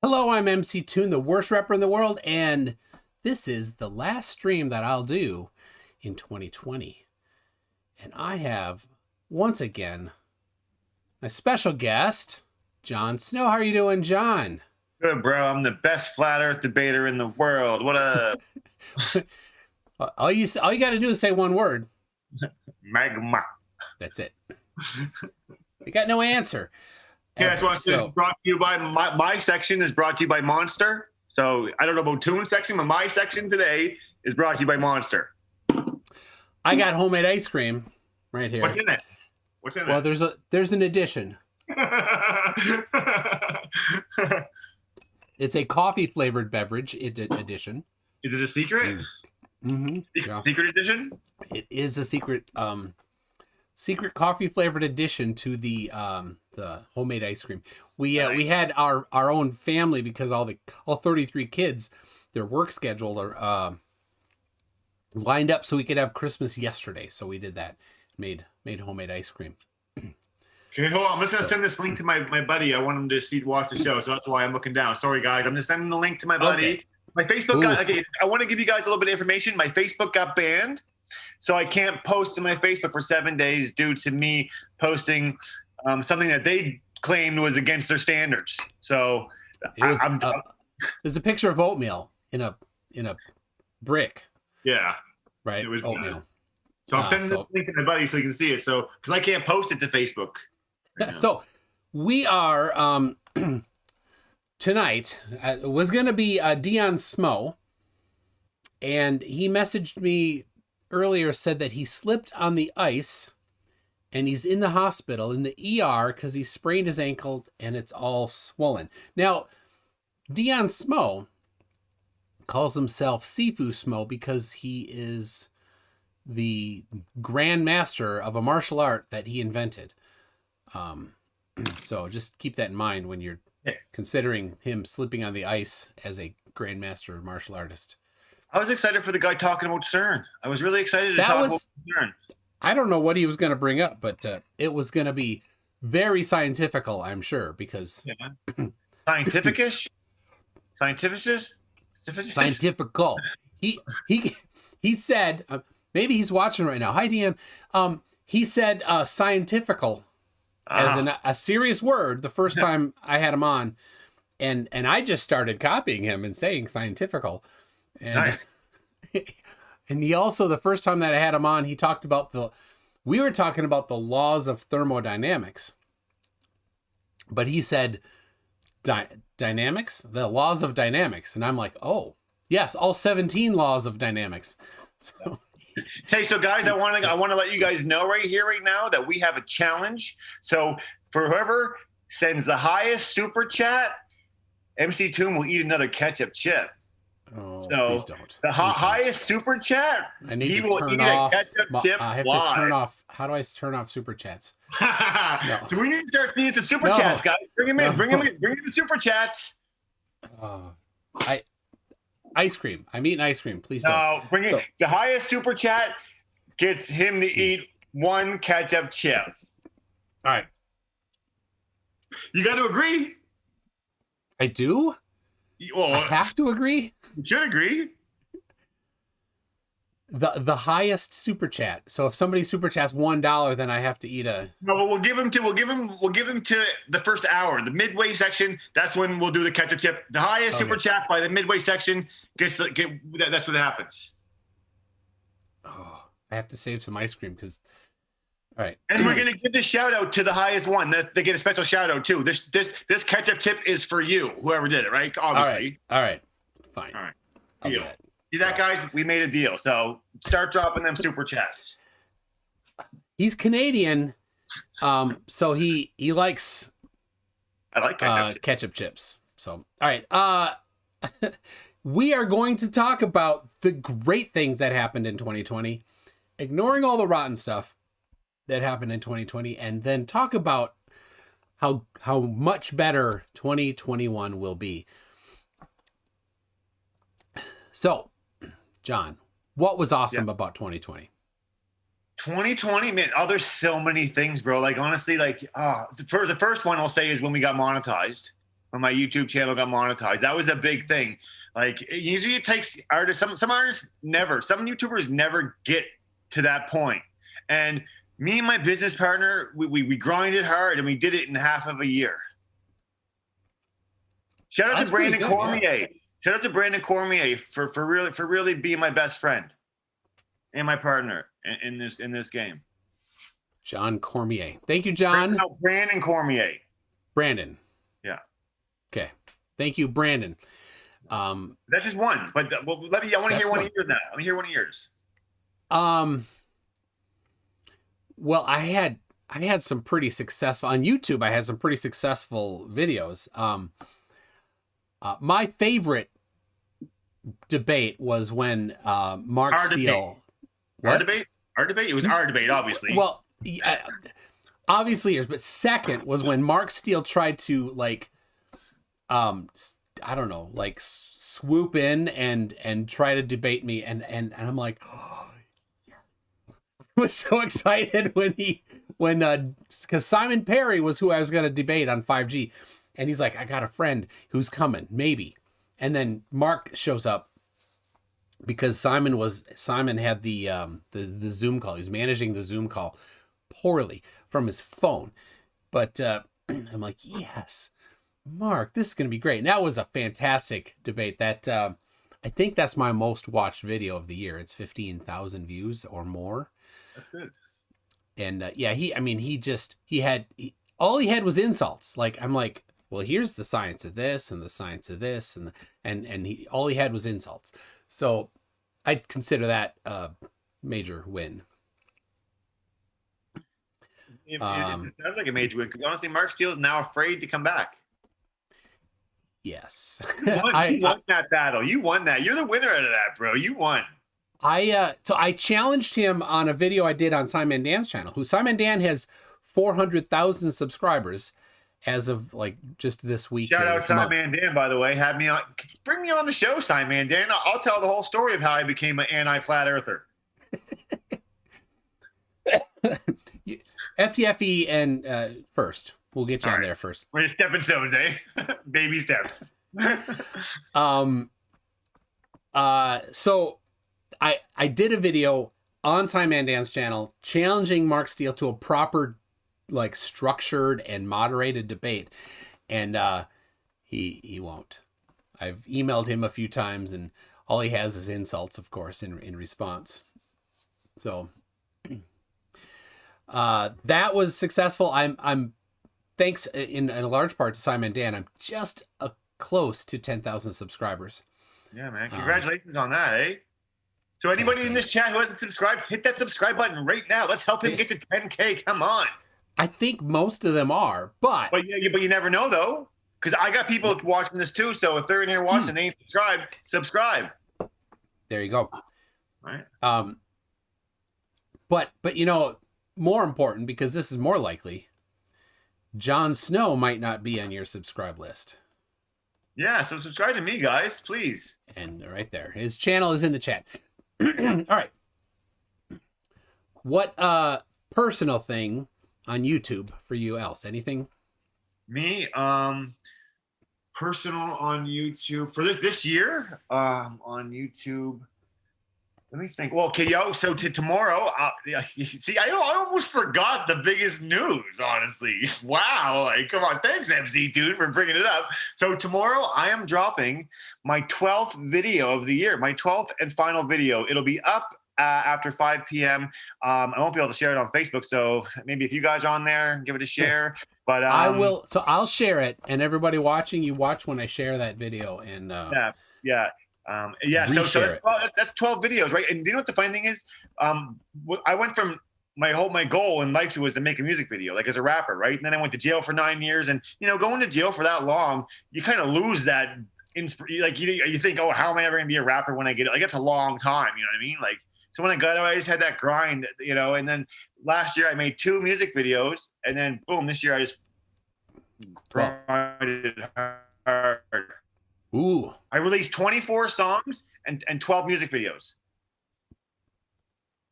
Hello, I'm MC Toon, the worst rapper in the world, and this is the last stream that I'll do in 2020. And I have, once again, my special guest, Dion Smo. How are you doing, John? Good, bro. I'm the best flat Earth debater in the world. What up? all you got to do is say one word. Magma. That's it. You got no answer. Yeah, that's why it's brought to you by my section is brought to you by Monster. So I don't know about Toon section, but my section today is brought to you by Monster. I got homemade ice cream right here. What's in it? What's in Well, it? there's an addition. It's a coffee flavored beverage edition. Is it a secret? Mm-hmm. Yeah. Secret edition? It is a secret coffee flavored addition to the homemade ice cream. We had our own family because all 33 kids, their work schedule are lined up so we could have Christmas yesterday. So we did that. Made homemade ice cream. Okay, hold on. I'm just gonna send this link to my buddy. I want him to watch the show, so that's why I'm looking down. Sorry, guys. I'm just sending the link to my buddy. Okay. My Facebook I want to give you guys a little bit of information. My Facebook got banned, so I can't post to my Facebook for 7 days due to me posting something that they claimed was against their standards. So there's a picture of oatmeal in a brick. Yeah, right. It was oatmeal. So I'm sending this link to my buddy so he can see it. So because I can't post it to Facebook. Right. So we are tonight was going to be Dion Smo, and he messaged me earlier, said that he slipped on the ice and he's in the hospital in the ER because he sprained his ankle and it's all swollen. Now, Dion Smo calls himself Sifu Smo because he is the grand master of a martial art that he invented. So just keep that in mind when you're considering him slipping on the ice as a grandmaster martial artist. I was excited for the guy talking about CERN. I was really excited to talk about CERN. I don't know what he was going to bring up, but it was going to be very scientifical, I'm sure, because scientificish. Scientifical. He said, maybe he's watching right now. Hi, Dion. He said scientifical as a serious word the first time I had him on, and I just started copying him and saying scientifical. And, nice. And he also, the first time that I had him on, he talked about we were talking about the laws of thermodynamics, but he said dynamics, the laws of dynamics. And I'm like, oh yes, all 17 laws of dynamics. So, hey, so guys, I want to let you guys know right here, right now, that we have a challenge. So for whoever sends the highest super chat, MC Toon will eat another ketchup chip. Oh, so please don't. The highest super chat, he will turn eat off. A ketchup chip I have live. to turn off. How do I turn off super chats? No. So we need to start feeding some super chats, guys. Bring them in. Bring in the super chats. Ice cream. I'm eating ice cream. Please don't. No, bring in the highest super chat gets him to eat one ketchup chip. All right. You got to agree. I do. Well, I have to agree. You should agree. The highest super chat. So if somebody super chats $1, then I have to eat a. No, but we'll give him to the first hour, the midway section. That's when we'll do the ketchup chip. The highest super chat by the midway section that's what happens. Oh, I have to save some ice cream because. All right. And we're gonna give the shout out to the highest one. They get a special shout out too. This ketchup chip is for you, whoever did it, right? Obviously. All right. Fine. All right. Deal. See that, guys? We made a deal. So start dropping them super chats. He's Canadian, so he likes. I like ketchup chips. So all right. We are going to talk about the great things that happened in 2020, ignoring all the rotten stuff that happened in 2020, and then talk about how much better 2021 will be. So, John, what was awesome about 2020? 2020, man. Oh, there's so many things, bro. Like, honestly, like, for the first one I'll say is when we got monetized. when my YouTube channel got monetized. That was a big thing. Like usually it takes artists, some artists never, some YouTubers never get to that point. And me and my business partner, we grinded hard and we did it in half of a year. Shout out to Brandon Cormier. Yeah. Shout out to Brandon Cormier for really being my best friend and my partner in this game. John Cormier. Thank you, John. Brandon Cormier. Brandon. Yeah. Okay. Thank you, Brandon. That's just one, but I want to hear one of yours now. Let me hear one of yours. Well, I had some pretty successful on YouTube. I had some pretty successful videos. My favorite debate was when Mark Steele. Our debate. It was our debate, obviously. Well, obviously yours, but second was when Mark Steele tried to I don't know, like swoop in and try to debate me, and I'm like, oh, yeah. I was so excited when because Simon Perry was who I was going to debate on 5G, and he's like, I got a friend who's coming, maybe, and then Mark shows up because Simon had the Zoom call. He was managing the Zoom call poorly from his phone, but I'm like, yes. Mark, this is going to be great. And that was a fantastic debate. That I think that's my most watched video of the year. It's 15,000 views or more. That's good. And all he had was insults. Like, I'm like, well, here's the science of this and the science of this, and all he had was insults. So I'd consider that a major win. It sounds like a major win because honestly, Mark Steele is now afraid to come back. Yes. You won that battle. You won that. You're the winner out of that, bro. You won. So I challenged him on a video I did on Simon Dan's channel, who Simon Dan has 400,000 subscribers as of like just this week. Shout out Simon Dan, by the way. Bring me on the show, Simon Dan. I'll tell the whole story of how I became an anti-flat earther. FTFE and first. We'll get you on there first. We're stepping stones, eh? Baby steps. So I did a video on Simon Dan's channel challenging Mark Steele to a proper, like, structured and moderated debate, and he won't. I've emailed him a few times, and all he has is insults, of course, in response. So that was successful. I'm thanks in a large part to Simon Dan. I'm just close to 10,000 subscribers. Yeah, man. Congratulations on that, eh? So anybody in this chat who hasn't subscribed, hit that subscribe button right now. Let's help him get to 10K. Come on. I think most of them are, but you never know though, because I got people watching this too. So if they're in here watching, they ain't subscribe. There you go. All right. But more important, because this is more likely, Dion Smo might not be on your subscribe list. Yeah, so subscribe to me, guys, please. And right there, his channel is in the chat. All right. What personal thing on YouTube for you else? Anything? Me, personal on YouTube for this year, on YouTube. Let me think. Well, okay, so tomorrow, see, I almost forgot the biggest news, honestly. Wow. Like, come on. Thanks, MC Dude, for bringing it up. So tomorrow I am dropping my 12th video of the year, my 12th and final video. It'll be up after 5 p.m. I won't be able to share it on Facebook, so maybe if you guys are on there, give it a share. But I will. So I'll share it, and everybody watching, you watch when I share that video. And so that's 12 videos, right? And you know what the funny thing is? I went from my goal in life was to make a music video, like as a rapper, right? And then I went to jail for 9 years, and going to jail for that long, you kind of lose that. Like you think, oh, how am I ever gonna be a rapper when I get it? Like it's a long time, you know what I mean? Like so when I got it, I just had that grind, And then last year I made 2 music videos, and then boom, this year I just grinded hard. Ooh. I released 24 songs and 12 music videos.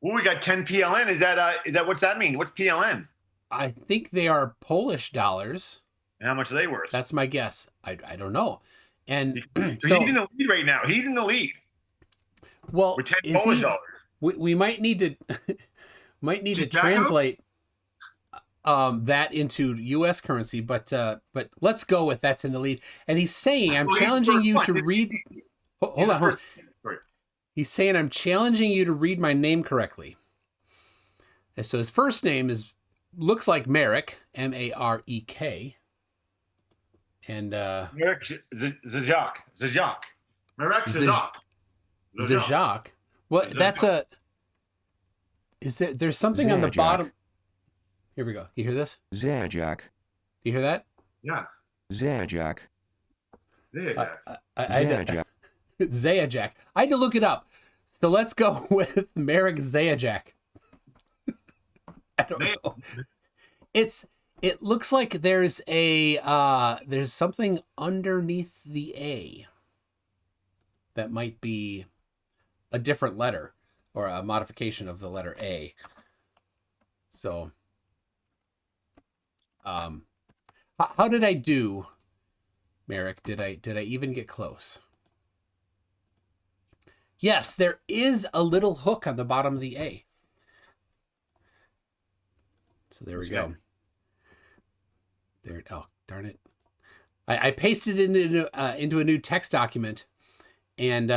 Ooh, we got 10 PLN. Is that what's that mean? What's PLN? I think they are Polish dollars. And how much are they worth? That's my guess. I don't know. And so he's in the lead right now. He's in the lead. Well, with 10 Polish dollars. We might need to translate that into U.S. currency, but let's go with that's in the lead. And he's saying, I'm challenging you to read. Hold on. He's saying, I'm challenging you to read my name correctly. And so his first name looks like Marek, Marek. And Marek Zajac. Marek Zajac. Zajac. Well, that's a. Is there? There's something on the bottom. Here we go. You hear this? Zajac. You hear that? Yeah. Zajac. Zajac. Zajac. I had to look it up. So let's go with Marek Zajac. I don't know. It looks like there's there's something underneath the A that might be a different letter or a modification of the letter A. So, how did I do, Marek? Did I even get close? Yes, there is a little hook on the bottom of the A. So there we go. There. Oh, darn it! I pasted it into a new text document, and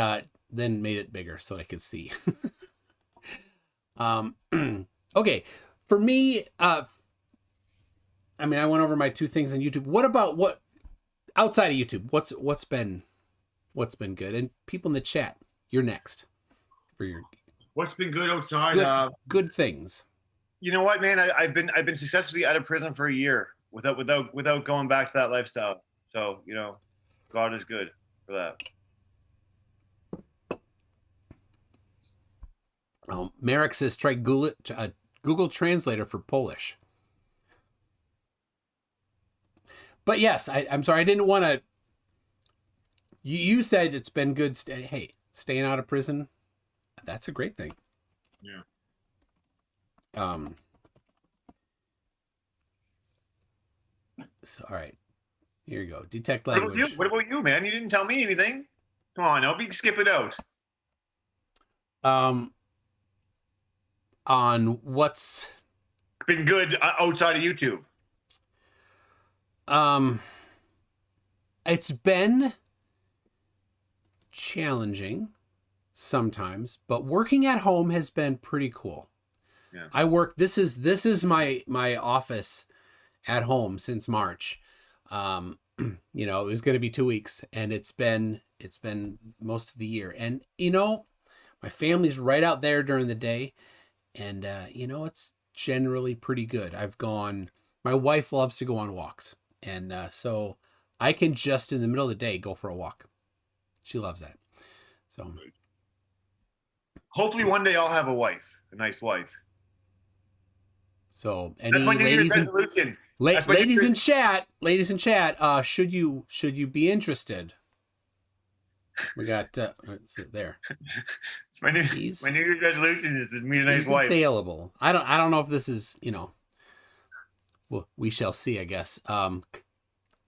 then made it bigger so I could see. Okay, for me, I mean, I went over my 2 things on YouTube. What about outside of YouTube? What's been good? And people in the chat, you're next for your. What's been good outside? Good things. You know what, man? I've been successfully out of prison for a year without going back to that lifestyle. So God is good for that. Marek says try Google Translator for Polish. But yes, I'm sorry, I didn't want to. You said it's been good. Staying out of prison, that's a great thing. Yeah. So all right, here you go. Detect language. What about you, man? You didn't tell me anything. Come on, now skip it out. On what's been good outside of YouTube? It's been challenging sometimes, but working at home has been pretty cool. Yeah. I work. This is my office at home since March. It was going to be 2 weeks, and it's been most of the year. And my family's right out there during the day, and it's generally pretty good. My wife loves to go on walks, and so I can just in the middle of the day go for a walk. She loves that. So hopefully one day I'll have a nice wife. So any ladies in chat, should you be interested? We got there. It's my New Year's resolution is to meet a nice wife. Available. I don't know if this is well, we shall see, I guess.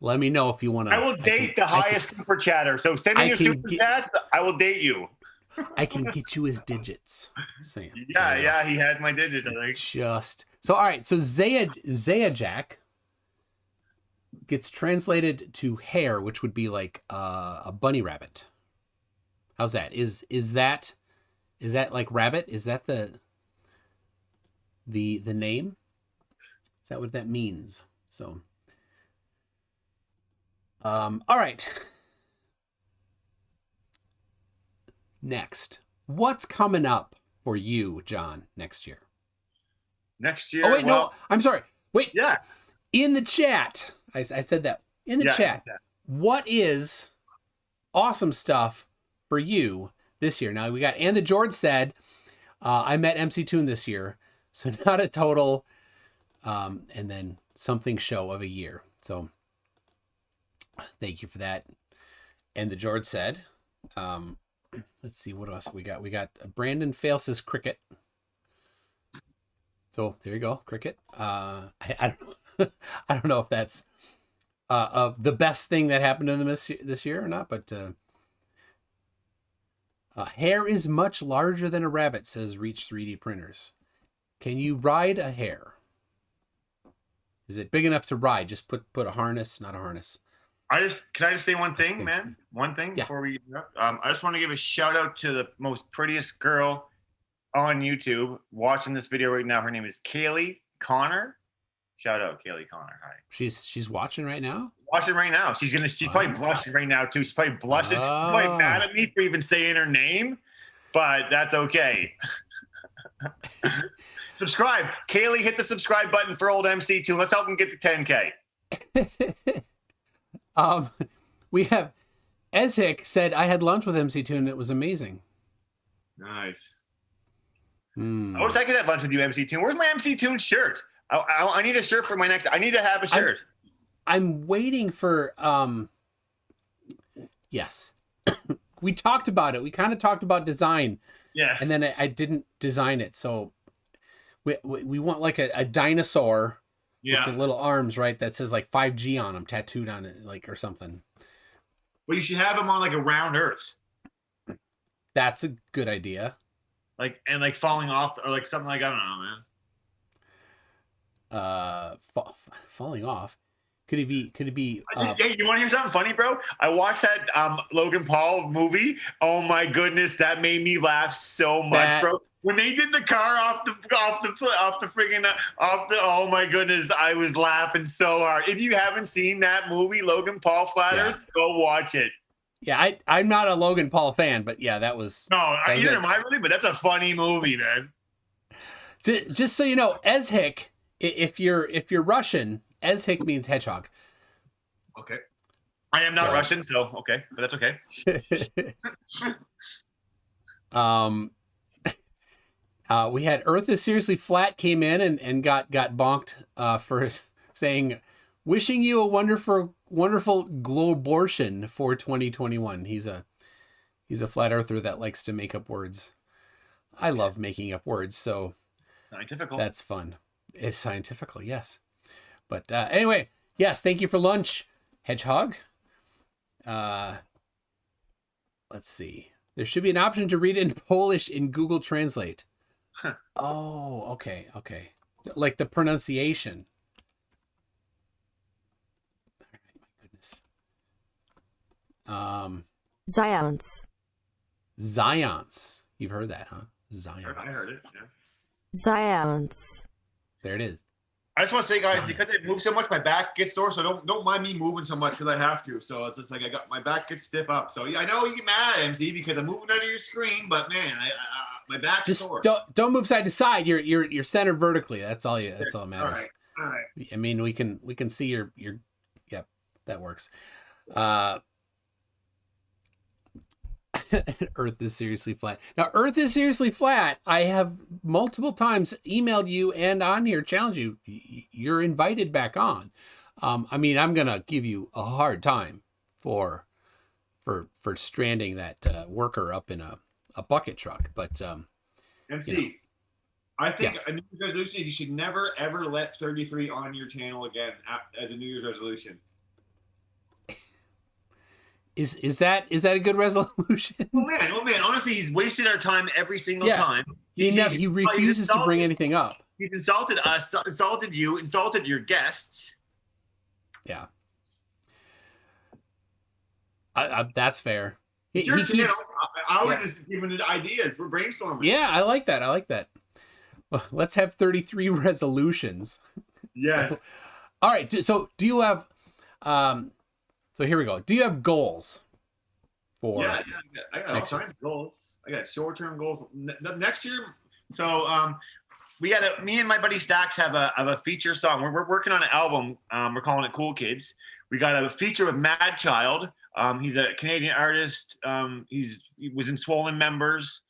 Let me know if you want to. I will date the highest super chatter. So send me your super chats. I will date you. I can get you his digits. Sam. Yeah, he has my digits, I think. So all right, so Zajac gets translated to hare, which would be like a bunny rabbit. How's that? Is that like rabbit? Is that the name? Is that what that means? So all right. Next, what's coming up for you, John, next year? Next year? Oh, wait, no, I'm sorry. Wait. Yeah. In the chat, I said that. In the chat, what is awesome stuff for you this year? Now, we got, and the George said, I met MC Toon this year, so not a total, and then something show of a year. So thank you for that. And the George said, let's see what else we got. We got Brandon Fail says cricket. So there you go, cricket. I don't know. I don't know if that's of the best thing that happened to them this year or not, but hair is much larger than a rabbit, says Reach 3D Printers. Can you ride a hare? Is it big enough to ride? Just put a harness, not a harness. Can I just say one thing, man? One thing before we I just want to give a shout out to the most prettiest girl on YouTube watching this video right now. Her name is Kaylee Connor. Shout out, Kaylee Connor. Hi. She's watching right now? Watching right now. She's probably blushing right now too. She's probably blushing. She's probably mad at me for even saying her name, but that's okay. Subscribe. Kaylee, hit the subscribe button for old MC2. Let's help him get to 10K. We have Ezhick said, I had lunch with MC2 and it was amazing. Nice. I wish I could have lunch with you, MC2. Where's my MC2 shirt? I need a shirt for my next. I need to have a shirt. I'm waiting for. Yes, we talked about it. We kind of talked about design. Yeah. And then I didn't design it, so we want like a dinosaur with the little arms, right? That says like 5G on them, tattooed on it, like or something. Well, you should have them on like a round Earth. That's a good idea. Like falling off or like something like I don't know, man. Falling off. Could it be? Hey, you want to hear something funny, bro? I watched that Logan Paul movie. Oh my goodness, that made me laugh so much, bro. When they did the car off the freaking oh my goodness, I was laughing so hard. If you haven't seen that movie, Logan Paul Flat Earth, go watch it. Yeah, I'm not a Logan Paul fan, but yeah, that was. No, neither am I really, but that's a funny movie, man. Just so you know, Ezhick, if you're Russian, Ezhick means hedgehog. Okay. I am not Russian, so okay, but that's okay. We had Earth is Seriously Flat came in and got bonked for saying, wishing you a wonderful globortion for 2021. He's a flat earther that likes to make up words. I love making up words, so scientifical. That's fun. It's scientifical, yes. But anyway, yes, thank you for lunch, Hedgehog. Let's see. There should be an option to read it in Polish in Google Translate. Huh. Oh, okay. Like the pronunciation. My goodness. Zion's. You've heard that, huh? Zion's. I heard it. Yeah. Zion's. There it is. I just want to say, guys, because it moves so much, my back gets sore. So don't mind me moving so much because I have to. So it's just like my back gets stiff up. So yeah, I know you get mad, MC, because I'm moving under your screen, but man, my back is sore. Don't move side to side. You're centered vertically. That's all that matters. All right. I mean, we can see your. Yep, that works. Earth is Seriously Flat. Now, Earth is Seriously Flat. I have multiple times emailed you and on here challenge you. You're invited back on. I mean, I'm gonna give you a hard time for stranding that worker up in a bucket truck. But MC, I think a New Year's resolution is you should never ever let 33 on your channel again as a New Year's resolution. Is that a good resolution? Oh man! Honestly, he's wasted our time every single time. He refuses to bring anything up. He's insulted us, insulted you, insulted your guests. Yeah, that's fair. It's your channel. I was just giving it ideas. We're brainstorming. Yeah, I like that. Well, let's have 33 resolutions. Yes. So, all right. So do you have? So here we go. Do you have goals for? Yeah, I got all kinds of goals. I got short-term goals next year. So we got me and my buddy Stacks have a feature song. We're working on an album. We're calling it Cool Kids. We got a feature with Mad Child. He's a Canadian artist. He was in Swollen Members.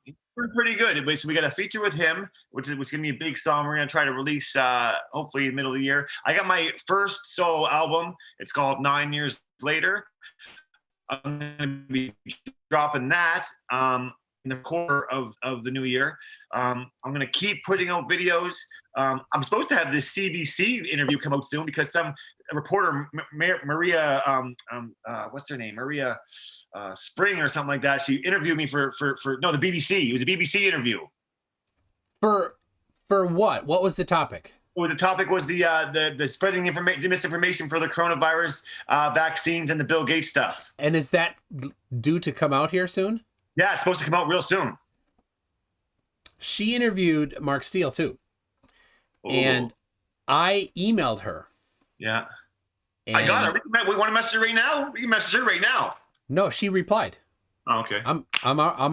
He's pretty good. So we got a feature with him, which was going to be a big song. We're going to try to release hopefully in the middle of the year. I got my first solo album. It's called 9 Years Later. I'm going to be dropping that. in the quarter of the new year. I'm going to keep putting out videos. I'm supposed to have this CBC interview come out soon because some reporter, Maria, what's her name? Maria Spring or something like that. She interviewed me for the BBC. It was a BBC interview. For what? What was the topic? Well, the topic was the spreading misinformation for the coronavirus vaccines and the Bill Gates stuff. And is that due to come out here soon? Yeah, it's supposed to come out real soon. She interviewed Mark Steele too. Ooh. And I emailed her. Yeah. I got her. We want to message her right now? We can message her right now. No, she replied. Oh, okay. I'm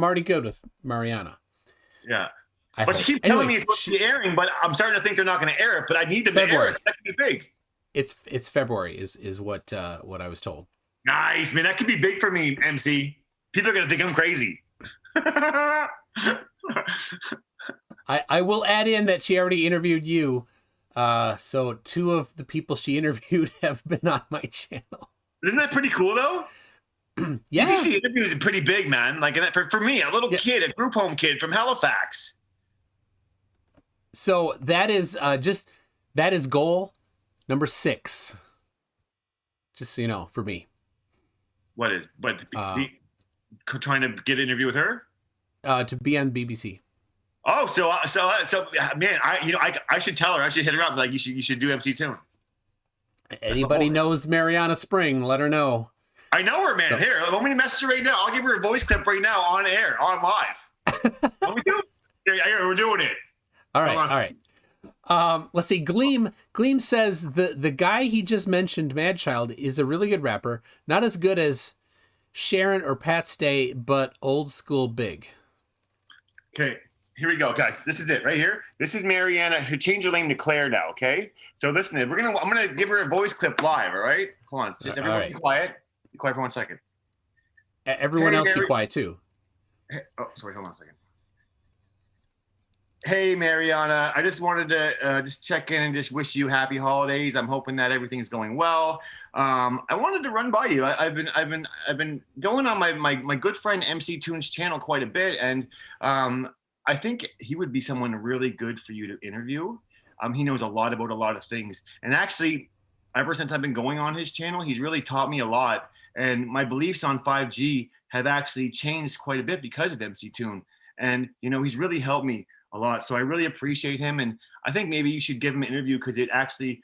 already good with Marianna. Yeah. But she keeps telling me it's supposed to be airing, but I'm starting to think they're not going to air it, but I need them to air it. That could be big. It's February is what I was told. Nice, man. That could be big for me, MC. People are going to think I'm crazy. I will add in that she already interviewed you. So 2 of the people she interviewed have been on my channel. Isn't that pretty cool, though? Yeah. BBC interviews are pretty big, man. Like for me, a little kid, a group home kid from Halifax. So that is that is goal number 6. Just so you know, for me. What is? Trying to get an interview with her? To be on BBC. Oh, so man, I should tell her. I should hit her up. Like you should do MC Tune. Anybody knows Marianna Spring? Let her know. I know her, man. So, here, let me message her right now. I'll give her a voice clip right now on air, on live. Let me do it. Here, we're doing it. All right. Let's see. Gleam says the guy he just mentioned, Madchild, is a really good rapper. Not as good as Sharon or Pat Stay, but old school big. Okay, here we go, guys. This is it right here. This is Marianna, who changed her name to Claire now. Okay, so listen, I'm gonna give her a voice clip live. All right, hold on. Just everyone be quiet. Be quiet for 1 second. Everyone else be quiet too. Oh, sorry. Hold on a second. Hey, Marianna, I just wanted to just check in and just wish you happy holidays. I'm hoping that everything's going well. I wanted to run by you. I've been going on my good friend MC Tune's channel quite a bit, and I think he would be someone really good for you to interview. He knows a lot about a lot of things, and actually, ever since I've been going on his channel, he's really taught me a lot. And my beliefs on 5G have actually changed quite a bit because of MC Tune, and he's really helped me a lot. So I really appreciate him. And I think maybe you should give him an interview because it actually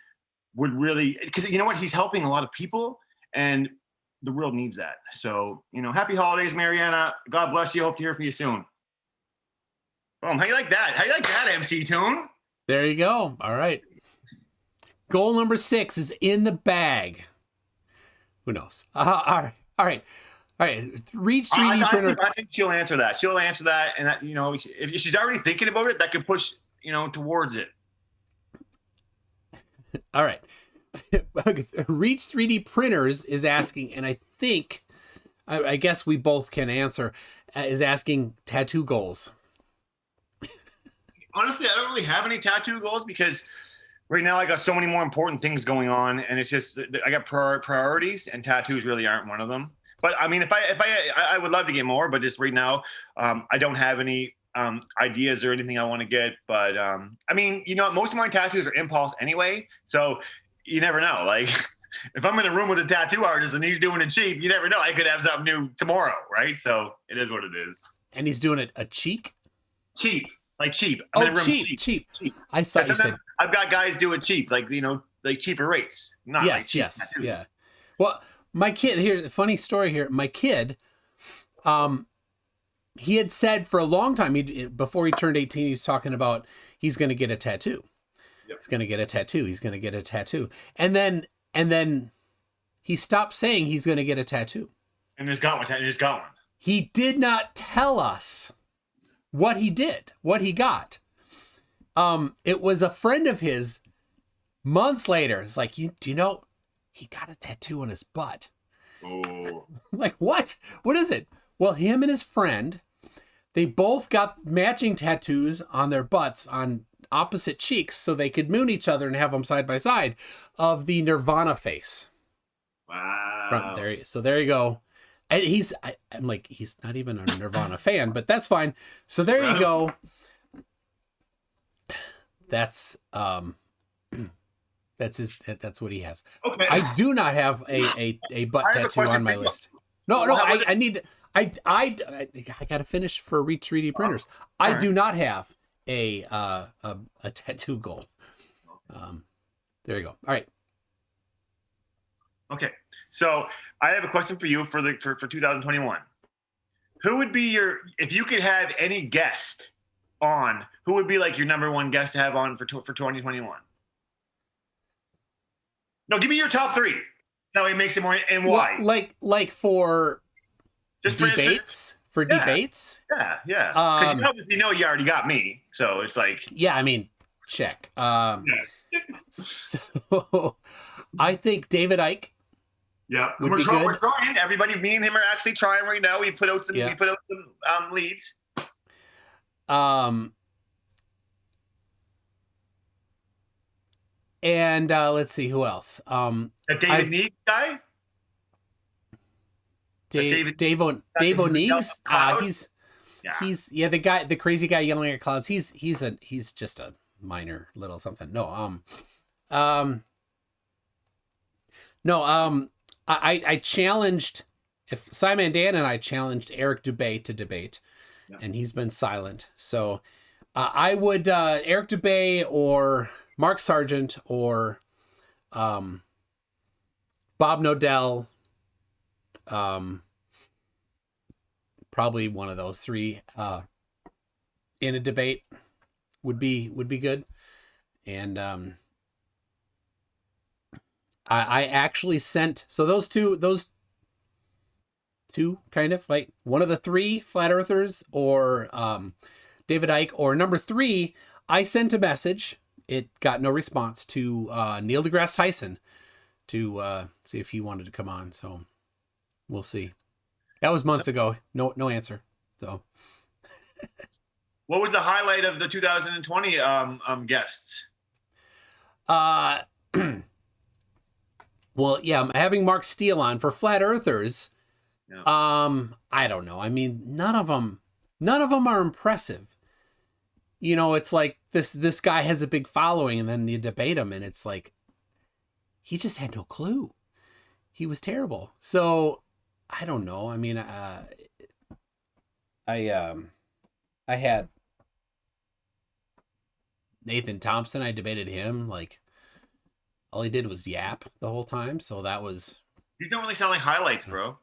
would really, because you know what? He's helping a lot of people and the world needs that. So, happy holidays, Marianna. God bless you. Hope to hear from you soon. Boom. How you like that? How you like that, MC Tune? There you go. All right. Goal number 6 is in the bag. Who knows? All right. Reach 3D printer. I think she'll answer that. She'll answer that, and that, if she's already thinking about it, that could push towards it. All right. Reach 3D printers is asking, and I think, I guess we both can answer. Is asking tattoo goals. Honestly, I don't really have any tattoo goals because right now I got so many more important things going on, and it's just I got priorities, and tattoos really aren't one of them. But I mean, if I would love to get more, but just right now, I don't have any ideas or anything I want to get. But I mean, most of my tattoos are impulse anyway, so you never know. Like, if I'm in a room with a tattoo artist and he's doing it cheap, you never know. I could have something new tomorrow, right? So it is what it is. And he's doing it a cheek? Cheap, like cheap. Oh, cheap. I thought you said. I've got guys do it cheap, like like cheaper rates. Not like cheap tattoos. Yeah. Well. My kid here, funny story here. My kid, he had said for a long time, before he turned 18, he was talking about he's going to get a tattoo. Yep. He's going to get a tattoo. He's going to get a tattoo. And then he stopped saying he's going to get a tattoo. And he's got one. He did not tell us what he did, what he got. It was a friend of his months later. It's like, do you know? He got a tattoo on his butt. Oh. Like, what? What is it? Well, him and his friend, they both got matching tattoos on their butts on opposite cheeks so they could moon each other and have them side by side of the Nirvana face. Wow. So there you go. And I'm like, he's not even a Nirvana fan, but that's fine. So there you go. That's that's what he has. Okay. I do not have a butt I have a tattoo question on my for you. list. No, I got to finish for Reach 3D printers. I do not have a tattoo goal. There you go. All right. Okay. So I have a question for you for 2021. Who would be if you could have any guest on, who would be like your number one guest to have on for 2021? No, give me your top 3. That way it makes it more, and why? Like for Just debates? For Yeah. debates? Yeah. Because you know you already got me. So it's like. Yeah, I mean, check. So I think David Icke. Yeah, Would be we're good. trying. Everybody, me and him are actually trying right now. We put out some leads. And let's see who else. That David Needs guy. Dave O'Neig's. He's the crazy guy yelling at clouds. He's just a minor little something. I challenged, if Simon and Dan and I challenged Eric Dubay to debate, and he's been silent. So I would Eric Dubay or Mark Sargent or Bob Nodell. Probably one of those 3 in a debate would be good. And I actually sent, so those two kind of like one of the 3 flat earthers or David Icke, or number 3, I sent a message. It got no response to Neil deGrasse Tyson to see if he wanted to come on. So we'll see. That was months ago. No answer. So what was the highlight of the 2020 guests? Well, yeah, I'm having Mark Steele on for flat earthers. Yeah. I don't know. I mean, none of them are impressive. You know, it's like this guy has a big following, and then you debate him, and it's like he just had no clue. He was terrible. So I don't know. I mean, I had Nathan Thompson. I debated him. Like, all he did was yap the whole time. So that was. You don't really sound like highlights, bro.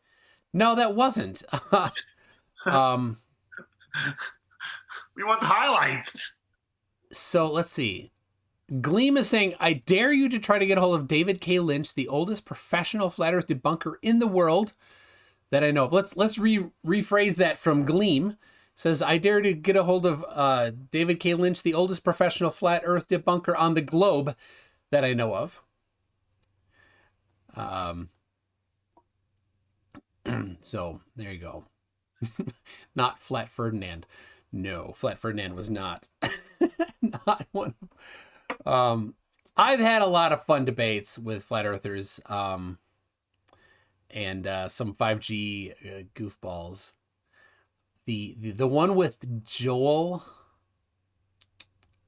No, that wasn't. We want the highlights. So let's see. Gleam is saying, I dare you to try to get a hold of David K. Lynch, the oldest professional flat earth debunker in the world that I know of. Let's rephrase that from Gleam. Says, I dare to get a hold of David K. Lynch, the oldest professional flat earth debunker on the globe that I know of. So there you go. Not Flat Ferdinand. No, Flat Ferdinand was not. Not one. I've had a lot of fun debates with flat earthers and some 5G goofballs. The one with Joel,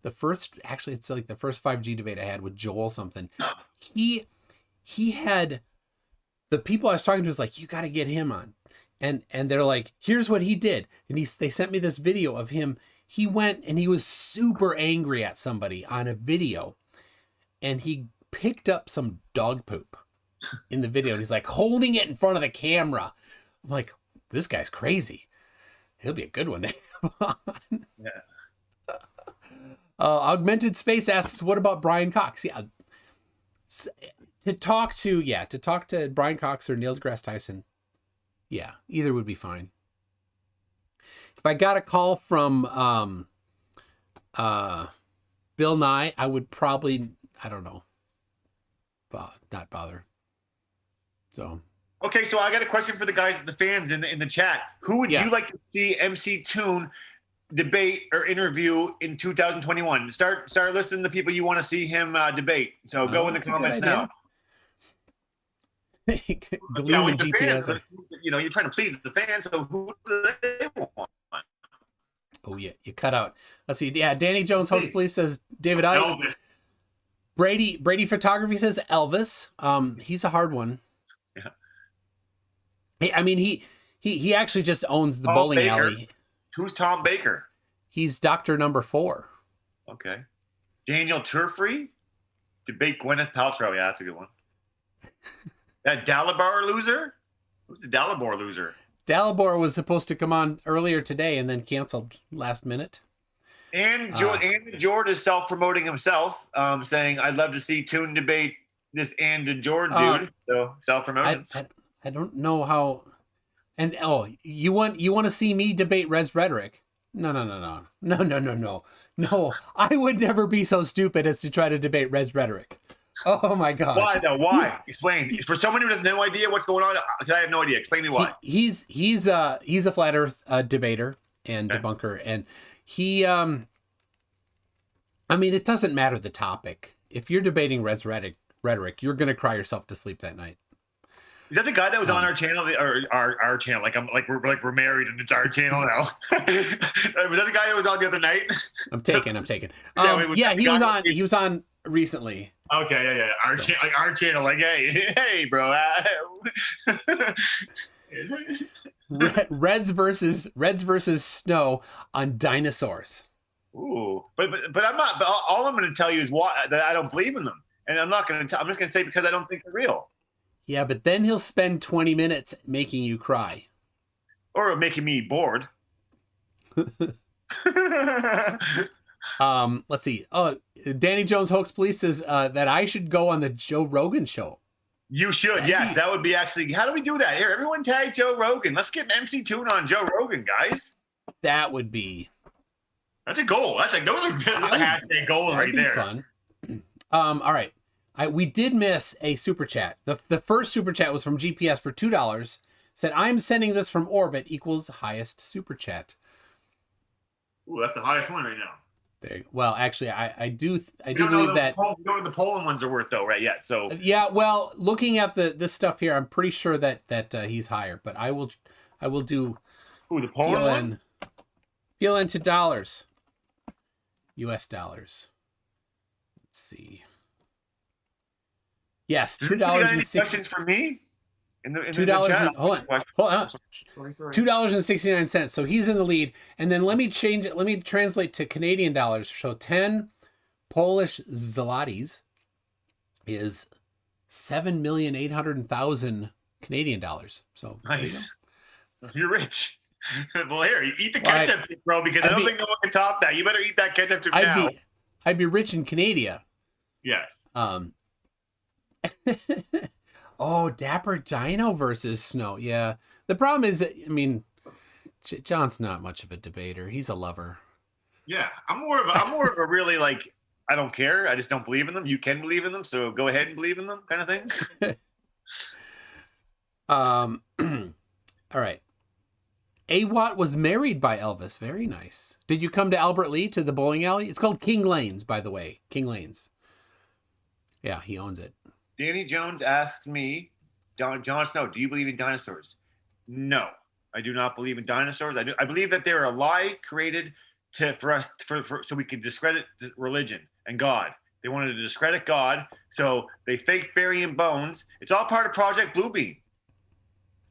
it's like the first 5G debate I had with Joel something. He had, the people I was talking to was like, you got to get him on. And they're like, here's what he did. And they sent me this video of him. He went and he was super angry at somebody on a video. And he picked up some dog poop in the video. And he's like holding it in front of the camera. I'm like, this guy's crazy. He'll be a good one to have on. Yeah. Augmented Space asks, what about Brian Cox? Yeah. To talk to Brian Cox or Neil deGrasse Tyson. Yeah, either would be fine. If I got a call from Bill Nye, I would probably, I don't know, not bother. So. Okay, so I got a question for the guys, the fans in the chat. Who would you like to see MC Toon debate or interview in 2021? Start listing the people you want to see him debate. So go in the comments now. Gleam and the GPS. fans, you're trying to please the fans, so who do they want? Oh yeah, you cut out. Let's see. Yeah, Danny Jones Hoax Police says David Icke. Elvis. Brady Photography says Elvis. He's a hard one. Yeah. I mean, he actually just owns the Tom bowling Baker. alley. Who's Tom Baker? He's Doctor Number 4. Okay. Daniel Turfree? Debate Gwyneth Paltrow. Yeah, that's a good one. That Dalibor loser? Who's the Dalibor loser? Dalibor was supposed to come on earlier today and then canceled last minute. And Jord is self-promoting himself, saying, I'd love to see Toon debate this and Jord dude. So self-promotion. I don't know how. And you want to see me debate Res Rhetoric? No. I would never be so stupid as to try to debate Res Rhetoric. Oh my gosh. Why though? Why? Explain. For someone who has no idea what's going on, because I have no idea. Explain me why. He's a flat Earth debater and debunker, and he I mean, it doesn't matter the topic. If you're debating Res Rhetoric, you're gonna cry yourself to sleep that night. Is that the guy that was on our channel, or our channel? We're married and it's our channel now. Was that the guy that was on the other night? I'm taking. He was on recently. Okay, yeah. Our channel, like, hey, bro. Reds versus Snow on dinosaurs. Ooh, but I'm not. But all I'm going to tell you is that I don't believe in them, and I'm not going to. I'm just going to say because I don't think they're real. Yeah, but then he'll spend 20 minutes making you cry. Or making me bored. Let's see. Oh, Danny Jones Hoax Police says that I should go on the Joe Rogan show. You should, yes. That would be actually. How do we do that? Here, everyone tag Joe Rogan. Let's get MC Toon on Joe Rogan, guys. That would be. That's a goal. Those are hashtag goals right there. Fun. All right. We did miss a super chat. The first super chat was from GPS for $2. Said, I'm sending this from orbit equals highest super chat. Ooh, that's the highest one right now. There. Well, actually, I do believe that. We don't know what the Poland ones are worth though, right yet. So yeah, well, looking at this stuff here, I'm pretty sure that he's higher. But I will do. Ooh, the Poland one. Peel into dollars. U.S. dollars. Let's see. Yes, $2.60. Questions for me? $2. Hold on. $2.69. So he's in the lead. And then let me change it. Let me translate to Canadian dollars. So 10 Polish zlotys is 7,800,000 Canadian dollars. So nice. You're rich. Well, here, eat the ketchup, bro, because I don't think no one can top that. You better eat that ketchup now. I'd be rich in Canada. Yes. Oh, Dapper Dino versus Snow. Yeah. The problem is that, I mean, John's not much of a debater. He's a lover. Yeah. I'm more of a really, like, I don't care. I just don't believe in them. You can believe in them, so go ahead and believe in them kind of thing. All right. Watt was married by Elvis. Very nice. Did you come to Albert Lee to the bowling alley? It's called King Lanes, by the way. King Lanes. Yeah, he owns it. Danny Jones asks me, Jon Snow, do you believe in dinosaurs? No, I do not believe in dinosaurs. I believe that they're a lie created for us so we could discredit religion and God. They wanted to discredit God, so they faked burying bones. It's all part of Project Bluebeam.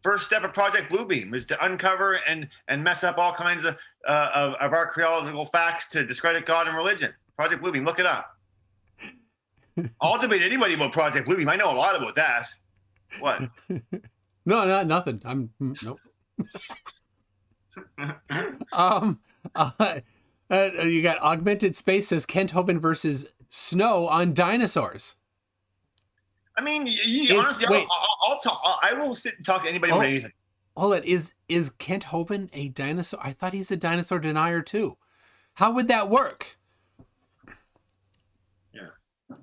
First step of Project Bluebeam is to uncover and mess up all kinds of archaeological facts to discredit God and religion. Project Bluebeam, look it up. I'll debate anybody about Project Bluebeam. I know a lot about that. What? No, nothing. Nope. You got Augmented Space says Kent Hovind versus Snow on dinosaurs. I mean, honestly, I'll talk. I will sit and talk to anybody about anything. Hold it. Is Kent Hovind a dinosaur? I thought he's a dinosaur denier too. How would that work? Yeah.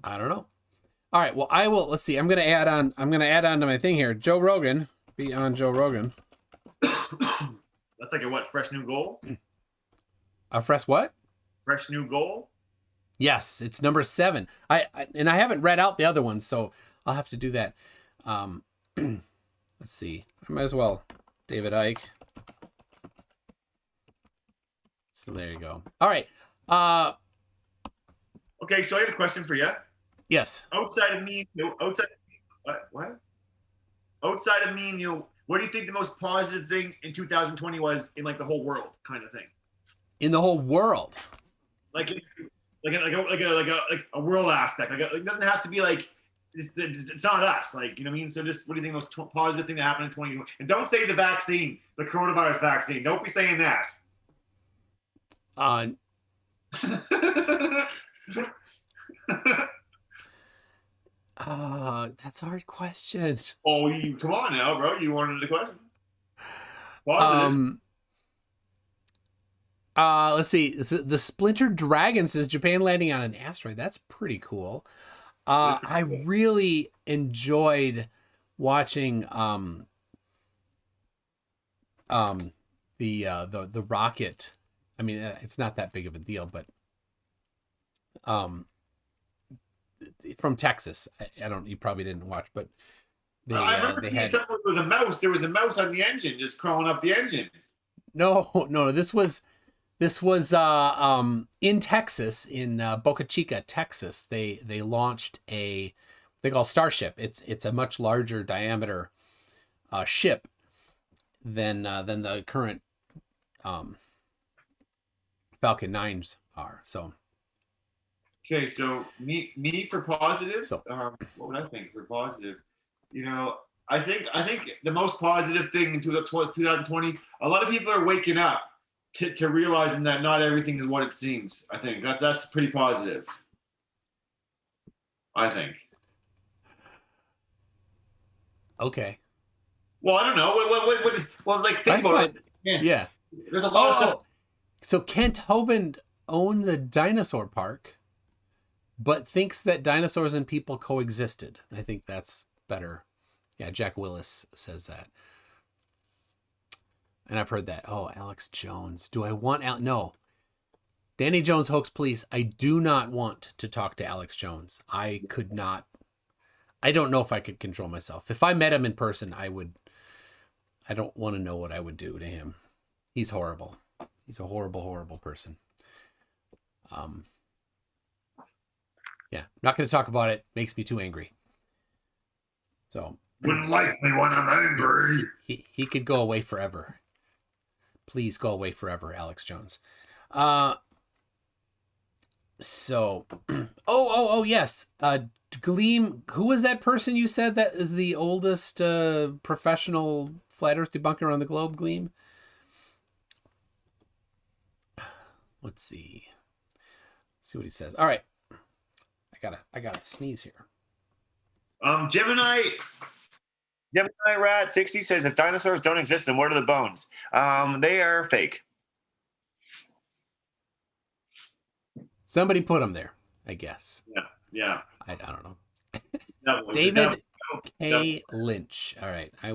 I don't know. All right. Well, I will. Let's see. I'm going to add on to my thing here. Joe Rogan. Be on Joe Rogan. That's like a what? Fresh new goal? A fresh what? Fresh new goal? Yes. It's number 7. I haven't read out the other ones, so I'll have to do that. let's see. I might as well. David Icke. So there you go. All right. Okay, so I got a question for you. Yes. Outside of me, what? Outside of me and you, what do you think the most positive thing in 2020 was in like the whole world, kind of thing? In the whole world. Like a world aspect. It doesn't have to be like it's not us. Like, you know what I mean? So just what do you think the most positive thing that happened in 2020? And don't say the vaccine, the coronavirus vaccine. Don't be saying that. That's a hard question. Oh, you come on now, bro. You wanted the question. Positive. Let's see. The Splinter Dragon says Japan landing on an asteroid. That's pretty cool. I really enjoyed watching the rocket. I mean, it's not that big of a deal, but from Texas. I don't. You probably didn't watch, but I remember they had. There was a mouse. There was a mouse on the engine, just crawling up the engine. No. This was in Texas, in Boca Chica, Texas. They launched a they call Starship. It's a much larger diameter ship than the current Falcon 9s are. So. Okay, so me for positive. So, what would I think for positive? You know, I think the most positive thing in 2020, a lot of people are waking up to realizing that not everything is what it seems. I think that's pretty positive. I think. Okay. Well, I don't know. What is like think about it. Yeah. There's a lot of stuff. So Kent Hovind owns a dinosaur park, but thinks that dinosaurs and people coexisted. I think that's better. Yeah, Jack Willis says that. And I've heard that. Oh, Alex Jones. Do I want no. Danny Jones hoax police. I do not want to talk to Alex Jones. I could not. I don't know if I could control myself. If I met him in person, I don't want to know what I would do to him. He's horrible. He's a horrible, horrible person. Yeah, not going to talk about it. Makes me too angry. So wouldn't like me when I'm angry. He could go away forever. Please go away forever, Alex Jones. So, oh yes. Gleam. Who was that person you said that is the oldest professional flat Earth debunker on the globe? Gleam. Let's see. See what he says. All right. I gotta sneeze here. Gemini Rat 60 says if dinosaurs don't exist, then what are the bones? They are fake. Somebody put them there, I guess. Yeah. I don't know. No, David K. Lynch. All right. I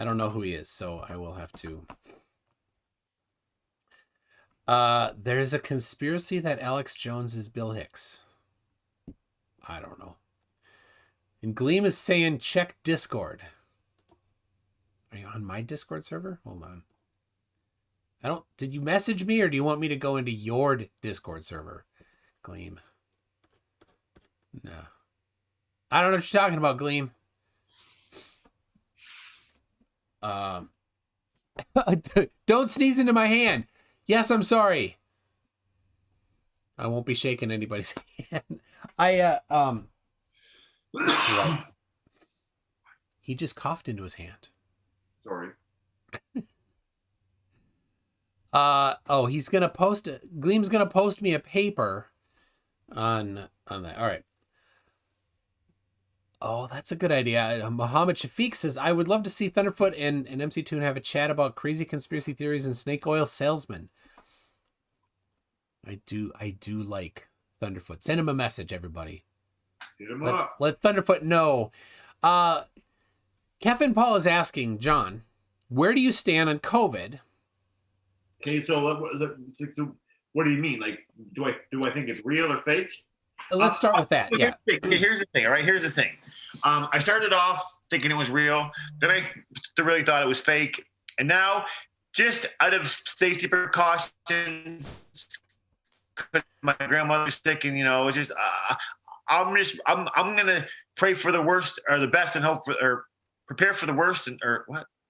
don't know who he is, so I will have to. There's a conspiracy that Alex Jones is Bill Hicks. I don't know. And Gleam is saying check Discord. Are you on my Discord server? Hold on. Did you message me or do you want me to go into your Discord server? Gleam. No. I don't know what you're talking about, Gleam. Don't sneeze into my hand. Yes, I'm sorry. I won't be shaking anybody's hand. Right. He just coughed into his hand. Sorry. He's gonna post it. Gleam's gonna post me a paper on that. All right. Oh, that's a good idea. Muhammad Shafiq says, I would love to see Thunderfoot and MC Toon have a chat about crazy conspiracy theories and snake oil salesmen. I do like Thunderfoot. Send him a message, everybody. Hit him up. Let Thunderfoot know. Kevin Paul is asking, John, where do you stand on COVID? Okay, so what do you mean? Like, do I think it's real or fake? let's start with that. Yeah. Here's the thing. All right. Here's the thing. I started off thinking it was real. Then I really thought it was fake. And now, just out of safety precautions, because my grandmother's sick, and it's just I'm gonna pray for the worst or the best and hope for, or prepare for the worst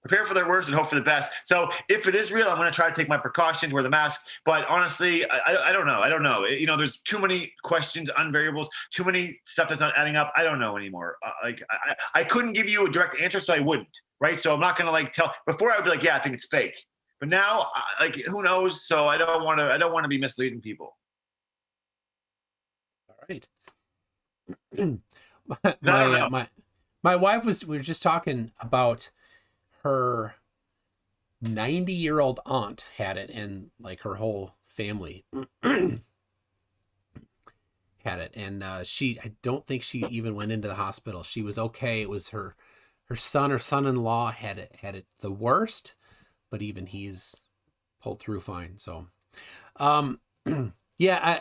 prepare for the worst and hope for the best. So if it is real, I'm going to try to take my precautions, wear the mask. But honestly, I don't know. I don't know. There's too many questions, unvariables, too many stuff that's not adding up. I don't know anymore. I couldn't give you a direct answer, so I wouldn't. Right. So I'm not going to tell. Before I would be like, yeah, I think it's fake. But now, who knows? So I don't want to be misleading people. All right. My wife we were just talking about her 90-year-old aunt had it, and her whole family had it. And I don't think she even went into the hospital. She was okay. It was her son or son-in-law had it the worst, but even he's pulled through fine. So, yeah,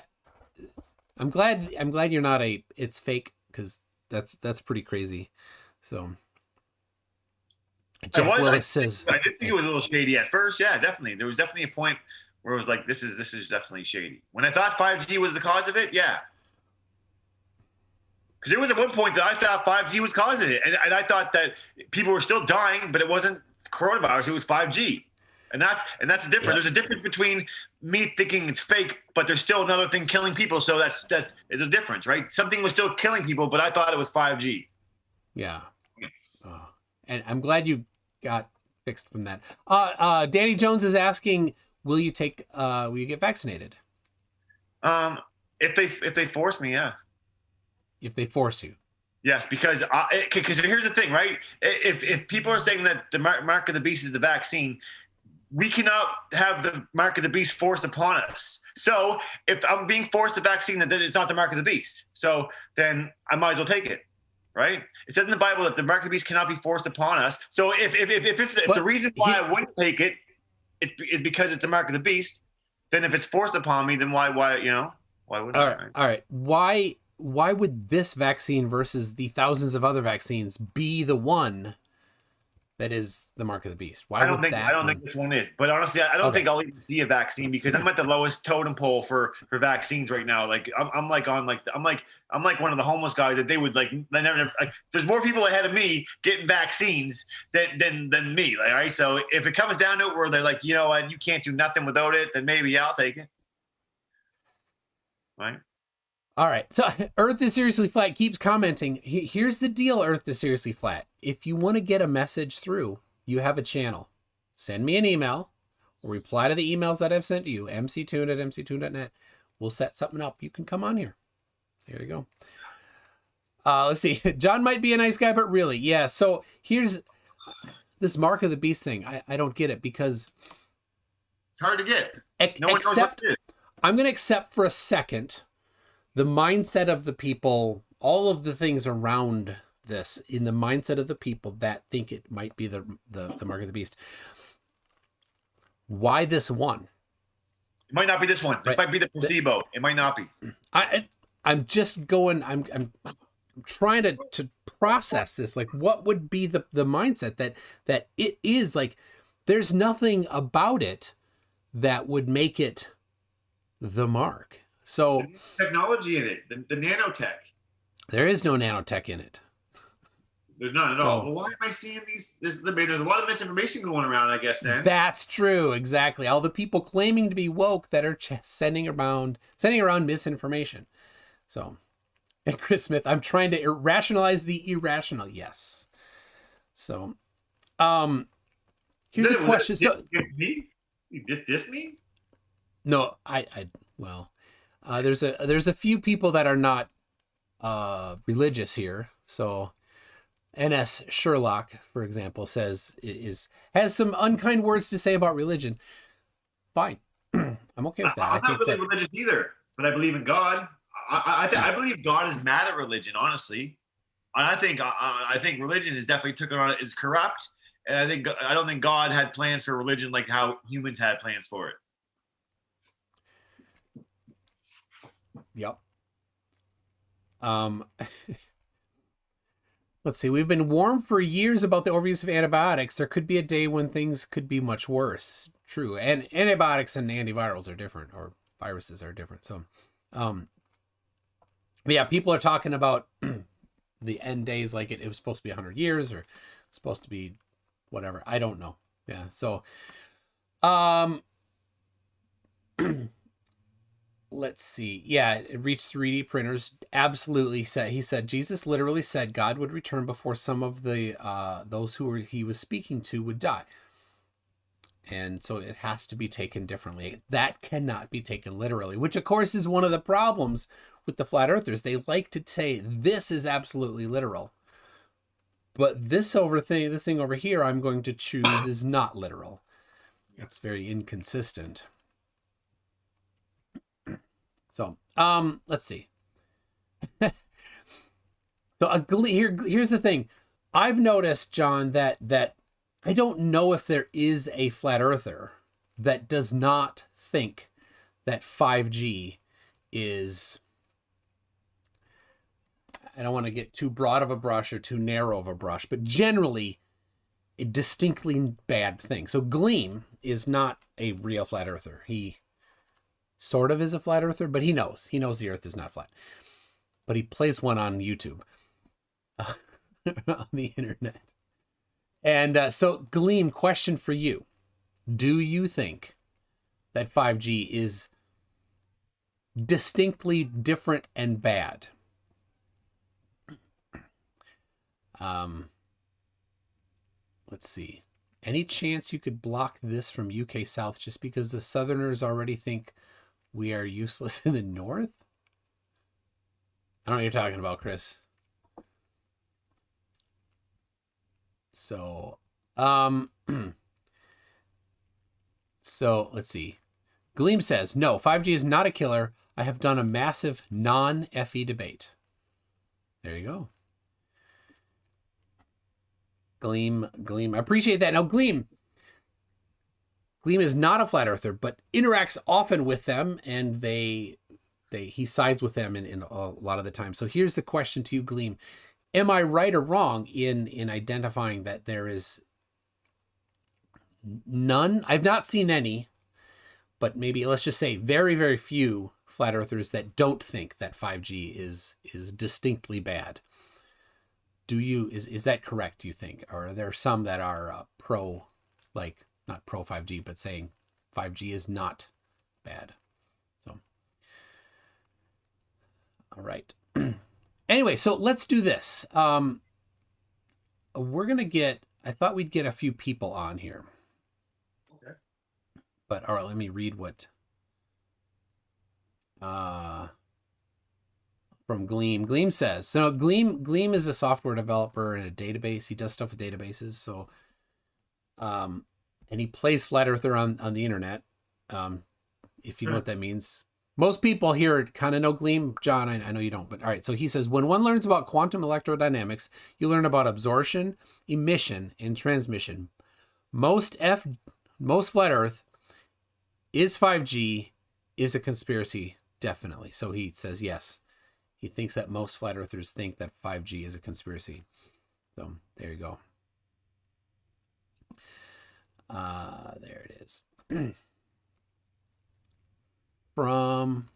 I'm glad you're not it's fake, because that's pretty crazy. So Jack Willis says, I did think it was a little shady at first. Yeah, definitely. There was definitely a point where it was like, this is definitely shady. When I thought 5G was the cause of it, yeah. Because there was at one point that I thought 5G was causing it, and I thought that people were still dying, but it wasn't coronavirus; it was 5G, and that's the difference. Yeah. There's a difference between me thinking it's fake, but there's still another thing killing people. So that's a difference, right? Something was still killing people, but I thought it was 5G. Yeah, and I'm glad you got fixed from that. Danny Jones is asking, will you get vaccinated? If they force me, yeah. If they force you. Yes, because here's the thing, right? If people are saying that the mark of the beast is the vaccine, we cannot have the mark of the beast forced upon us. So if I'm being forced a vaccine, then it's not the mark of the beast. So then I might as well take it, right? It says in the Bible that the mark of the beast cannot be forced upon us. So if the reason why I wouldn't take it is because it's the mark of the beast, then if it's forced upon me, then why wouldn't I? Right? All right. Why would this vaccine versus the thousands of other vaccines be the one that is the mark of the beast? I don't think this one is. But honestly, I don't think I'll even see a vaccine, because I'm at the lowest totem pole for vaccines right now. I'm like one of the homeless guys that they never there's more people ahead of me getting vaccines than me. All right. So if it comes down to it where they're like, you know what, you can't do nothing without it, then maybe I'll take it. Right. All right. So Earth is Seriously Flat keeps commenting. Here's the deal, Earth is Seriously Flat. If you want to get a message through, you have a channel. Send me an email or reply to the emails that I've sent to you, mctoon@mctoon.net. We'll set something up. You can come on here. There you go. Let's see. John might be a nice guy, but really, yeah. So here's this mark of the beast thing. I don't get it, because it's hard to get. I'm going to accept for a second the mindset of the people, all of the things around this, in the mindset of the people that think it might be the mark of the beast. Why this one? It might not be this one. This might be the placebo. It might not be. I'm just going. I'm trying to process this. Like, what would be the mindset that it is like? There's nothing about it that would make it the mark. So technology in it, the nanotech. There is no nanotech in it. There's none at all. Well, why am I seeing these? There's a lot of misinformation going around, I guess, then. That's true. Exactly. All the people claiming to be woke that are sending around misinformation. So, and Chris Smith, I'm trying to rationalize the irrational. Yes. So, here's a question. Me? This me? No, well, there's a few people that are not religious here. So NS Sherlock, for example, says has some unkind words to say about religion. Fine. I'm okay with that. I'm not really religious either, but I believe in God. I believe God is mad at religion, honestly. And I think religion is definitely is corrupt. And I don't think God had plans for religion like how humans had plans for it. Yep. Um, let's see. We've been warned for years about the overuse of antibiotics. There could be a day when things could be much worse. True. And antibiotics and antivirals are different, or viruses are different. So, but yeah, people are talking about the end days like it was supposed to be 100 years or supposed to be whatever. I don't know. Yeah. So, let's see. Yeah, it reached 3D printers. Absolutely said. He said Jesus literally said God would return before some of the those he was speaking to would die. And so it has to be taken differently. That cannot be taken literally, which of course is one of the problems with the flat earthers. They like to say this is absolutely literal. But this thing over here I'm going to choose is not literal. It's very inconsistent. So, let's see. So here's the thing. I've noticed, John, that I don't know if there is a flat earther that does not think that 5G is, I don't want to get too broad of a brush or too narrow of a brush, but generally a distinctly bad thing. So Gleam is not a real flat earther. He sort of is a flat earther, but he knows the earth is not flat. But he plays one on YouTube, on the internet. And so Gleam, question for you. Do you think that 5G is distinctly different and bad? Let's see. Any chance you could block this from UK South just because the Southerners already think we are useless in the North? I don't know what you're talking about, Chris. So, so let's see. Gleam says, no, 5G is not a killer. I have done a massive non-FE debate. There you go. Gleam. I appreciate that. Now, Gleam is not a flat earther, but interacts often with them, and he sides with them in a lot of the time. So here's the question to you, Gleam. Am I right or wrong in identifying that there is none? I've not seen any, but maybe let's just say very, very few flat earthers that don't think that 5G is distinctly bad. Is that correct, do you think? Or are there some that are not pro 5G, but saying 5G is not bad? So, all right. Anyway, so let's do this. I thought we'd get a few people on here. Okay. But all right, let me read what from Gleam. Gleam says, so Gleam is a software developer and a database. He does stuff with databases. So, and he plays Flat Earther on the internet. If you know what that means. Most people here kind of know Gleam. John, I know you don't, but all right. So he says, when one learns about quantum electrodynamics, you learn about absorption, emission, and transmission. Most Flat Earth is 5G is a conspiracy, definitely. So he says, yes. He thinks that most Flat Earthers think that 5G is a conspiracy. So there you go. There it is. From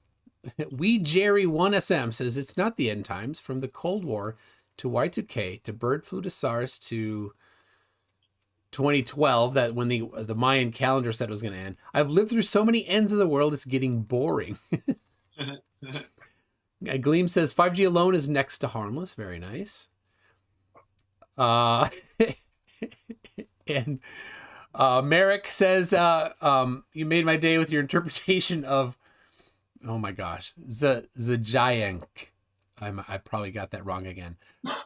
Jerry 1SM says it's not the end times. From the Cold War to Y2K to bird flu to SARS to 2012, that when the Mayan calendar said it was going to end. I've lived through so many ends of the world, it's getting boring. Gleam says 5G alone is next to harmless. Very nice. And Merrick says, you made my day with your interpretation of, oh my gosh, Zajayank. I probably got that wrong again.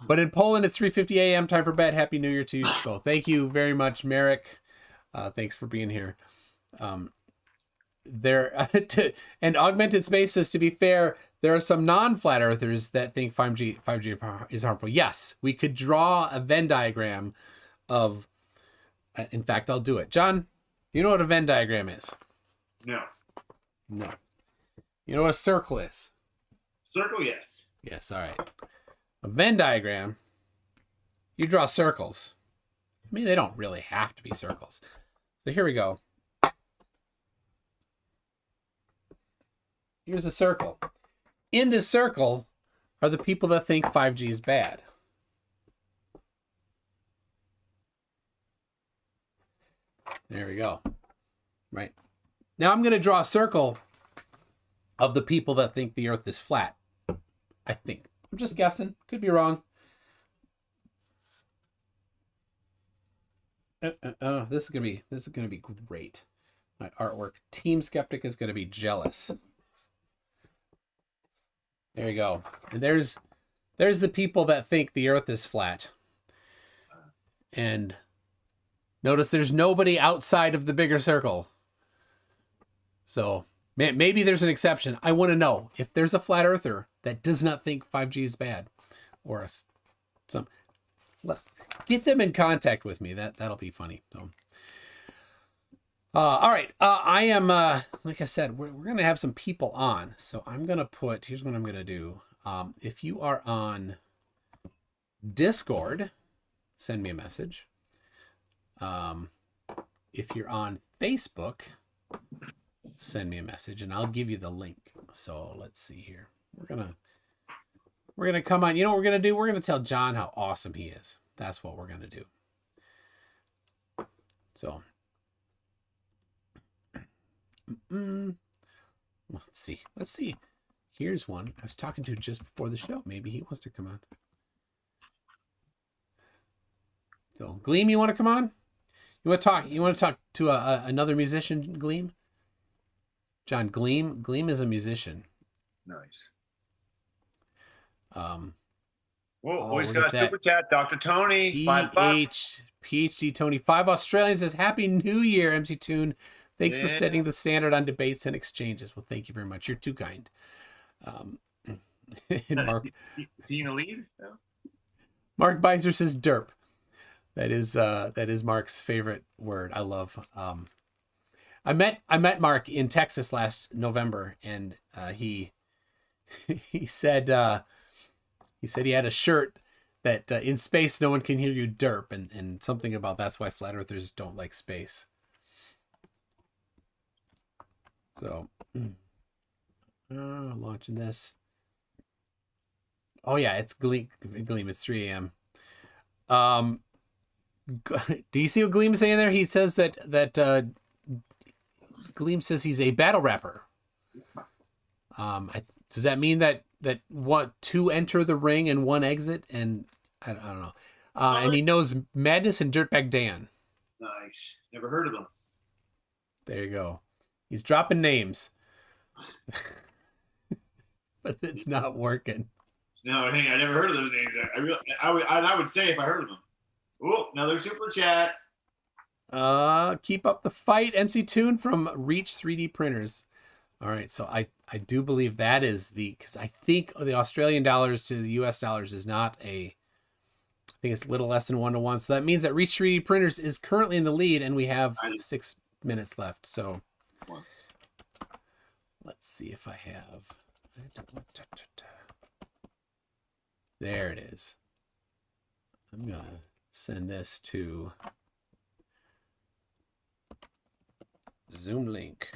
But in Poland, it's 3:50 a.m. Time for bed. Happy New Year to you both. Thank you very much, Merrick. Thanks for being here. And Augmented Space says, to be fair, there are some non-flat earthers that think 5G is harmful. Yes, we could draw a Venn diagram of, in fact, I'll do it. John, do you know what a Venn diagram is? No. No. You know what a circle is? Circle, yes. Yes, all right. A Venn diagram, you draw circles. I mean, they don't really have to be circles. So here we go. Here's a circle. In this circle are the people that think 5G is bad. There we go. Right. Now I'm going to draw a circle of the people that think the Earth is flat. I think. I'm just guessing. Could be wrong. This is gonna be great. My artwork. Team Skeptic is gonna be jealous. There you go. And there's the people that think the Earth is flat. And notice there's nobody outside of the bigger circle. So maybe there's an exception. I want to know if there's a flat earther that does not think 5G is bad, or get them in contact with me. That'll be funny. So, all right. I am, like I said, we're going to have some people on. So I'm going to here's what I'm going to do. If you are on Discord, send me a message. If you're on Facebook, send me a message and I'll give you the link. So let's see here. We're gonna come on. You know what we're gonna do? We're gonna tell John how awesome he is. That's what we're gonna do. So let's see. Here's one I was talking to just before the show. Maybe he wants to come on. So Gleam, you want to come on? You want to talk to another musician, Gleam? John, Gleam is a musician. Nice. Whoa, always got a super chat. Dr. Tony, $5. PhD Tony, 5 Australians says, Happy New Year, MC Toon. Thanks for setting the standard on debates and exchanges. Well, thank you very much. You're too kind. Mark, seeing a lead? No? Mark Beiser says derp. That is Mark's favorite word. I love. I met Mark in Texas last November, and he said he had a shirt that in space no one can hear you derp, and something about that's why flat earthers don't like space. So launching this. Oh yeah, it's Gleam. It's 3 a.m. Do you see what Gleam is saying there? He says that Gleam says he's a battle rapper. Does that mean that two enter the ring and one exit? And I don't know. And he knows Madness and Dirtbag Dan. Nice. Never heard of them. There you go. He's dropping names. But it's not working. No, hey, I never heard of those names. I would say if I heard of them. Oh, another super chat. Keep up the fight, MC Toon from Reach 3D Printers. All right, so I do believe that is because I think the Australian dollars to the US dollars is not I think it's a little less than 1-to-1. So that means that Reach 3D Printers is currently in the lead, and we have 6 minutes left. So let's see if I have. There it is. I'm gonna send this to Zoom link.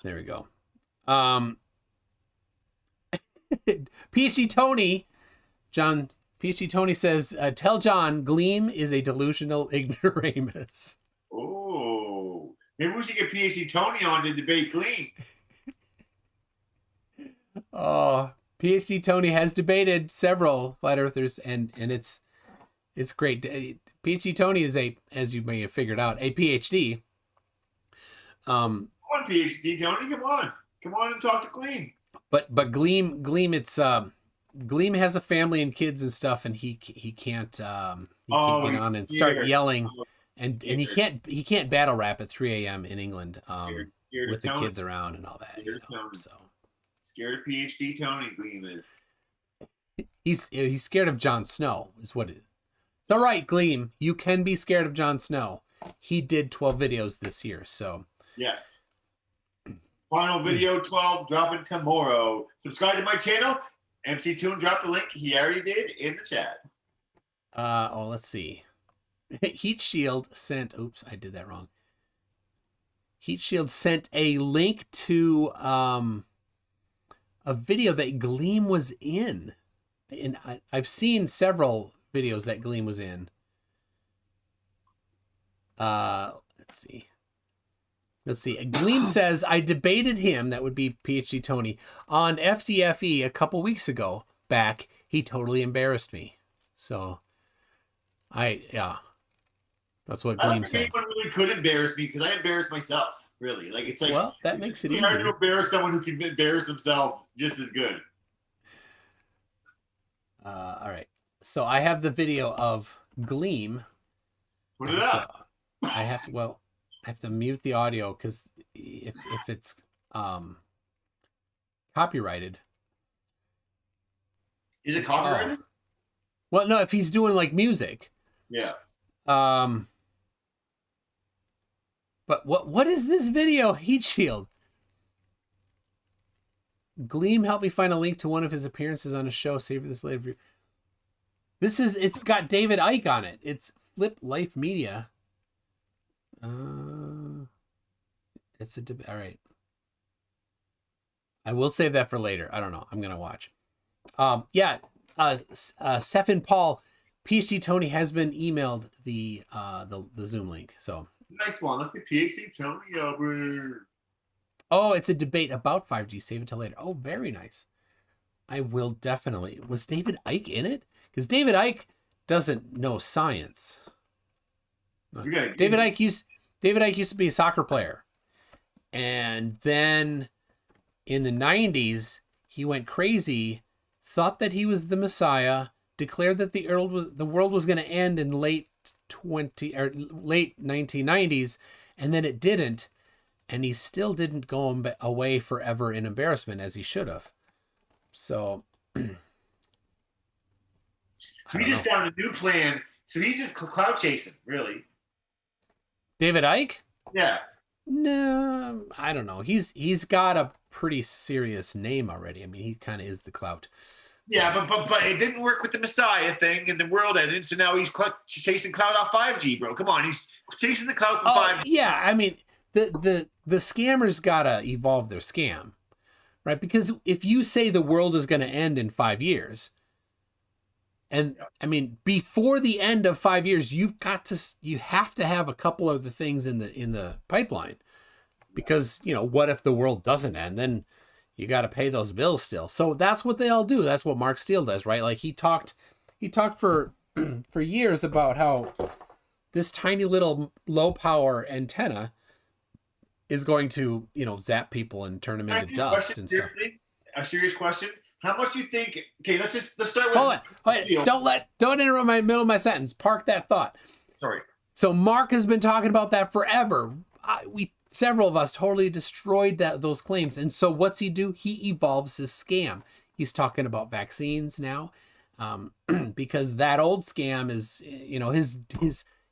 There we go. PhD Tony, John, PhD Tony says, tell John Gleam is a delusional ignoramus. Oh, maybe we should get PhD Tony on to debate Gleam. Oh, PhD Tony has debated several flat earthers, and it's great. PhD Tony is as you may have figured out, a PhD. Come on, PhD Tony, come on and talk to Gleam. But Gleam, it's Gleam has a family and kids and stuff, and he can't get on and start yelling, and he can't battle rap at 3 a.m. in England with the kids around and all that. So scared of PhD Tony, Gleam is. He's scared of Jon Snow, is what it is. It's all right, Gleam. You can be scared of Jon Snow. He did 12 videos this year, so. Yes. Final video 12 dropping tomorrow. Subscribe to my channel. MC Toon dropped the link. He already did in the chat. Let's see. Heat Shield sent. Oops, I did that wrong. Heat Shield sent a link to a video that Gleam was in, and I've seen several videos that Gleam was in. Let's see. Gleam says, I debated him, that would be PhD Tony, on FDFE a couple weeks ago back. He totally embarrassed me. So, that's what Gleam said. Anyone really could embarrass me because I embarrass myself, really. Like, it's like, well, that makes it easy. It's hard to embarrass someone who can embarrass himself just as good. All right. So I have the video of Gleam. Put it up. I have to mute the audio because if it's copyrighted. Is it copyrighted? Well, no, if he's doing like music. Yeah. But what is this video? Heat Shield. Gleam helped me find a link to one of his appearances on a show. Save this later. It's got David Icke on it. It's Flip Life Media. It's all right. I will save that for later. I don't know. I'm gonna watch. Stephen Paul, PhD Tony has been emailed the Zoom link. So Next one. Let's get PhD Tony over. Oh, it's a debate about 5G. Save it till later. Oh, very nice. I will definitely. Was David Icke in it? Because David Icke doesn't know science. David Icke used to be a soccer player. And then in the 90s, he went crazy, thought that he was the Messiah, declared that the world was going to end in late 1990s, and then it didn't. And he still didn't go away forever in embarrassment as he should have. So he just found a new plan. So he's just cloud chasing, really. David Icke? Yeah. No, I don't know. He's got a pretty serious name already. I mean, he kind of is the clout. Yeah, but it didn't work with the Messiah thing, and the world ended. So now he's chasing cloud off 5G, bro. Come on, he's chasing the cloud from 5G. Yeah, I mean, the scammers gotta evolve their scam, right? Because if you say the world is going to end in 5 years, and I mean, before the end of 5 years, you have to have a couple of the things in the pipeline, because what if the world doesn't end? Then you got to pay those bills still. So that's what they all do. That's what Mark Steele does, right? Like he talked for years about how this tiny little low power antenna is going to, zap people and turn them into dust and stuff. A serious question. How much do you think? Okay, let's start with. Hold on. Don't interrupt my middle of my sentence. Park that thought. Sorry. So Mark has been talking about that forever. Several of us totally destroyed those claims. And so what's he do? He evolves his scam. He's talking about vaccines now, because that old scam is,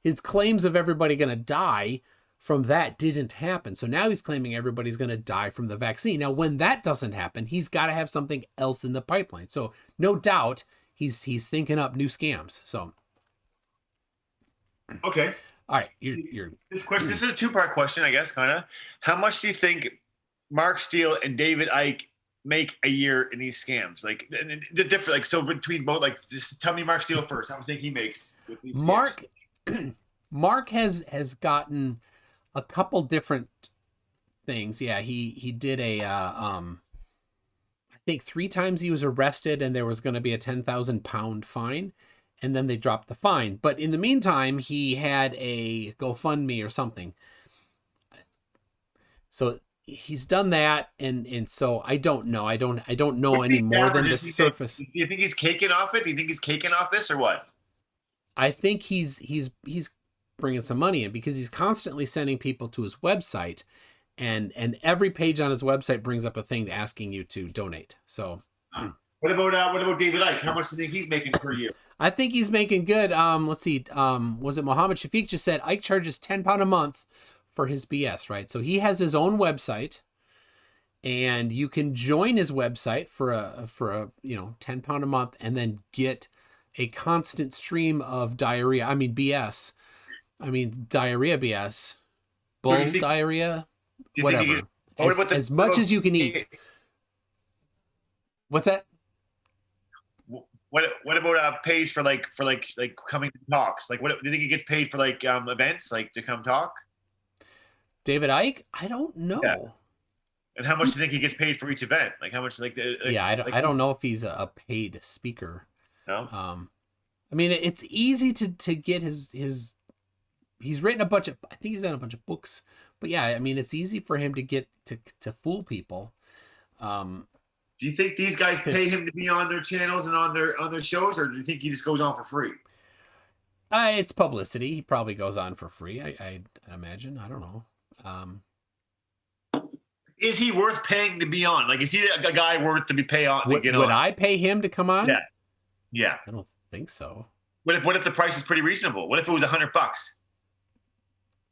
his claims of everybody going to die from that didn't happen. So now he's claiming everybody's going to die from the vaccine. Now, when that doesn't happen, he's got to have something else in the pipeline. So no doubt he's thinking up new scams. So. Okay. All right. You're this is a two-part question, I guess, kind of. How much do you think Mark Steele and David Icke make a year in these scams? Like the different, like, so between both, like, just tell me Mark Steele first. How much do you think he makes with these scams? Mark has gotten a couple different things. Yeah, he did I think 3 times he was arrested and there was going to be a 10,000 pound fine, and then they dropped the fine. But in the meantime, he had a GoFundMe or something. So he's done that, and so I don't know. I don't know any more than the surface. Do you think he's caking off it? Do you think he's caking off this or what? I think he's bringing some money in, because he's constantly sending people to his website, and every page on his website brings up a thing asking you to donate. So what about David Icke? How much do you think he's making per year? I think he's making good. Let's see. Was it Mohammed Shafiq just said Icke charges £10 a month for his BS, right? So he has his own website, and you can join his website for a £10 a month, and then get a constant stream of diarrhea. I mean BS. I mean diarrhea BS. Bull diarrhea. Whatever. As much as you can eat. What's that? What about pays for like coming to talks? Like, what do you think he gets paid for, like events, like to come talk? David Icke? I don't know. Yeah. And how much do you think he gets paid for each event? Like how much? I don't know if he's a paid speaker. No. I mean, it's easy to get his. He's written a bunch of. I think he's done a bunch of books. But yeah, I mean, it's easy for him to get to fool people. Do you think these guys pay him to be on their channels and on their shows, or do you think he just goes on for free? It's publicity. He probably goes on for free. I imagine. I don't know. Is he worth paying to be on? Like, is he a guy worth to be paid on? Would I pay him to come on? Yeah. I don't think so. What if the price is pretty reasonable? What if it was $100?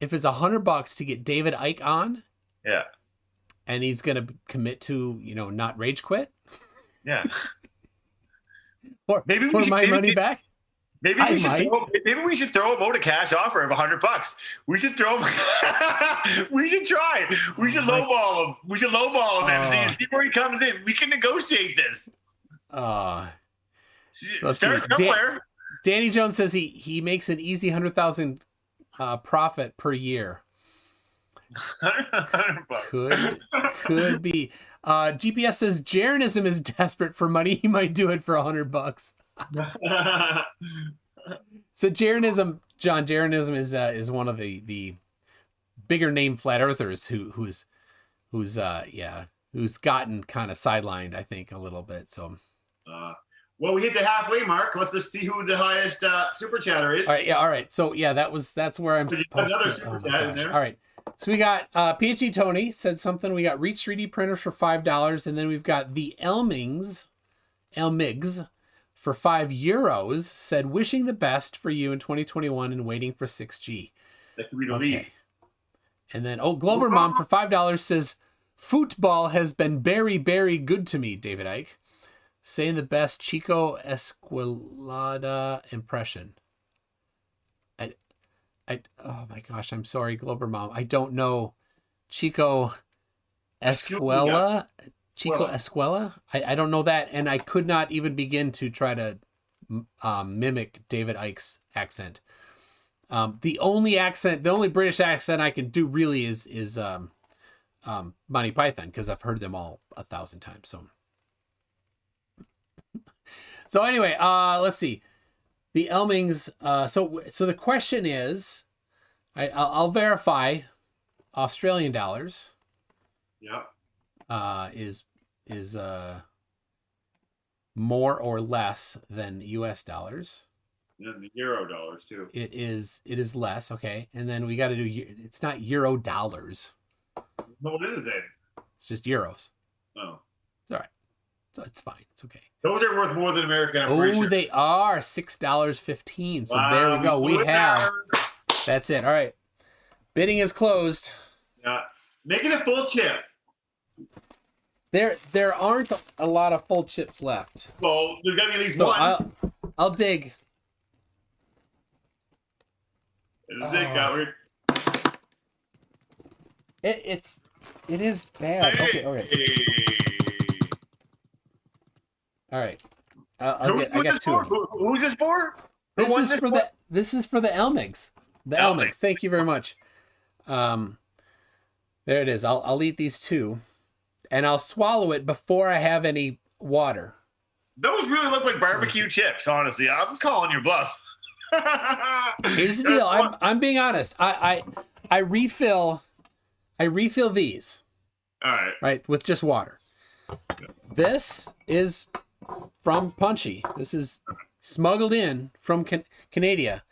If it's $100 to get David Icke on, yeah, and he's gonna commit to not rage quit, yeah, or maybe my money back. Maybe we should throw him out a cash offer of $100. We should throw him. We should try. We should lowball him. We should lowball him and see where he comes in. We can negotiate this. Start somewhere. Danny Jones says he makes an easy 100,000 profit per year. $100. Could be. GPS says Jeranism is desperate for money. He might do it for $100. So Jeranism is one of the bigger name flat earthers who's gotten kind of sidelined, I think, a little bit. So well, we hit the halfway mark. Let's just see who the highest super chatter is. All right. So yeah, that's where I'm supposed to. Super chat in there. All right. So we got PhD Tony said something. We got Reach 3D printers for $5, and then we've got the Elmigs for €5. Said wishing the best for you in 2021 and waiting for 6G. That could be the lead. And then Glober Mom for $5 says football has been very, very good to me. David Icke saying the best Chico Esquilada impression. Oh my gosh, I'm sorry, Glober Mom. I don't know Chico Escuela. Chico Escuela? I don't know that, and I could not even begin to try to mimic David Icke's accent. The only British accent I can do really is Monty Python, because I've heard them all 1,000 times. So anyway, let's see. The Elmings. So the question is, I'll verify. Australian dollars. Yeah. Is more or less than US dollars. And the euro dollars too. It is less. Okay, and then we got to do. It's not euro dollars. What is it then? It's just euros. Oh. It's all right. So it's fine. It's okay. Those are worth more than American. Oh, they are $6.15. So there we go. We have. That's it. All right. Bidding is closed. Yeah. Make it a full chip. There aren't a lot of full chips left. Well, there's got to be at least one. I'll dig. This is it, Howard. It is bad. Hey. Okay. All right. All right. I got two. Who's this for? This is for the Elmigs. The Elmigs. Thank you very much. There it is. I'll eat these two, and I'll swallow it before I have any water. Those really look like barbecue chips. Honestly, I'm calling your bluff. Here's the deal. I'm being honest. I refill these. All right. Right, with just water. This is from Punchy. This is smuggled in from Canada.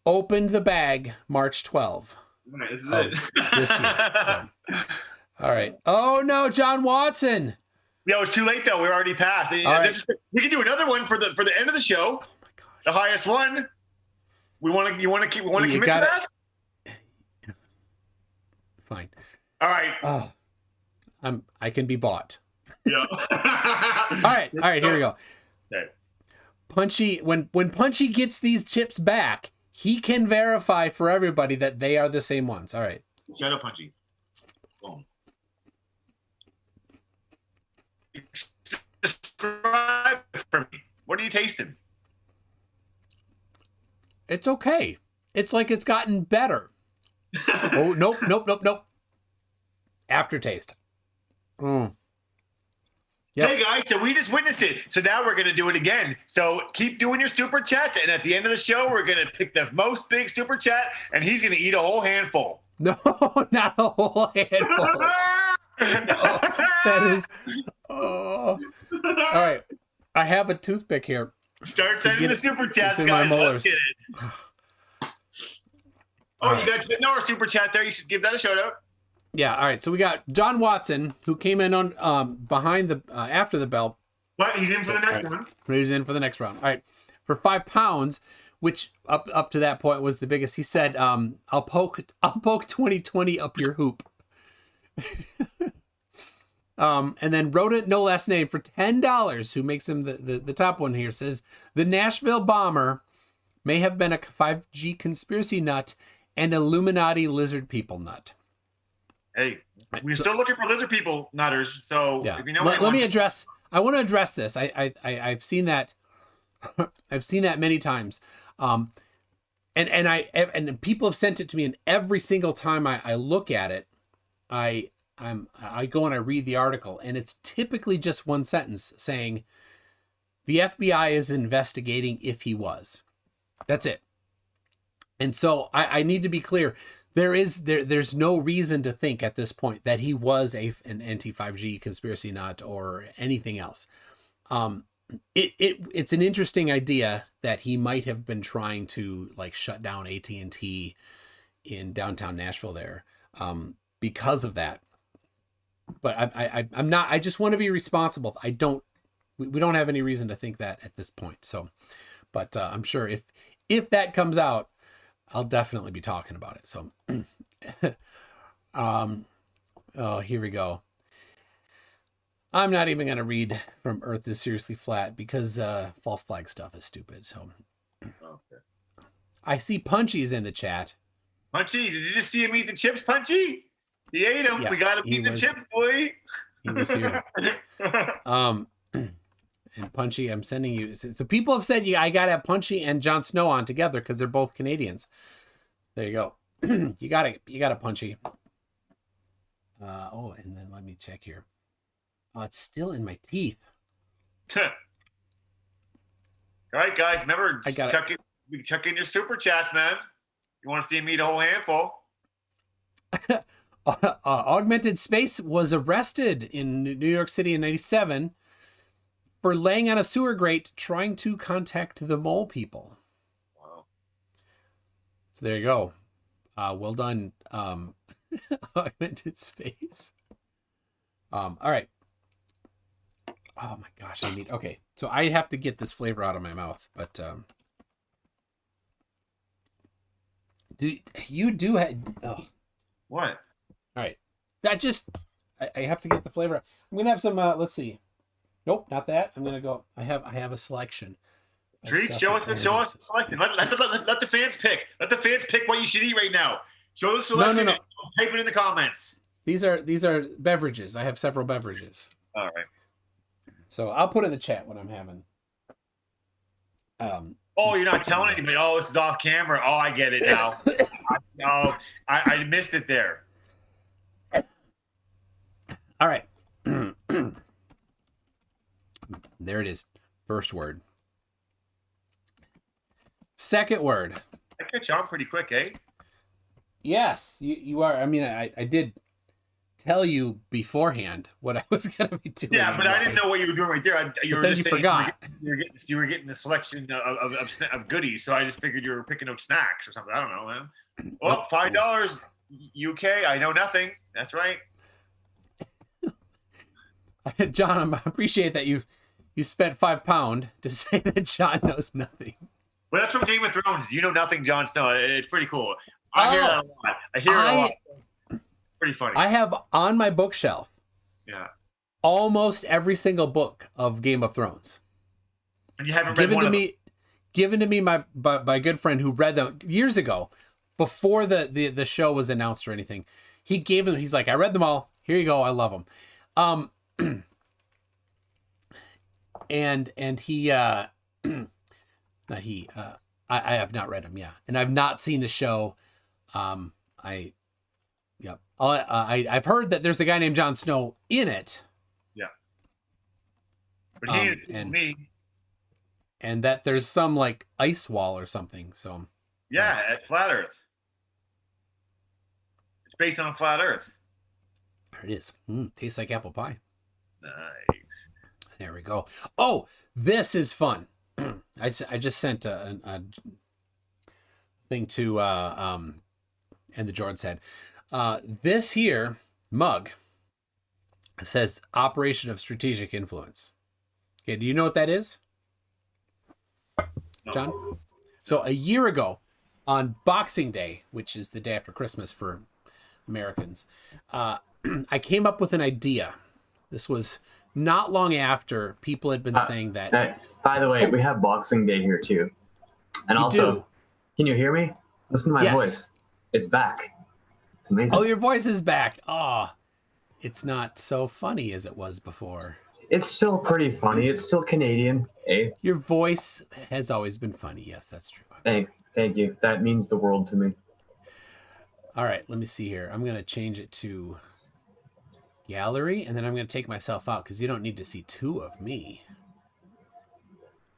Opened the bag March 12. Right, this is this year. So. All right. Oh no, John Watson. Yeah, it's too late though. We're already past. We can do another one for the end of the show. Oh my gosh. The highest one. You want to commit to that? Fine. All right. Oh, I can be bought. Yeah. All right, here we go. Okay. Punchy, when Punchy gets these chips back, he can verify for everybody that they are the same ones. All right. Shadow Punchy. Boom. Describe it for me. What are you tasting? It's okay. It's like it's gotten better. Oh, nope. Aftertaste. Yep. Hey guys, so we just witnessed it. So now we're going to do it again. So keep doing your super chat. And at the end of the show, we're going to pick the most big super chat. And he's going to eat a whole handful. No, not a whole handful. No, that is. Oh. All right. I have a toothpick here. Start sending the super chats, in guys. my molars. Oh, you got no super chat there. You should give that a shout out. Yeah. All right. So we got John Watson, who came in on behind the after the bell. What? He's in for the next one. He's in for the next round. All right. For £5, which up to that point was the biggest. He said, "I'll poke 2020 up your hoop." And then wrote it no last name for $10, who makes him the top one here, says the Nashville bomber may have been a 5G conspiracy nut and Illuminati lizard people nut. Hey, we're still looking for lizard people nutters. So yeah. if you know Let me address. I want to address this. I've seen that. I've seen that many times. And people have sent it to me, and every single time I look at it, I go and I read the article, and it's typically just one sentence saying the FBI is investigating if he was. That's it. And so I need to be clear. There's no reason to think at this point that he was an anti-5G conspiracy nut or anything else. It's an interesting idea that he might have been trying to like shut down AT&T in downtown Nashville there because of that. But I'm not. I just want to be responsible. We don't have any reason to think that at this point. So, but I'm sure if that comes out, I'll definitely be talking about it. So, oh, here we go. I'm not even going to read from Earth is Seriously Flat because false flag stuff is stupid. So, Okay. I see Punchy's in the chat. Punchy, did you just see him eat the chips, Punchy? He ate them. Yeah, we got to eat the chips, boy. He was here. And Punchy, I'm sending you. So people have said I got to have Punchy and Jon Snow on together because they're both Canadians. There you go. You got a Punchy. Oh, and then let me check here. Oh, it's still in my teeth. All right, guys. Remember, chuck in your super chats, man. You want to see him eat a whole handful? Augmented Space was arrested in New York City in '97 for laying on a sewer grate trying to contact the mole people. Wow. So there you go. Well done, Augmented Space. All right. Oh my gosh, okay. So I have to get this flavor out of my mouth, but What? All right. I have to get the flavor. I'm going to have some, let's see. Nope, not that. I'm going to go, I have a selection. Treats, show us the selection. Let the fans pick. Let the fans pick what you should eat right now. Show the selection. No. And type it in the comments. These are beverages. I have several beverages. All right. So I'll put in the chat what I'm having. Oh, you're not telling anybody. Oh, this is off camera. Oh, I get it now. I missed it there. All right. There it is. First word. Second word. I catch on pretty quick, eh? Yes, you are. I mean, I did tell you beforehand what I was going to be doing. Yeah, but I didn't know what you were doing right there. You were just saying forgot. You were getting a selection of goodies, so I just figured you were picking out snacks or something. I don't know, man. Well, $5 UK. I know nothing. That's right. John, I appreciate that you spent £5 to say that John knows nothing. Well, that's from Game of Thrones. You know nothing, Jon Snow. It's pretty cool. I hear that a lot. I hear it a lot. Pretty funny. I have on my bookshelf Yeah. Almost every single book of Game of Thrones. And you haven't read one of them. Given to me by my good friend who read them years ago, before the show was announced or anything. He gave them. He's like, I read them all. Here you go. I love them. And he not he. I have not read them. Yeah, and I've not seen the show. I've heard that there's a guy named Jon Snow in it. Yeah. But he and me. And that there's some like ice wall or something. So yeah, at Flat Earth. It's based on a flat Earth. There it is. Tastes like apple pie. Nice. There we go. Oh, this is fun. I just sent a thing to and the Jordan said this here mug says Operation of Strategic Influence. Okay, do you know what that is, John? No. So a year ago on Boxing Day, which is the day after Christmas for Americans, I came up with an idea. This was not long after people had been saying that. By the way, we have Boxing Day here too. And also, can you hear me? Listen to my voice. It's back. It's amazing. Oh, your voice is back. Oh, it's not so funny as it was before. It's still pretty funny. It's still Canadian, eh? Your voice has always been funny. Yes, that's true. Thank you. That means the world to me. All right, let me see here. I'm going to change it to gallery, and then I'm going to take myself out because you don't need to see two of me.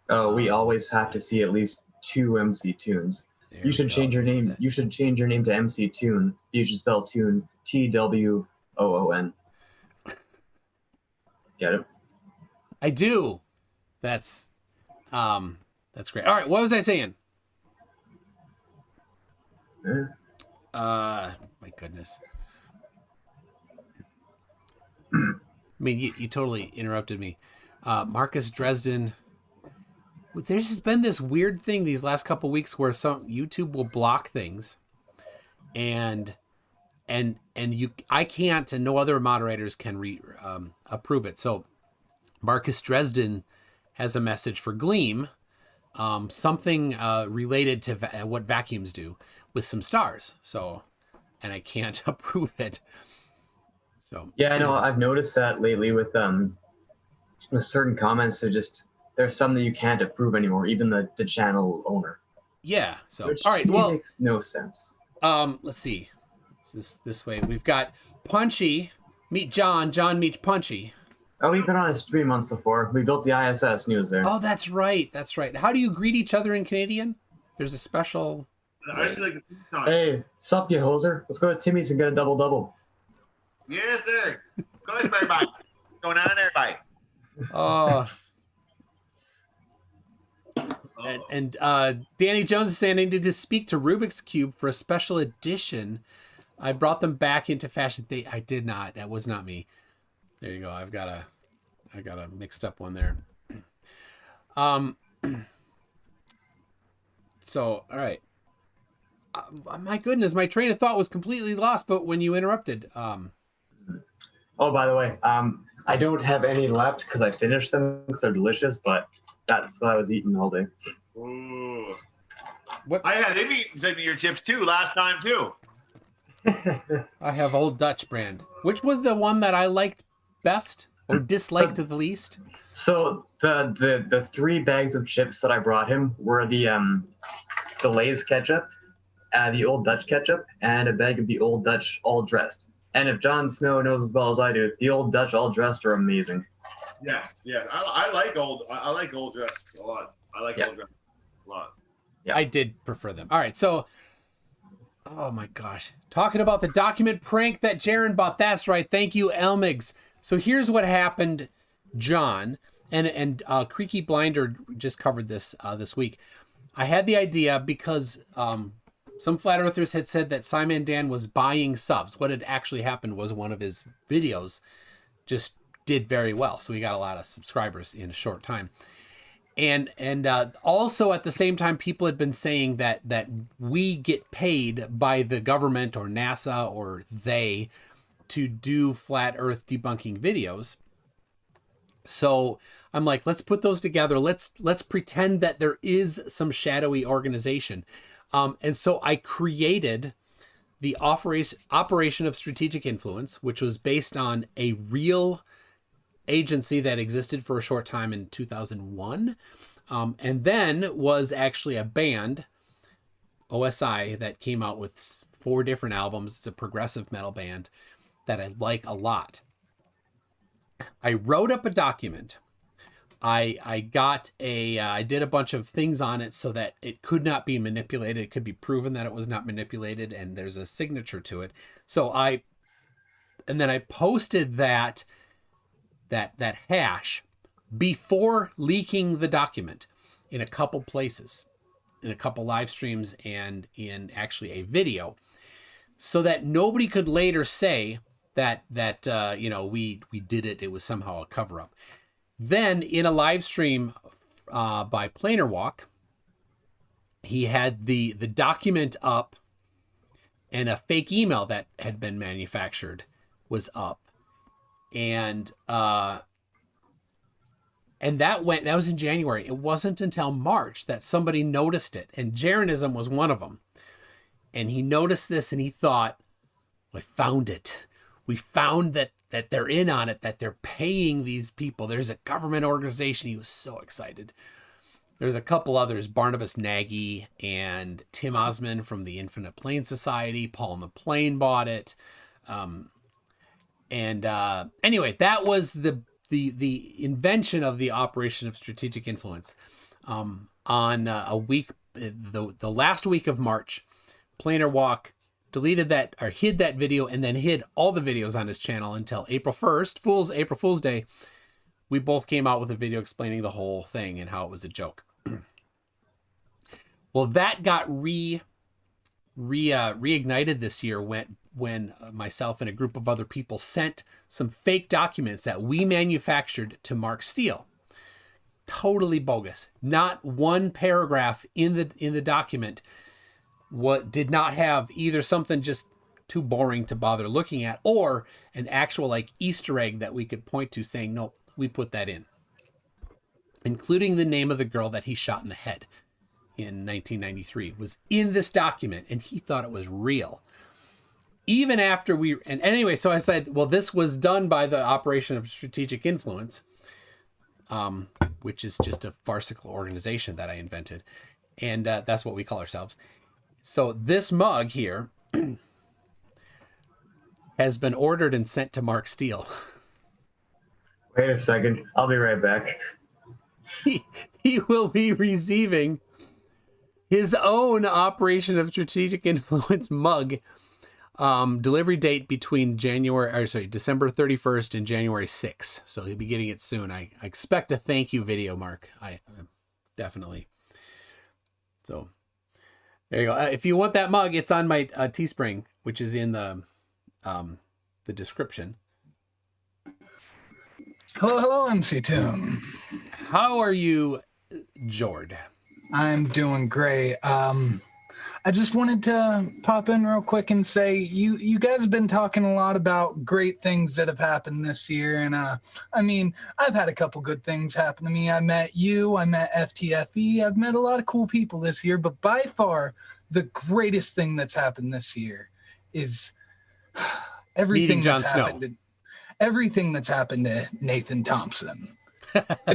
Oh, we always have to see at least two MC Tunes. You should change your name. You should change your name to MC Tune. You should spell Tune TWOON. Get it? I do. That's great. All right, what was I saying? My goodness. I mean, you totally interrupted me. Marcus Dresden. There's just been this weird thing these last couple weeks where some YouTube will block things, and I can't, and no other moderators can approve it. So Marcus Dresden has a message for Gleam, something related to what vacuums do with some stars. So, and I can't approve it. So yeah, I know. I've noticed that lately with certain comments. There's some that you can't approve anymore, even the channel owner. Yeah. So which all right. Well, makes no sense. Let's see. It's this way. We've got Punchy. Meet John. John meets Punchy. Oh, we've been on a stream once before. We built the ISS news there. Oh, that's right. That's right. How do you greet each other in Canadian? There's a special. Hey, sup, you hoser? Let's go to Timmy's and get a double-double. Yes, sir. Go ahead, everybody. What's going on, everybody? Oh. And Danny Jones is saying I need to speak to Rubik's Cube for a special edition. I brought them back into fashion. I did not. That was not me. There you go. I got a mixed up one there. So, all right. My goodness, my train of thought was completely lost, but when you interrupted. Oh, by the way, I don't have any left because I finished them because they're delicious, but that's what I was eating all day. Ooh. What? I had him eating some of your chips too last time too. I have Old Dutch brand. Which was the one that I liked best or disliked the least? So the 3 bags of chips that I brought him were the Lay's ketchup, the Old Dutch ketchup, and a bag of the Old Dutch all dressed. And if Jon Snow knows as well as I do, the Old Dutch all dressed are amazing. Yes. I like old dress a lot. I like old dress a lot. Yeah. I did prefer them. All right, so oh my gosh. Talking about the document prank that Jaron bought. That's right. Thank you, Elmigs. So here's what happened, John. And Creaky Blinder just covered this this week. I had the idea because some flat earthers had said that Simon Dan was buying subs. What had actually happened was one of his videos just did very well. So he got a lot of subscribers in a short time. And also at the same time, people had been saying that we get paid by the government or NASA or they to do flat Earth debunking videos. So I'm like, let's put those together. Let's pretend that there is some shadowy organization. And so I created the Operation of Strategic Influence, which was based on a real agency that existed for a short time in 2001. And then was actually a band, OSI, that came out with 4 different albums. It's a progressive metal band that I like a lot. I wrote up a document. I did a bunch of things on it so that it could not be manipulated. It could be proven that it was not manipulated, and there's a signature to it. So then I posted that hash before leaking the document in a couple places, in a couple live streams, and in actually a video, so that nobody could later say that we did it. It was somehow a cover up. Then in a live stream by Planar Walk, he had the document up, and a fake email that had been manufactured was up, and that was in January. It wasn't until March that somebody noticed it, and Jaronism was one of them. And he noticed this, and he thought, "I found it. We found that they're in on it, that they're paying these people. There's a government organization." He was so excited. There's a couple others, Barnabas Nagy and Tim Osman from the Infinite Plane Society. Paul and the Plane bought it. Anyway, that was the invention of the Operation of Strategic Influence. On a week, the last week of March, Planar Walk deleted that, or hid that video, and then hid all the videos on his channel until April 1st, April Fool's Day. We both came out with a video explaining the whole thing and how it was a joke. Well, that got reignited this year when myself and a group of other people sent some fake documents that we manufactured to Mark Steele. Totally bogus. Not one paragraph in the document did not have either something just too boring to bother looking at, or an actual Easter egg that we could point to saying, no, we put that in, including the name of the girl that he shot in the head in 1993 was in this document, and he thought it was real. Even after anyway, so I said, well, this was done by the Operation of Strategic Influence, which is just a farcical organization that I invented. And that's what we call ourselves. So this mug here has been ordered and sent to Mark Steele. Wait a second. I'll be right back. He will be receiving his own Operation of Strategic Influence mug. Delivery date between December 31st and January 6th. So he'll be getting it soon. I expect a thank you video, Mark. I definitely. So there you go. If you want that mug, it's on my Teespring, which is in the description. Hello, MC Toon. How are you, Jord? I'm doing great. I just wanted to pop in real quick and say you guys have been talking a lot about great things that have happened this year, and I mean, I've had a couple good things happen to me. I met you, I met FTFE, I've met a lot of cool people this year, but by far the greatest thing that's happened this year is everything that's happened. Everything that's happened to Nathan Thompson.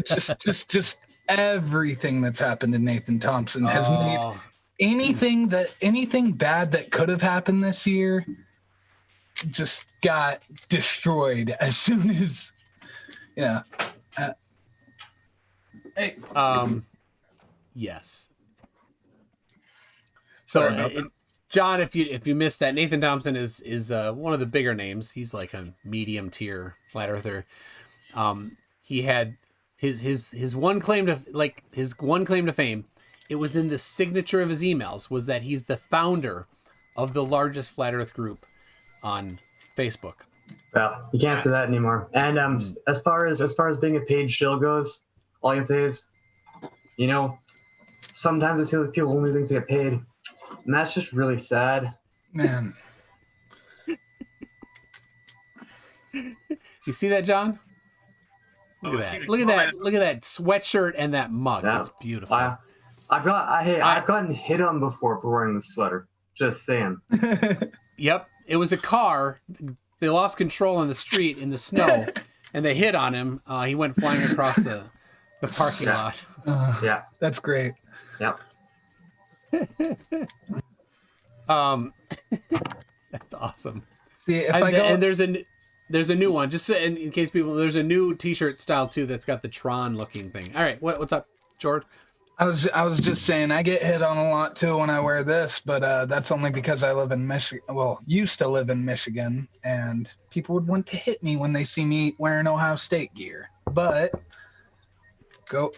just everything that's happened to Nathan Thompson has made anything bad that could have happened this year just got destroyed as soon as hey. Yes. So John, if you missed that, Nathan Thompson is one of the bigger names. He's like a medium tier flat earther. He had his one claim to fame. It was in the signature of his emails, was that he's the founder of the largest flat earth group on Facebook. Well, you can't say that anymore. And as far as being a paid shill goes, all I can say is, sometimes I see those people only think to get paid, and that's just really sad. Man. You see that, John? Look at that. Look at that. Look at that sweatshirt and that mug. Yeah. It's beautiful. I've gotten hit on before for wearing the sweater. Just saying. Yep. It was a car. They lost control on the street in the snow, and they hit on him. He went flying across the parking lot. Yeah. That's great. Yep. That's awesome. See, if And, I go, and there's a new one. Just so, in case people, there's a new T-shirt style too that's got the Tron looking thing. All right, what's up, George? I was just saying I get hit on a lot too when I wear this, but that's only because I live in Michigan. Well, used to live in Michigan, and people would want to hit me when they see me wearing Ohio State gear. But I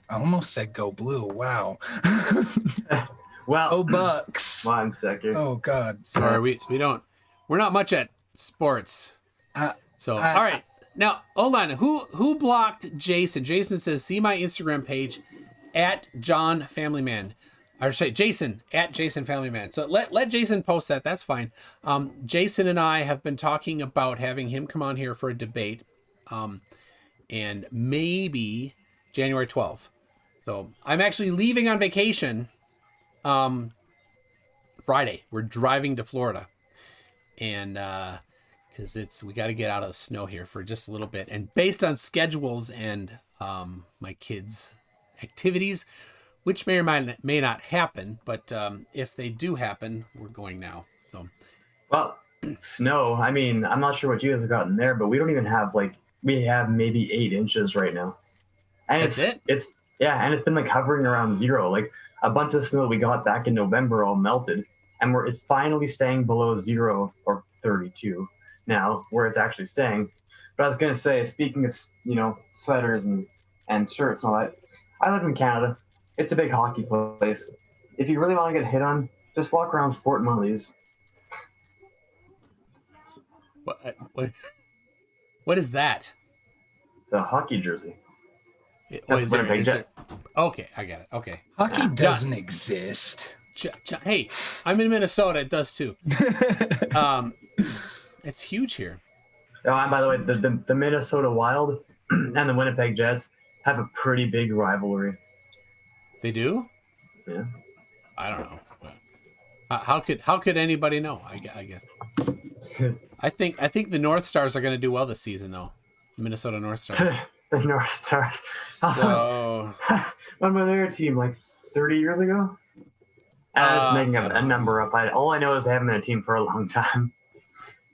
almost said go blue. Wow. Well, Oh, Bucks. 1 second. Oh God. Sorry, we're not much at sports. All right. Now, hold on. Who blocked Jason? Jason says, see my Instagram page at John Family Man. Or say Jason at Jason Family Man. So let Jason post that. That's fine. Jason and I have been talking about having him come on here for a debate. And maybe January 12th. So I'm actually leaving on vacation Friday. We're driving to Florida. And because we got to get out of the snow here for just a little bit. And based on schedules and my kids' activities, which may or may not happen, but if they do happen, we're going now. So, Well, snow. I mean, I'm not sure what you guys have gotten there, but we don't even have we have maybe 8 inches right now. And That's it? And it's been hovering around 0. Like a bunch of snow we got back in November all melted, and it's finally staying below 0 or 32 now, where it's actually staying. But I was gonna say, speaking of sweaters and shirts and all that, I live in Canada. It's a big hockey place. If you really want to get hit on, just walk around sporting one of these. What is that? It's a hockey jersey. Is Winnipeg there, Jets. okay, I got it. Okay. Hockey doesn't exist. Hey, I'm in Minnesota. It does too. It's huge here. Oh, and by the way, the Minnesota Wild and the Winnipeg Jets have a pretty big rivalry. They do? Yeah. I don't know. How could anybody know? I guess. I think the North Stars are going to do well this season, though. Minnesota North Stars. The North Stars. So, when were they a team? 30 years ago? I was making a number up. All I know is they haven't been a team for a long time.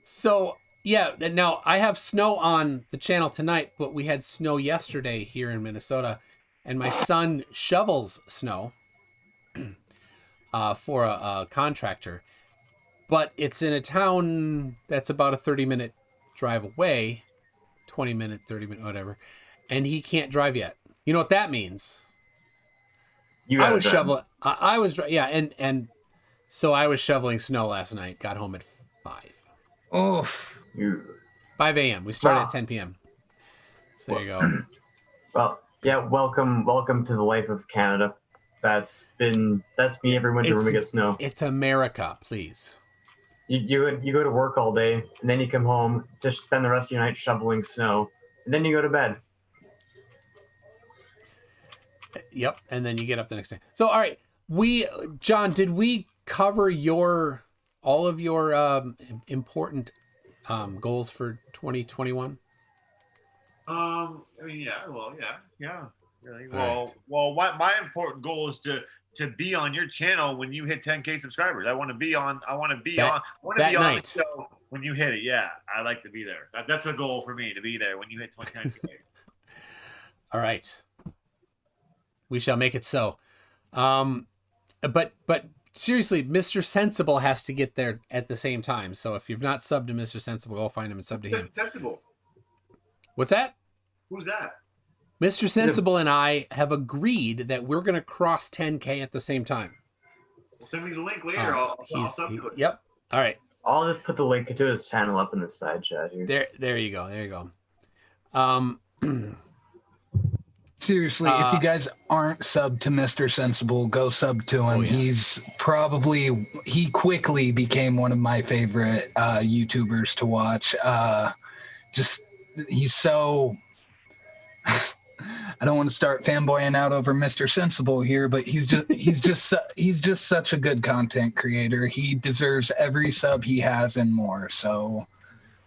So, yeah, now I have snow on the channel tonight, but we had snow yesterday here in Minnesota, and my son shovels snow for a contractor, but it's in a town that's about a 30-minute drive away, 20-minute, 30-minute, whatever, and he can't drive yet. You know what that means? I was shoveling. And so I was shoveling snow last night. Got home at 5. Oof. 5 a.m. We started at 10 p.m. So there you go. Well, yeah. Welcome to the life of Canada. That's me every winter when we get snow. It's America, please. You go to work all day, and then you come home to spend the rest of your night shoveling snow, and then you go to bed. Yep, and then you get up the next day. So, all right, John, did we cover all of your important goals for 2021? I mean, yeah. Really. All Well, my important goal is to be on your channel when you hit 10K subscribers. I want to be on the show when you hit it. Yeah, I like to be there. That's a goal for me, to be there when you hit 10K. All right. We shall make it so. But seriously, Mr. Sensible has to get there at the same time. So if you've not subbed to Mr. Sensible, go find him and sub to him. Sensible. What's that? Who's that? Mr. Sensible and I have agreed that we're going to cross 10K at the same time. Well, send me the link later. I'll sub to it. Yep. All right. I'll just put the link to his channel up in the side chat here. There you go. Seriously, if you guys aren't subbed to Mr. Sensible, go sub to him. Yes. He quickly became one of my favorite YouTubers to watch. Just he's so. I don't want to start fanboying out over Mr. Sensible here, but he's just such a good content creator. He deserves every sub he has and more. So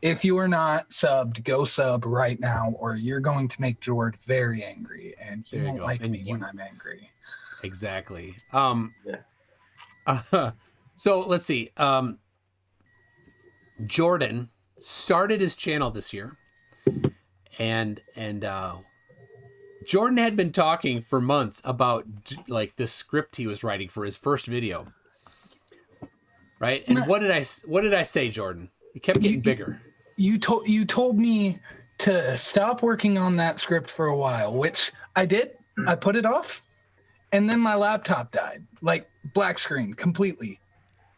if you are not subbed, go sub right now, or you're going to make Jord very angry, and he won't like me when I'm angry. Exactly. Yeah. So let's see. Jordan started his channel this year, and Jordan had been talking for months about like the script he was writing for his first video. Right? And what did I say, Jordan? It kept getting bigger. You told me to stop working on that script for a while, which I did. I put it off, and then my laptop died, like black screen completely.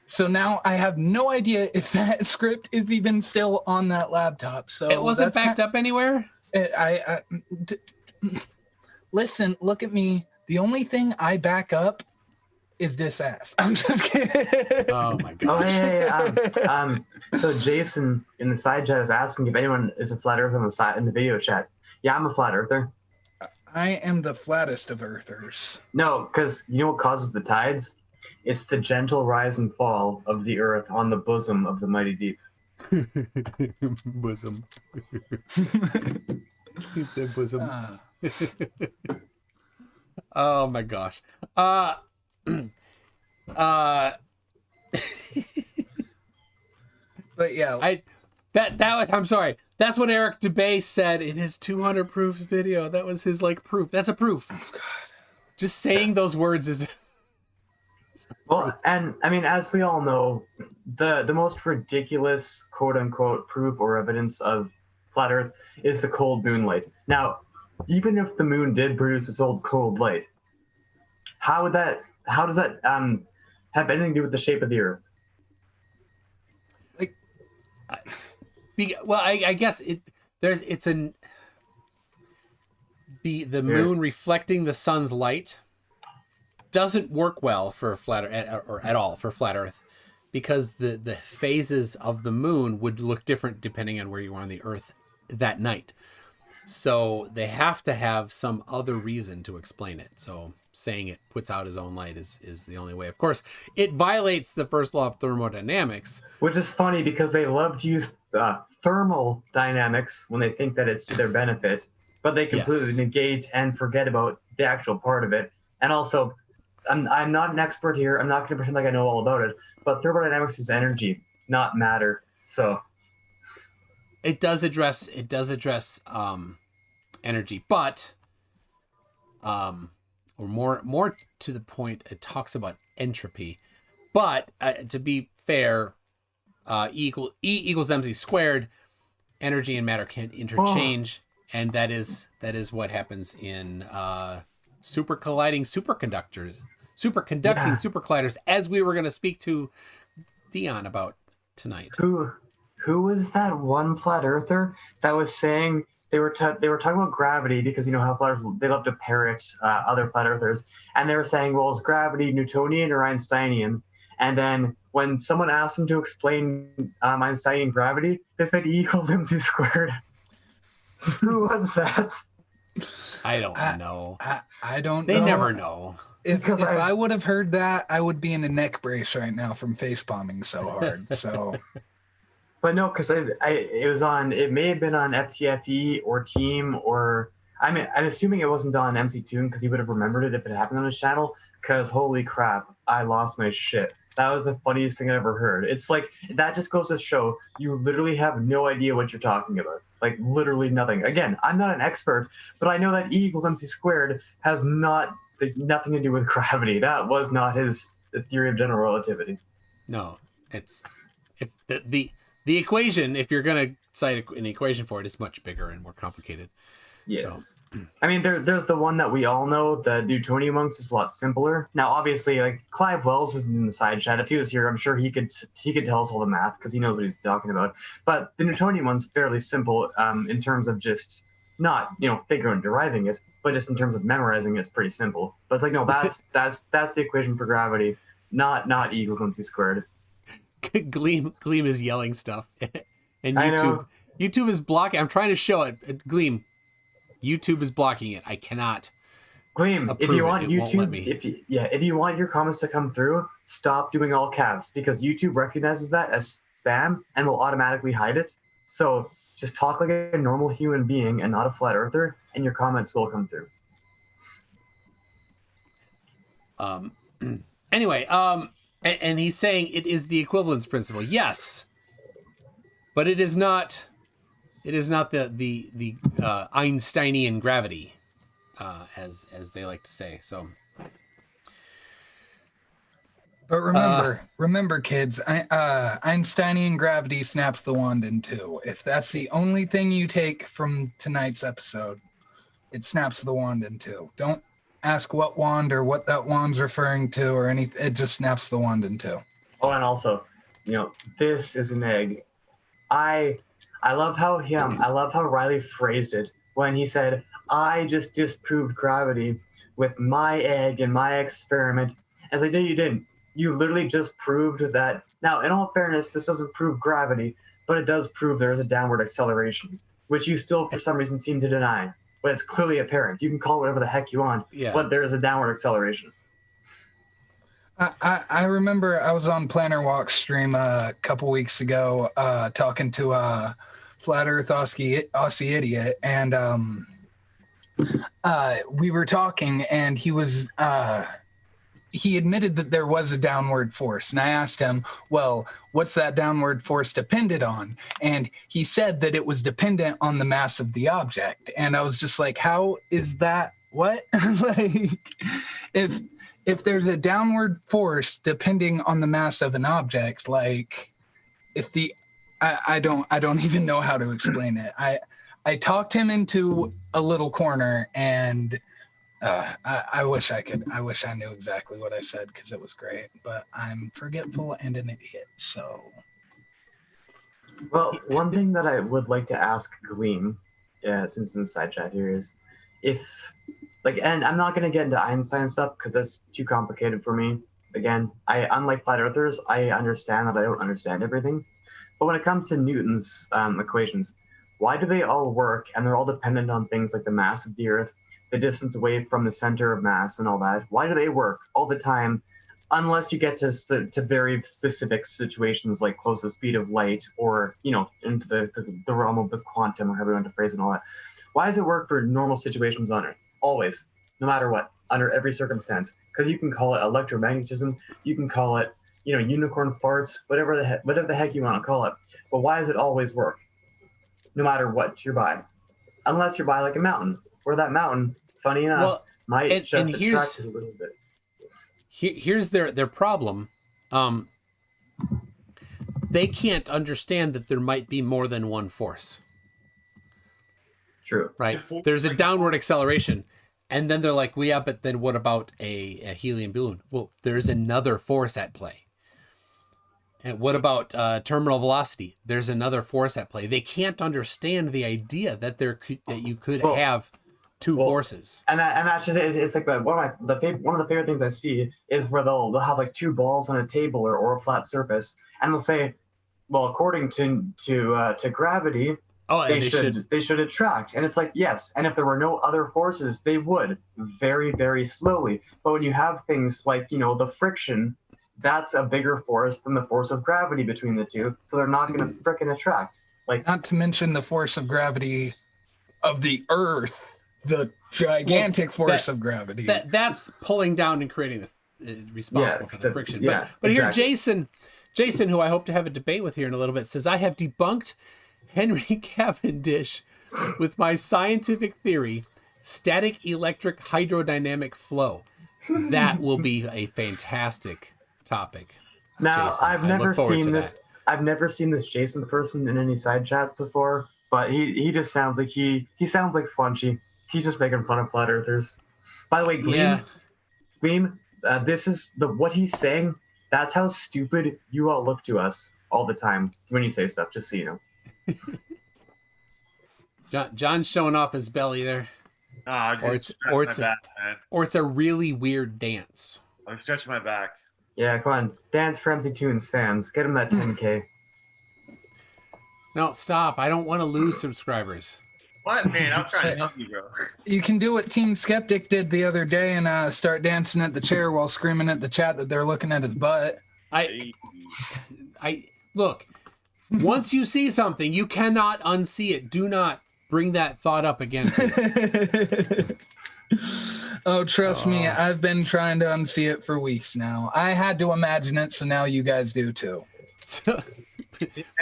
So now I have no idea if that script is even still on that laptop. So it wasn't backed up anywhere. Listen, look at me. The only thing I back up is this ass. I'm just kidding. Oh my Oh, gosh. hey, so Jason in the side chat is asking if anyone is a flat earther in the video chat. Yeah, I'm a flat earther. I am the flattest of earthers. No, because you know what causes the tides? It's the gentle rise and fall of the earth on the bosom of the mighty deep. Bosom. It's a bosom. Oh my gosh. But yeah, that was, I'm sorry. That's what Eric DeBay said in his 200 proofs video. That was his like proof. That's a proof. Oh God. Just saying those words is. Well, and I mean, as we all know, the most ridiculous quote unquote proof or evidence of flat Earth is the cold moonlight. Now, even if the moon did produce its old cold light, how does that have anything to do with the shape of the Earth? Well, I guess the moon reflecting the sun's light doesn't work well for a flat or at all for flat Earth, because the phases of the moon would look different depending on where you are on the Earth that night. So they have to have some other reason to explain it. So saying it puts out its own light is the only way. Of course, it violates the first law of thermodynamics. Which is funny because they love to use thermal dynamics when they think that it's to their benefit, but they completely negate and forget about the actual part of it. And also, I'm not an expert here. I'm not going to pretend like I know all about it, but thermodynamics is energy, not matter. So it does address energy, but or more to the point, it talks about entropy. But to be fair, E equals mc squared. Energy and matter can't interchange, and that is what happens in superconducting supercolliders, as we were going to speak to Dion about tonight. Who was that one flat earther that was saying they were talking about gravity, because you know how flat earthers, they love to parrot other flat earthers, and they were saying, well, is gravity Newtonian or Einsteinian? And then when someone asked them to explain Einsteinian gravity, they said E equals mc squared. Who was that? I don't know. I don't know. They never know. If I would have heard that, I would be in a neck brace right now from face bombing so hard. So, but no, because it was on. It may have been on FTFE or Team, or I mean, I'm assuming it wasn't on MC Tune, because he would have remembered it if it happened on his channel. Because holy crap, I lost my shit. That was the funniest thing I ever heard. It's like, that just goes to show you literally have no idea what you're talking about. Like, literally nothing. Again, I'm not an expert, but I know that E equals mc squared has nothing to do with gravity. That was not his theory of general relativity. No, it's the equation, if you're going to cite an equation for it, is much bigger and more complicated. Yes. So. I mean, there's the one that we all know, the Newtonian ones, is a lot simpler. Now, obviously, like, Clive Wells is in the side chat. If he was here, I'm sure he could tell us all the math, because he knows what he's talking about. But the Newtonian one's fairly simple in terms of just not, figuring and deriving it, but just in terms of memorizing it, it's pretty simple. But it's like, no, that's the equation for gravity, not E equals mc squared. Gleam is yelling stuff, and I know. YouTube is blocking. I'm trying to show it. Gleam. YouTube is blocking it. I cannot. Gleam, if approve you it. want It won't let YouTube, me. if you want your comments to come through, stop doing all caps because YouTube recognizes that as spam and will automatically hide it. So just talk like a normal human being and not a flat earther, and your comments will come through. Anyway, and he's saying it is the equivalence principle. Yes, but it is not. It is not the Einsteinian gravity, as they like to say. So, But remember, kids, Einsteinian gravity snaps the wand in two. If that's the only thing you take from tonight's episode, it snaps the wand in two. Don't ask what wand or what that wand's referring to or anything. It just snaps the wand in two. Oh, and also, this is an egg. I love how Riley phrased it when he said, "I just disproved gravity with my egg and my experiment." As I know you didn't. You literally just proved that. Now, in all fairness, this doesn't prove gravity, but it does prove there is a downward acceleration, which you still, for some reason, seem to deny. But it's clearly apparent. You can call it whatever the heck you want, but there is a downward acceleration. I remember I was on Planner Walk stream a couple weeks ago talking to Flat Earth Aussie Idiot, and we were talking, and he admitted that there was a downward force. And I asked him, well, what's that downward force dependent on? And he said that it was dependent on the mass of the object. And I was just like, how is that? What? Like, if there's a downward force depending on the mass of an object, like I don't even know how to explain it. I talked him into a little corner, and I wish I knew exactly what I said because it was great, but I'm forgetful and an idiot. So, well, one thing that I would like to ask Gleam, since in the side chat here, is if, and I'm not going to get into Einstein stuff because that's too complicated for me. Again, unlike flat earthers, I understand that I don't understand everything. But when it comes to Newton's equations, why do they all work and they're all dependent on things like the mass of the Earth, the distance away from the center of mass and all that? Why do they work all the time unless you get to very specific situations like close to the speed of light or, into the realm of the quantum or however you want to phrase it and all that? Why does it work for normal situations on Earth? Always, no matter what, under every circumstance. Because you can call it electromagnetism, you can call it, unicorn farts, whatever the heck you want to call it. But why does it always work? No matter what you're by. Unless you're by like a mountain. Where that mountain, funny enough, might just attract you a little bit. Here's their problem. They can't understand that there might be more than one force. True. Right? There's a downward acceleration. And then they're like, yeah, but then what about a helium balloon? Well, there's another force at play. And what about terminal velocity? There's another force at play. They can't understand the idea that you could have two forces. And that's just it's like one of the favorite things I see is where they'll have like two balls on a table or a flat surface, and they'll say, well, according to gravity, they should attract. And it's like, yes, and if there were no other forces, they would very, very slowly. But when you have things like the friction, that's a bigger force than the force of gravity between the two, so they're not going to frickin' attract. Like, not to mention the force of gravity of the Earth, the gigantic force of gravity. That's pulling down and creating the responsible for the friction. Yeah, but exactly. Here, Jason, who I hope to have a debate with here in a little bit, says, I have debunked Henry Cavendish with my scientific theory, static electric hydrodynamic flow. That will be a fantastic topic. Now, Jason, I've never seen this Jason person in any side chats before, but he just sounds like he sounds like Flunchy. He's just making fun of flat earthers. By the way, Gleam, this is what he's saying. That's how stupid you all look to us all the time when you say stuff. Just so you know. John's showing off his belly there. Or it's a really weird dance. I'm stretching my back. Yeah, come on. Dance Frenzy Tunes fans. Get him that 10K. No, stop. I don't want to lose subscribers. What, man? I'm trying to help you, bro. You can do what Team Skeptic did the other day and start dancing at the chair while screaming at the chat that they're looking at his butt. I look. Once you see something, you cannot unsee it. Do not bring that thought up again, please. Oh, trust me, I've been trying to unsee it for weeks now. I had to imagine it, so now you guys do too.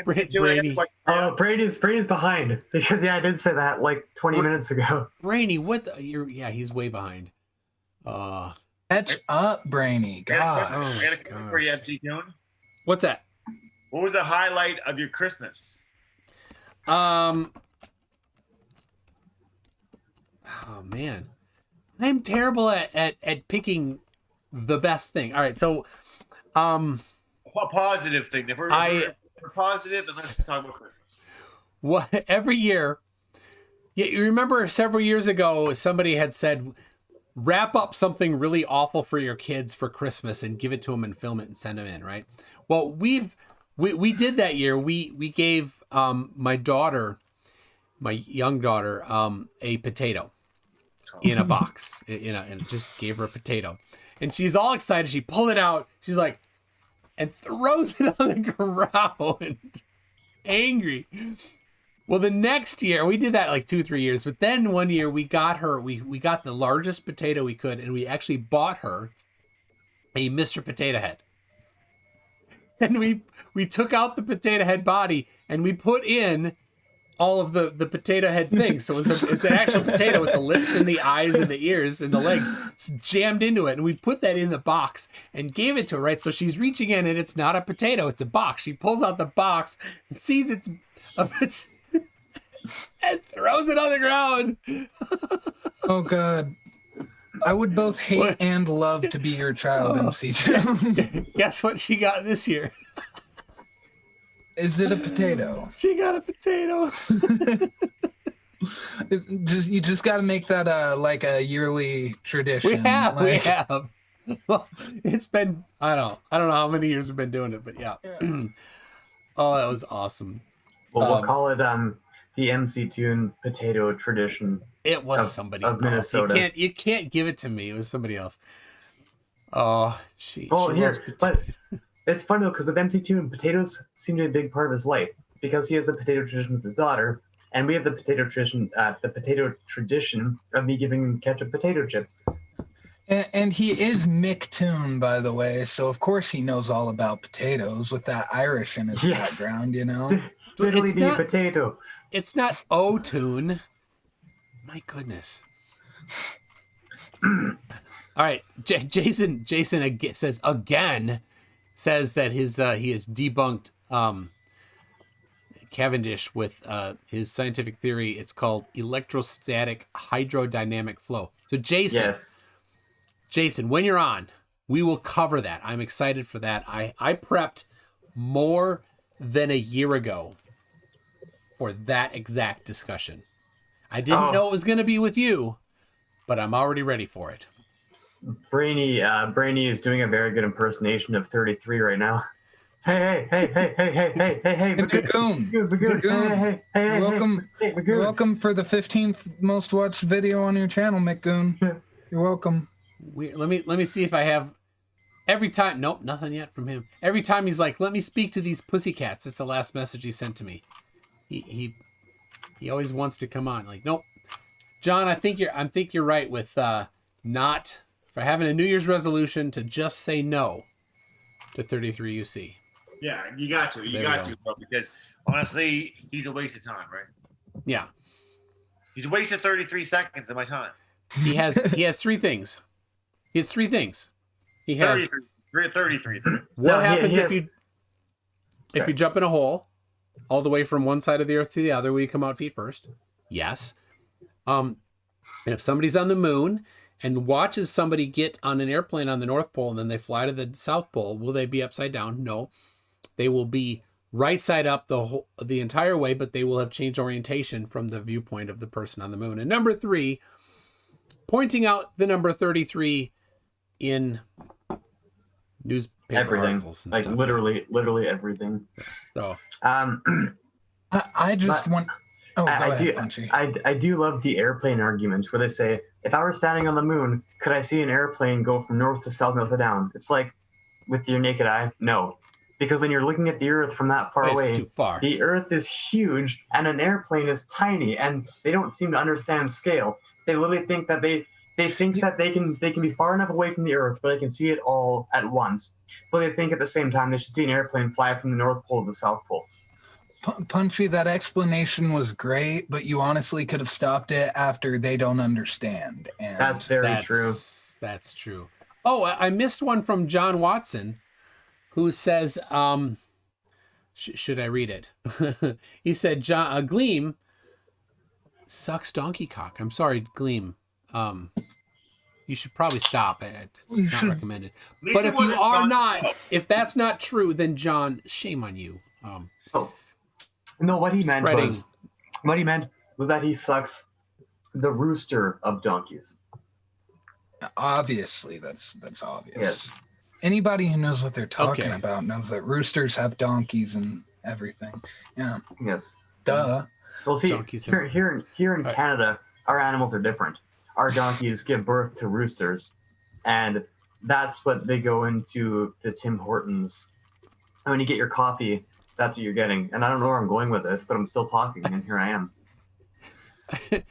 Brainy. Brady's behind because I did say that like 20 minutes ago. Brainy, what? He's way behind. Catch up, Brainy. God. For you, MC Tune. What's that? What was the highlight of your Christmas? Oh man, I'm terrible at picking the best thing. All right, so A positive thing. If we're positive, then let's talk about Christmas. what every year. Yeah, you remember several years ago, somebody had said, wrap up something really awful for your kids for Christmas and give it to them and film it and send them in, right? Well, we did that year. We gave my young daughter, a potato in a box, and just gave her a potato, and she's all excited. She pulled it out. She's like, and throws it on the ground, angry. Well, the next year, we did that like 2-3 years, but then one year we got her, we got the largest potato we could, and we actually bought her a Mr. Potato Head. And we took out the potato head body and we put in all of the potato head things. So it was an actual potato with the lips and the eyes and the ears and the legs jammed into it. And we put that in the box and gave it to her, right? So she's reaching in and it's not a potato, it's a box. She pulls out the box and sees it's and throws it on the ground. Oh, God. I would both hate and love to be your child, MC2. Guess what she got this year? Is it a potato? She got a potato. You just got to make that like a yearly tradition. We have. Well, it's been I don't know how many years we've been doing it, but yeah. Oh, that was awesome. Well, we'll call it the MC Tune potato tradition. It was somebody of else. Minnesota. You can't give it to me. It was somebody else. Oh, she here, but it's funny though because with MC Tune, potatoes seem to be a big part of his life because he has a potato tradition with his daughter, and we have the potato tradition of me giving him ketchup potato chips. And he is Mick Toon, by the way, so of course he knows all about potatoes with that Irish in his background, you know. Literally the potato. It's not O-tune. My goodness. All right, Jason says that he has debunked Cavendish with his scientific theory. It's called electrostatic hydrodynamic flow. So Jason, when you're on, we will cover that. I'm excited for that. I prepped more than a year ago for that exact discussion. I didn't know it was going to be with you, but I'm already ready for it. Brainy is doing a very good impersonation of 33 right now. Hey, Magoon. Welcome for the 15th most watched video on your channel, Magoon. You're welcome. Let me see if I have every time. Nope, nothing yet from him. Every time he's like, "Let me speak to these pussycats." It's the last message he sent to me. He always wants to come on. Like, nope, John. I think you're right with not for having a New Year's resolution to just say no to 33 UC. Yeah, you got to, bro, because honestly, he's a waste of time, right? Yeah, he's wasted 33 seconds of my time. He has three things. He has three things. He has 33. What happens if you jump in a hole all the way from one side of the earth to the other? Will you come out feet first? Yes. And if somebody's on the moon and watches somebody get on an airplane on the North Pole and then they fly to the South Pole, will they be upside down? No. They will be right side up the entire way, but they will have changed orientation from the viewpoint of the person on the moon. And number 3, pointing out the number 33 in newspaper articles and like stuff. literally everything. So I just want. Oh, go I ahead, do, Punchy. I do love the airplane argument where they say, if I were standing on the moon, could I see an airplane go from north to south, north to down? It's like, with your naked eye, no. Because when you're looking at the Earth from that far It's away, too far. the Earth is huge and an airplane is tiny, and they don't seem to understand scale. They literally think that they think that they can be far enough away from the Earth where they can see it all at once. But they think at the same time they should see an airplane fly from the North Pole to the South Pole. Punchy, that explanation was great, but you honestly could have stopped it after they don't understand. And That's very true. That's true. Oh, I missed one from John Watson, who says, should I read it? He said, Gleam sucks donkey cock. I'm sorry, Gleam. You should probably stop it. It's not recommended. But if you are not, if that's not true, then John, shame on you. No, what he meant was that he sucks the rooster of donkeys. obviously, that's obvious. Yes. Anybody who knows what they're talking about knows that roosters have donkeys and everything. Yeah. Yes. Duh. Well, see, Donkeys here in Canada, our animals are different. Our donkeys give birth to roosters, and that's what they go into the Tim Hortons. And when you get your coffee, that's what you're getting. And I don't know where I'm going with this, but I'm still talking, and here I am.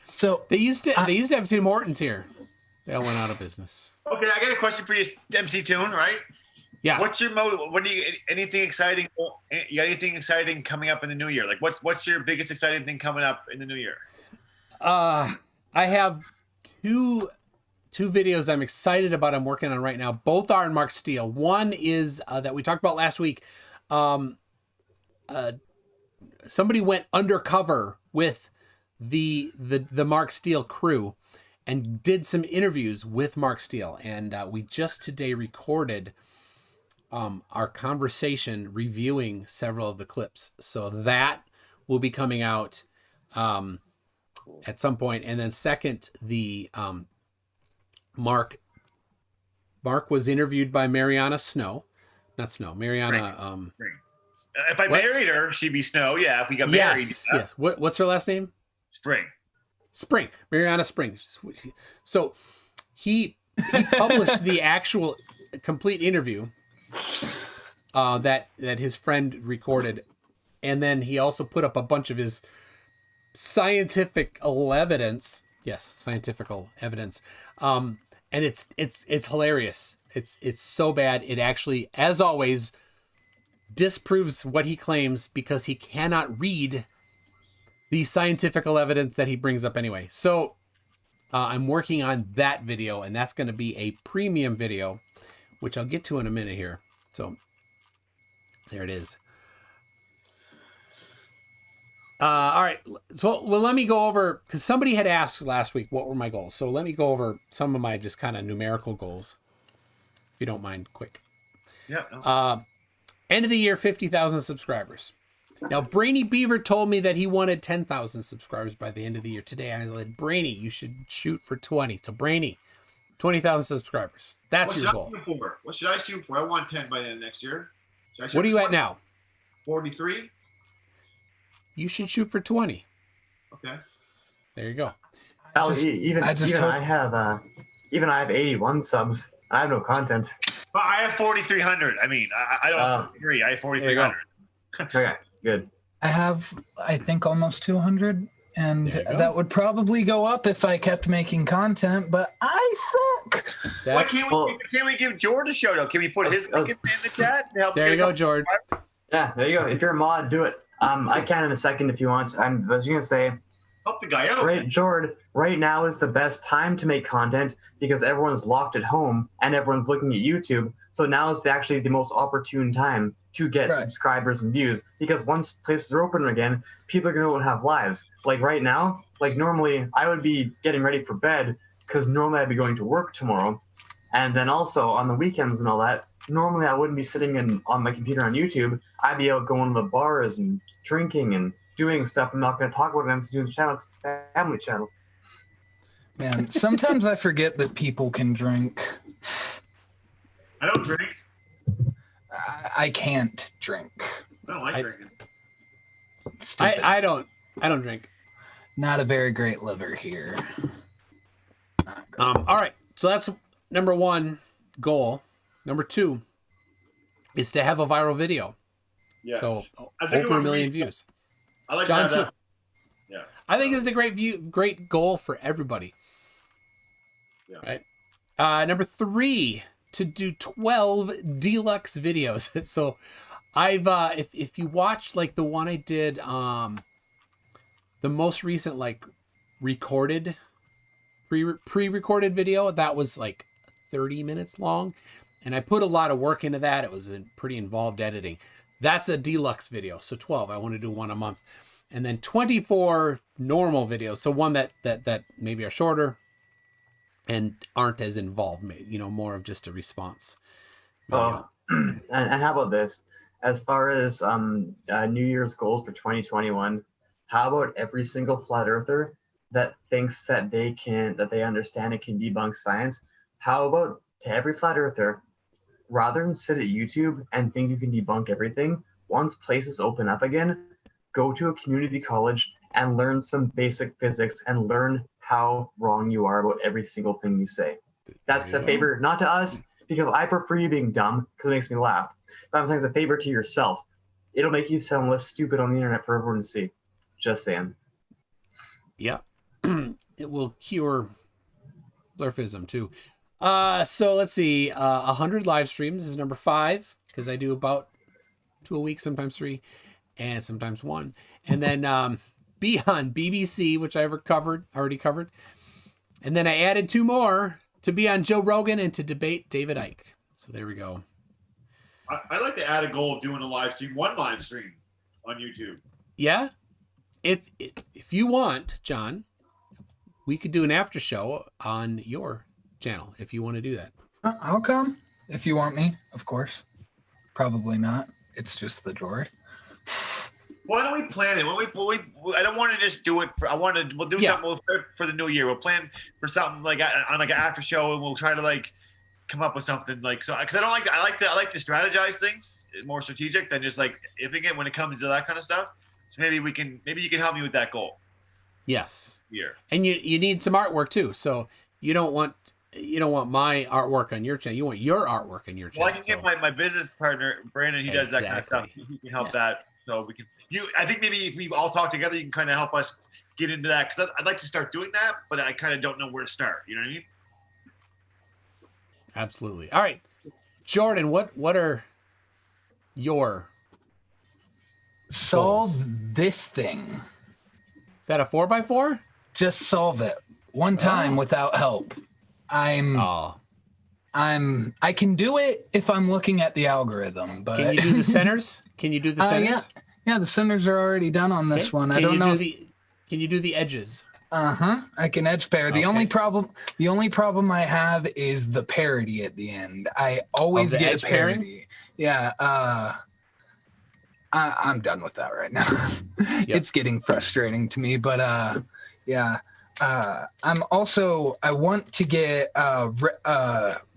So they used to have Tim Hortons here. They all went out of business. Okay, I got a question for you, MC Toon, right? Yeah. What do you anything exciting? You got anything exciting coming up in the new year? Like what's your biggest exciting thing coming up in the new year? I have two videos I'm excited about. I'm working on right now. Both are in Mark Steele. One is that we talked about last week. Somebody went undercover with the Mark Steele crew and did some interviews with Mark Steele, and we just today recorded our conversation reviewing several of the clips. So that will be coming out at some point. And then second, the Mark was interviewed by Marianna Snow. Not Snow, Marianna. Spring. If I married her, she'd be Snow. Yeah, if we got married. Yes. What's her last name? Spring. Marianna Spring. So he published the actual complete interview that his friend recorded, and then he also put up a bunch of his scientific evidence. Yes, scientific evidence. And it's hilarious. It's so bad. It actually, as always, disproves what he claims because he cannot read the scientific evidence that he brings up anyway. So I'm working on that video, and that's going to be a premium video, which I'll get to in a minute here. So there it is. All right. So, well, let me go over, because somebody had asked last week what were my goals. So let me go over some of my just kind of numerical goals, if you don't mind, quick. Yeah. No. End of the year, 50,000 subscribers. Now, Brainy Beaver told me that he wanted 10,000 subscribers by the end of the year. Today, I said, Brainy, you should shoot for 20. So, Brainy, 20,000 subscribers. That's your goal. What should I shoot for? I want 10 by the end of next year. What are you at now? 43. You should shoot for 20. Okay. There you go. Even I have 81 subs. I have no content. But I have 4,300. I mean, I don't have 43. I have 4,300. Okay, good. I have, I think, almost 200, and that would probably go up if I kept making content, but I suck. Why can't we give George a shout out? Can we put his link in the chat to help? There you go, George. Yeah, there you go. If you're a mod, do it. I can in a second if you want. I was going to say, help the guy out. Right, George, right now is the best time to make content because everyone's locked at home and everyone's looking at YouTube. So now is actually the most opportune time to get subscribers and views, because once places are open again, people are going to have lives. Like right now, like normally I would be getting ready for bed because normally I'd be going to work tomorrow. And then also on the weekends and all that, normally I wouldn't be sitting on my computer on YouTube. I'd be out going to the bars and drinking and doing stuff. I'm not going to talk about it. I'm doing the channel. It's a family channel. Man, sometimes I forget that people can drink. I don't drink. I can't drink. I don't like drinking. Stupid. I don't drink. Not a very great liver here. All right. So that's number 1 goal. Number 2 is to have a viral video. Yes. So I think over 1 million views. I like John that. too. Yeah. I think it's a great goal for everybody. Yeah. Right. Number 3, to do 12 deluxe videos. So I've if you watch like the one I did, the most recent like recorded pre-recorded video, that was like 30 minutes long, and I put a lot of work into that. It was a pretty involved editing. That's a deluxe video. So 12. I want to do one a month, and then 24 normal videos. So one that maybe are shorter and aren't as involved. More of just a response video. And how about this? As far as New Year's goals for 2021, how about every single flat earther that thinks that they understand and can debunk science? How about to every flat earther, rather than sit at YouTube and think you can debunk everything, once places open up again, go to a community college and learn some basic physics and learn how wrong you are about every single thing you say. That's a favor, not to us, because I prefer you being dumb because it makes me laugh. But I'm saying it's a favor to yourself. It'll make you sound less stupid on the internet for everyone to see. Just saying. Yeah. It will cure blurfism too. So let's see. 100 live streams is number 5, because I do about 2 a week, sometimes 3, and sometimes 1. And then be on BBC, which I already covered. And then I added 2 more, to be on Joe Rogan and to debate David Icke. So there we go. I like to add a goal of doing a live stream, one live stream on YouTube. Yeah. If you want, John, we could do an after show on your channel if you want to do that. I'll come if you want me, of course. Probably not. It's just the Jord. Why don't we plan it? I don't want to just do it we'll do something for the new year. We'll plan for something like on like an after show, and we'll try to like come up with something like, so, because I like to strategize things more strategic than just like when it comes to that kind of stuff. So maybe you can help me with that goal. Yes. Here. And you need some artwork too. So you don't want my artwork on your channel. You want your artwork on your channel. Well, I can get my business partner Brandon. He does that kind of stuff. He can help that. So we can. I think maybe if we all talk together, you can kind of help us get into that, because I'd like to start doing that, but I kind of don't know where to start. You know what I mean? Absolutely. All right, Jordan. What are your solve goals? This thing? Is that a 4x4? Just solve it one time without help. I can do it if I'm looking at the algorithm, but can you do the centers? Can you do the centers? Yeah, the centers are already done on this one. Can I don't know. Can you do the edges? I can edge pair. The only problem I have is the parity at the end. I always get edge a parity. pairing? Yeah. I'm done with that right now. Yep. It's getting frustrating to me, but yeah. I want to get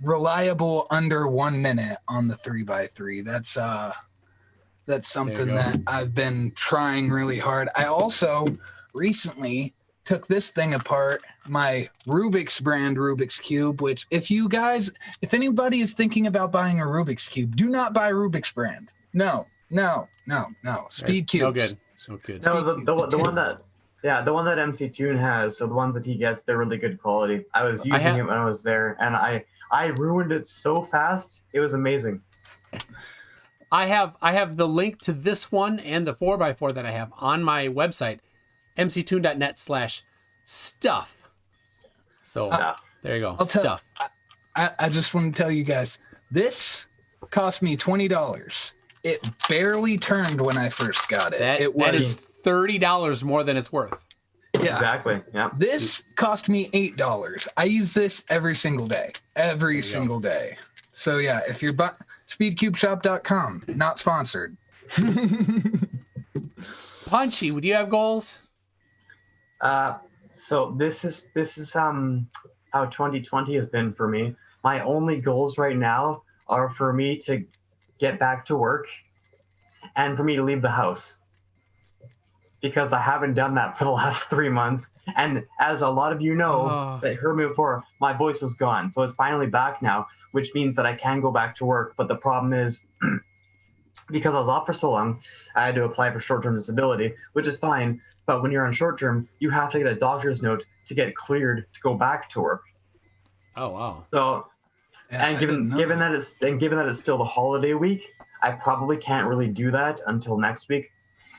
reliable under 1 minute on the 3x3. That's something that I've been trying really hard. I also recently took this thing apart, my Rubik's brand Rubik's Cube, which if anybody is thinking about buying a Rubik's Cube, do not buy Rubik's brand. No. Speed cubes. No good. So good. No, the one that MC Tune has, so the ones that he gets, they're really good quality. I was using it when I was there, and I ruined it so fast. It was amazing. I have the link to this one and the 4x4 that I have on my website, mctune.net/stuff. So there you go. Stuff. I just want to tell you guys, this cost me $20. It barely turned when I first got it. That is $30 more than it's worth. Yeah. Exactly. Yeah. This cost me $8. I use this every single day. Every single day. So yeah, if you're speedcubeshop.com, not sponsored. Punchy, do you have goals? So this is how 2020 has been for me. My only goals right now are for me to get back to work and for me to leave the house. because I haven't done that for the last 3 months. And as a lot of you know that heard me before, my voice was gone. So it's finally back now, which means that I can go back to work. But the problem is, because I was off for so long, I had to apply for short-term disability, which is fine. But when you're on short-term, you have to get a doctor's note to get cleared to go back to work. Oh, wow. So, Yeah, and given that it's still the holiday week, I probably can't really do that until next week.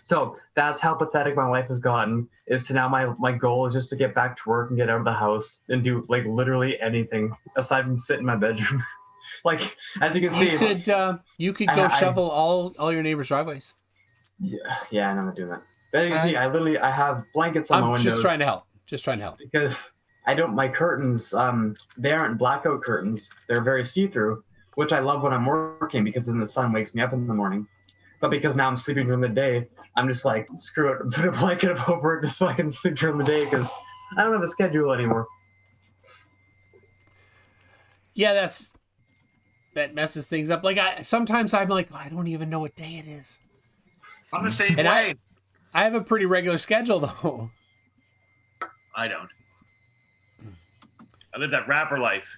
So that's how pathetic my life has gotten. Is to now my goal is just to get back to work and get out of the house and do like literally anything aside from sit in my bedroom. Like as you can see, you could go shovel all your neighbors' driveways. Yeah, I'm not doing that. But as you can see, I have blankets on my windows. I'm just trying to help. Because my curtains, they aren't blackout curtains. They're very see-through, which I love when I'm working because then the sun wakes me up in the morning. But because now I'm sleeping during the day, I'm just like, screw it, put a blanket up over it just so I can sleep during the day because I don't have a schedule anymore. Yeah, that messes things up. Like sometimes I'm like, I don't even know what day it is. I'm the same way. I have a pretty regular schedule though. I don't. I live that rapper life.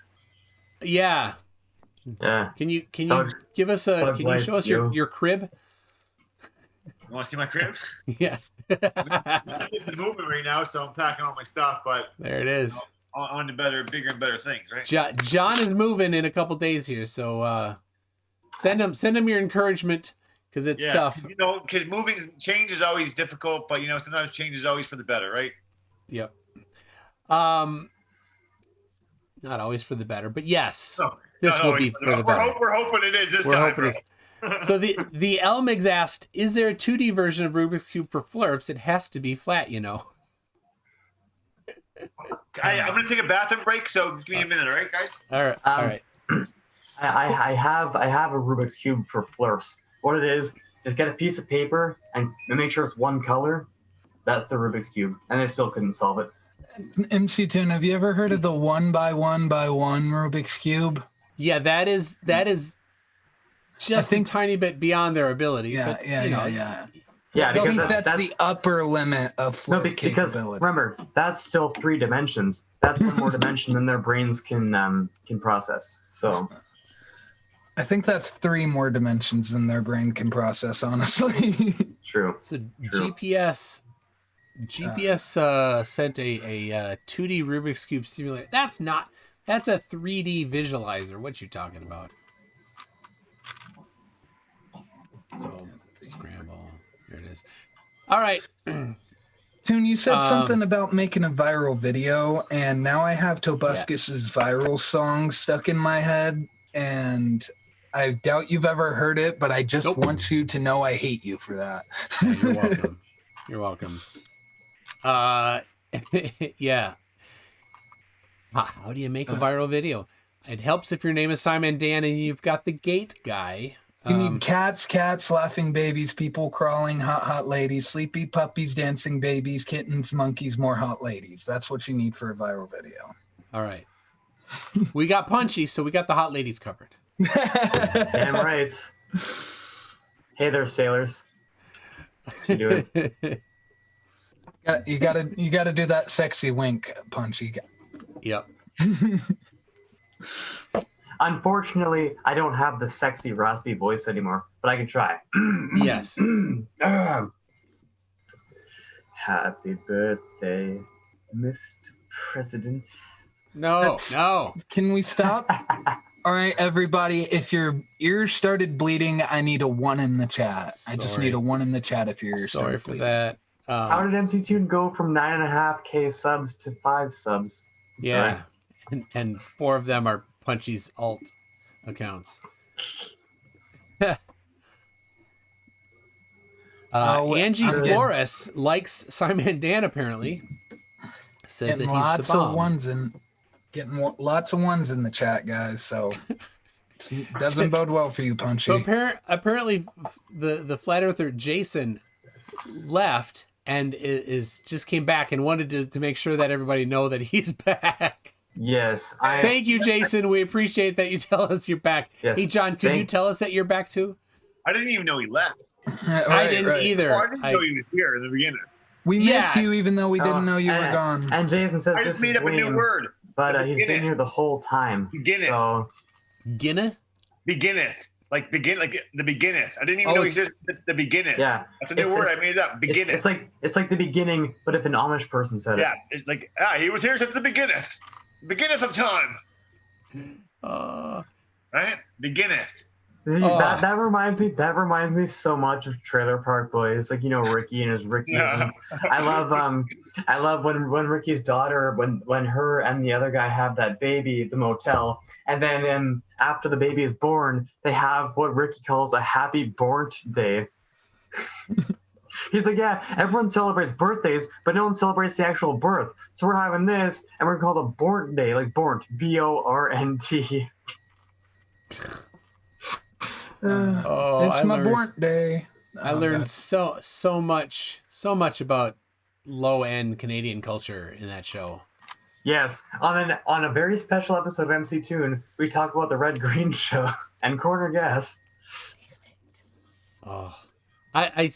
Yeah. Yeah. Can you give us can you show us your crib? You want to see my crib? Yeah. I'm in the movement right now, so I'm packing all my stuff, but there it is. On to bigger and better things, right? John is moving in a couple days here, so send him your encouragement because it's tough. You know, because change is always difficult, but sometimes change is always for the better, right? Yep. Not always for the better, but yes, this will be for the better. We're hoping it is this time. So the Elmigs asked, "Is there a 2D version of Rubik's Cube for Flurfs? It has to be flat, you know." I'm gonna take a bathroom break, so just give me a minute, all right, guys? All right. I have a Rubik's Cube for Flurfs. What it is, just get a piece of paper and make sure it's one color. That's the Rubik's Cube, and they still couldn't solve it. MC Toon, have you ever heard of the 1x1x1 Rubik's Cube? Yeah, that is just a tiny bit beyond their ability. Yeah, but, Yeah, I because think that's the upper limit of Flurf because capability. remember, that's still 3 dimensions. That's one more dimension than their brains can process. So I think that's 3 more dimensions than their brain can process, honestly. True. So GPS sent a 2D Rubik's Cube simulator. That's a 3D visualizer. What you talking about? So scramble. There it is. All right. Toon, you said something about making a viral video, and now I have Tobuscus's viral song stuck in my head, and I doubt you've ever heard it, but I just want you to know I hate you for that. Yeah, you're welcome. You're welcome. Yeah. How do you make a viral video? It helps if your name is Simon Dan and you've got the gate guy. You need cats, laughing babies, people crawling, hot ladies, sleepy puppies, dancing babies, kittens, monkeys, more hot ladies. That's what you need for a viral video. All right. We got Punchy, so we got the hot ladies covered. Damn right. Hey there, sailors. You do it. You gotta do that sexy wink, Punchy. Yep. Unfortunately, I don't have the sexy raspy voice anymore, but I can try. Yes. Happy birthday, Mr. President. No. Can we stop? All right, everybody. If your ears started bleeding, I need a 1 in the chat. I just need a 1 in the chat if your ears started bleeding. Sorry for that. How did MC Toon go from 9.5K subs to 5 subs? Yeah, and 4 of them are Punchy's alt accounts. Angie Flores likes Simon Dan apparently. Says getting that he's the bomb. Getting lots of ones in the chat, guys. So it doesn't bode well for you, Punchy. So apparently, the flat earther Jason left and is just came back and wanted to make sure that everybody know that he's back. Yes. Thank you, Jason. We appreciate that you tell us you're back. Yes, hey, John, can you tell us that you're back too? I didn't even know he left. I didn't either. Oh, I didn't know he was here in the beginning. We missed you even though we didn't know you were and, gone. And Jason says I this just made is up a new Gleam, word. but he's been here the whole time. Beginneth. So Ginna? Beginneth. Like the beginneth. I didn't even know he said the beginneth. yeah, That's a new word. I made it up. Beginneth. It's like the beginning, but if an Amish person said it. Yeah, it's like he was here since the beginneth. Beginneth of time. Right? Beginneth. That reminds me so much of Trailer Park Boys, like Ricky and his Ricky. Yeah. I love when Ricky's daughter, when her and the other guy have that baby at the motel, and then after the baby is born, they have what Ricky calls a happy born day. He's like, yeah, everyone celebrates birthdays, but no one celebrates the actual birth. So we're having this, and we're called a born day, like born, BORNT. It's my birthday. I learned so much about low end Canadian culture in that show. Yes, on a very special episode of MC Toon, we talk about the Red Green Show and Corner Gas. Oh, I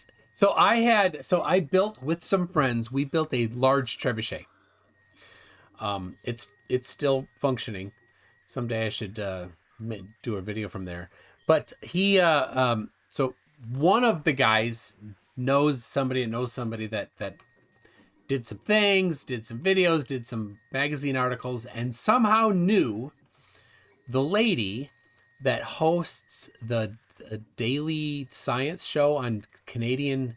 built with some friends. We built a large trebuchet. It's still functioning. Someday I should do a video from there. But he so one of the guys knows somebody that did some things, did some videos, did some magazine articles, and somehow knew the lady that hosts the daily science show on Canadian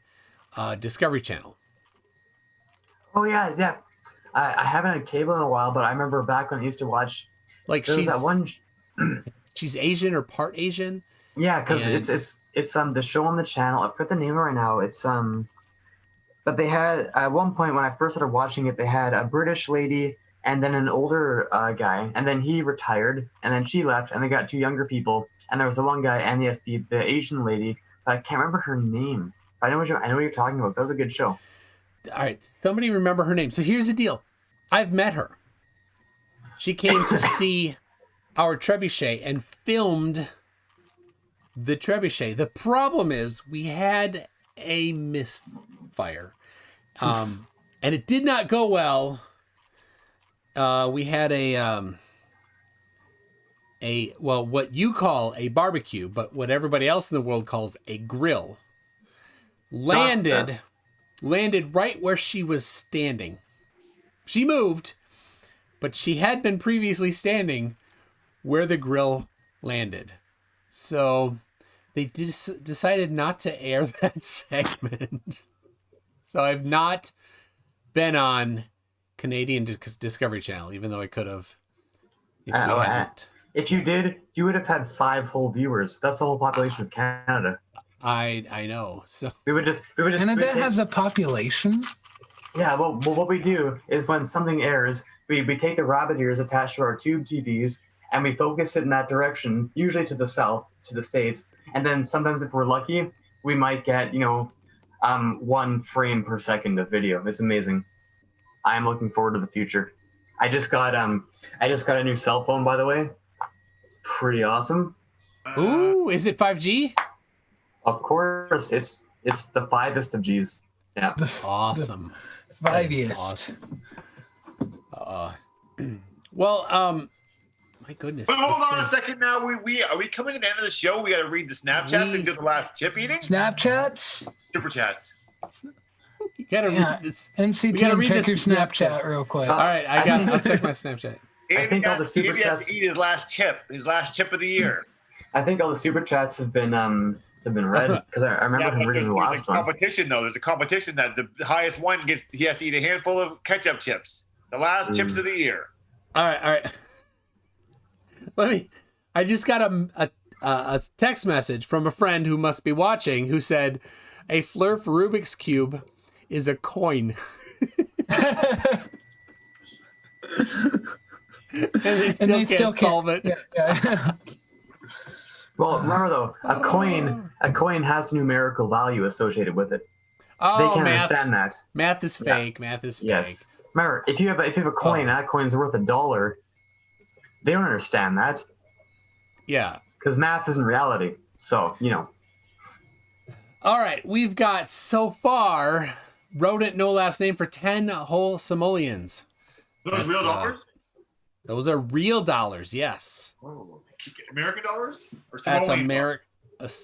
Discovery Channel. Oh yeah. I haven't had cable in a while, but I remember back when I used to watch. Like there was that one. She's Asian or part Asian. Yeah, because it's the show on the channel. I forget the name right now. It's but they had at one point when I first started watching it, they had a British lady and then an older guy, and then he retired, and then she left, and they got two younger people, and there was the one guy and yes, the Asian lady, but I can't remember her name. I know what you're talking about. So that was a good show. All right, somebody remember her name. So here's the deal. I've met her. She came to see our trebuchet and filmed the trebuchet. The problem is we had a misfire, and it did not go well. We had what you call a barbecue, but what everybody else in the world calls a grill, landed right where she was standing. She moved, but she had been previously standing where the grill landed. So they decided not to air that segment. So I've not been on Canadian Discovery Channel, even though I could have. If you did, you would have had 5 whole viewers. That's the whole population of Canada. I know. So we would just. Canada has a population. Yeah. Well, what we do is when something airs, we take the rabbit ears attached to our tube TVs and we focus it in that direction, usually to the south, to the States. And then sometimes if we're lucky, we might get 1 frame per second of video. It's amazing. I am looking forward to the future. I just got a new cell phone, by the way. It's pretty awesome. Ooh, is it 5G? Of course, it's the 5est of G's. Yeah. Awesome. The 5th. Awesome. Well, my goodness. But hold on a second now. Are we coming to the end of the show? We got to read the Snapchats and do the last chip eating? Snapchats? Super chats. You gotta read this. MC Toon, check your Snapchat real quick. All right, I'll check my Snapchat. I think all the super Andy has chats. to eat his last chip of the year. I think all the super chats have been read because I remember him reading the last one. Competition though. There's a competition that the highest one he has to eat a handful of ketchup chips. The last chips of the year. All right. I just got a text message from a friend who must be watching who said, "A Flurf Rubik's Cube is a coin." and they still can't solve it. Yeah. Well, remember though, a coin has numerical value associated with it. Oh, they can understand that. Math is fake. Yeah. Math is fake. Yes. Remember, if you have a coin, that coin's worth $1. They don't understand that. Yeah. Because math isn't reality. So, All right, we've got so far Rodent, no last name, for 10 whole simoleons. Those That's, real dollars? Those are real dollars, yes. Oh, American dollars? Or That's Simoleon?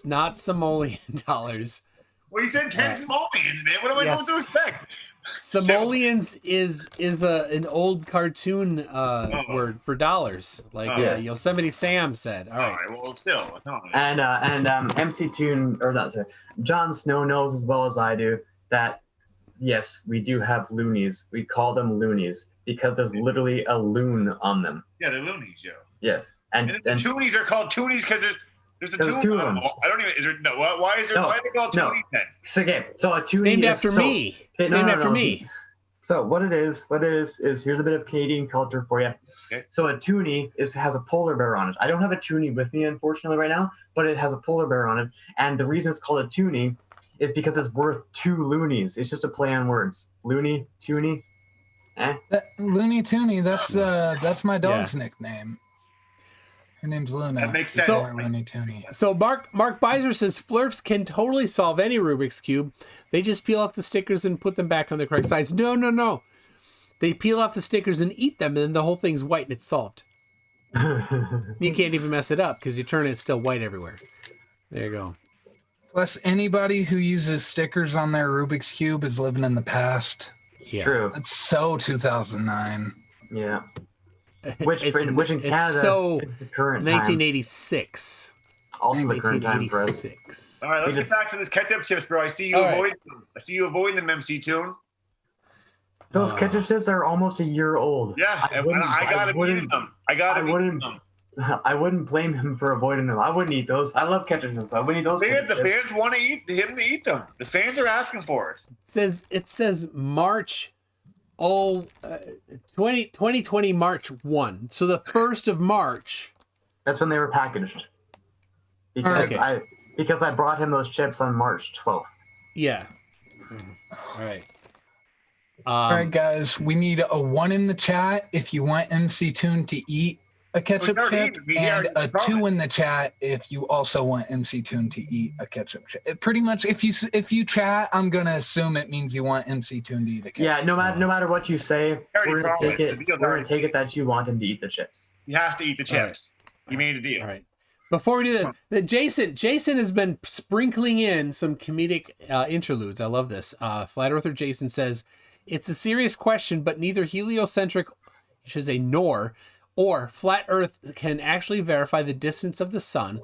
not simoleon dollars. Well, you said 10 simoleons, man. What am I supposed to expect? Simoleons is an old cartoon word for dollars, like Yosemite Sam said. All right. Well, still. And MC Toon, or not, sorry, Jon Snow knows as well as I do that, yes, we do have loonies. We call them loonies because there's literally a loon on them. Yeah, they're loonies, Joe. Yes. And the toonies are called toonies because there's a toon. Two of them. I don't even. Is there no? Why is there? No, why are they called toonies then? So okay, so a toonie It's named is after me. It's No, named no, after no. me. So what it is here's a bit of Canadian culture for you. Okay. So a toonie has a polar bear on it. I don't have a toonie with me unfortunately right now, but it has a polar bear on it. And the reason it's called a toonie is because it's worth 2 loonies. It's just a play on words. Loony, toonie. Looney Tooney, that's my dog's nickname. Her name's Luna. That makes sense. So, Looney Tooney. So Mark Beiser says Flurfs can totally solve any Rubik's Cube. They just peel off the stickers and put them back on the correct sides. No. They peel off the stickers and eat them, and then the whole thing's white and it's solved. You can't even mess it up because you turn it, it's still white everywhere. There you go. Plus, anybody who uses stickers on their Rubik's Cube is living in the past. Yeah. True. That's so 2009. Yeah. Which in Canada it's so is the current 1986. Also the current time for us. 1986. All right, let's get back to this ketchup chips, bro. I see you avoiding them. I see you avoiding them, MC Toon. Those ketchup chips are almost a year old. Yeah, I gotta eat them. I wouldn't blame him for avoiding them. I wouldn't eat those. I love ketchup chips. I wouldn't eat those. The fans want to eat him to eat them. The fans are asking for it. It says March 2020 March 1. So the 1st of March. That's when they were packaged. Because I brought him those chips on March 12th. Yeah. All right. All right, guys, we need a 1 in the chat if you want MC Toon to eat a ketchup chip, and a 2 in the chat if you also want MC Toon to eat a ketchup chip. Pretty much, if you chat, I'm gonna assume it means you want MC Toon to eat a ketchup. Yeah, no matter what you say, we're gonna take it that you want him to eat the chips. He has to eat the chips. Right. You made a deal. All right. Before we do that, Jason has been sprinkling in some comedic interludes. I love this. Flat Earther Jason says, it's a serious question, but neither heliocentric, I should say nor, or flat Earth can actually verify the distance of the sun,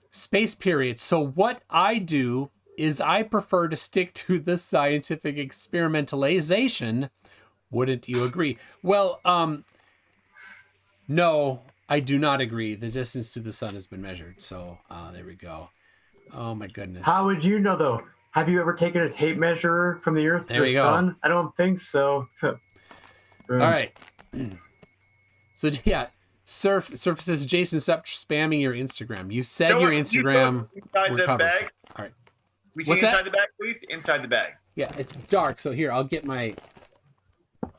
space period. So what I do is I prefer to stick to the scientific experimentalization. Wouldn't you agree? Well, no, I do not agree. The distance to the sun has been measured. So there we go. Oh my goodness. How would you know though? Have you ever taken a tape measure from the Earth to the sun? I don't think so. All right. So yeah, Surf says, Jason, stop spamming your Instagram. You said your Instagram. Inside the bag. All right. We see inside the bag, please. Inside the bag. Yeah, it's dark. So here, I'll get my. All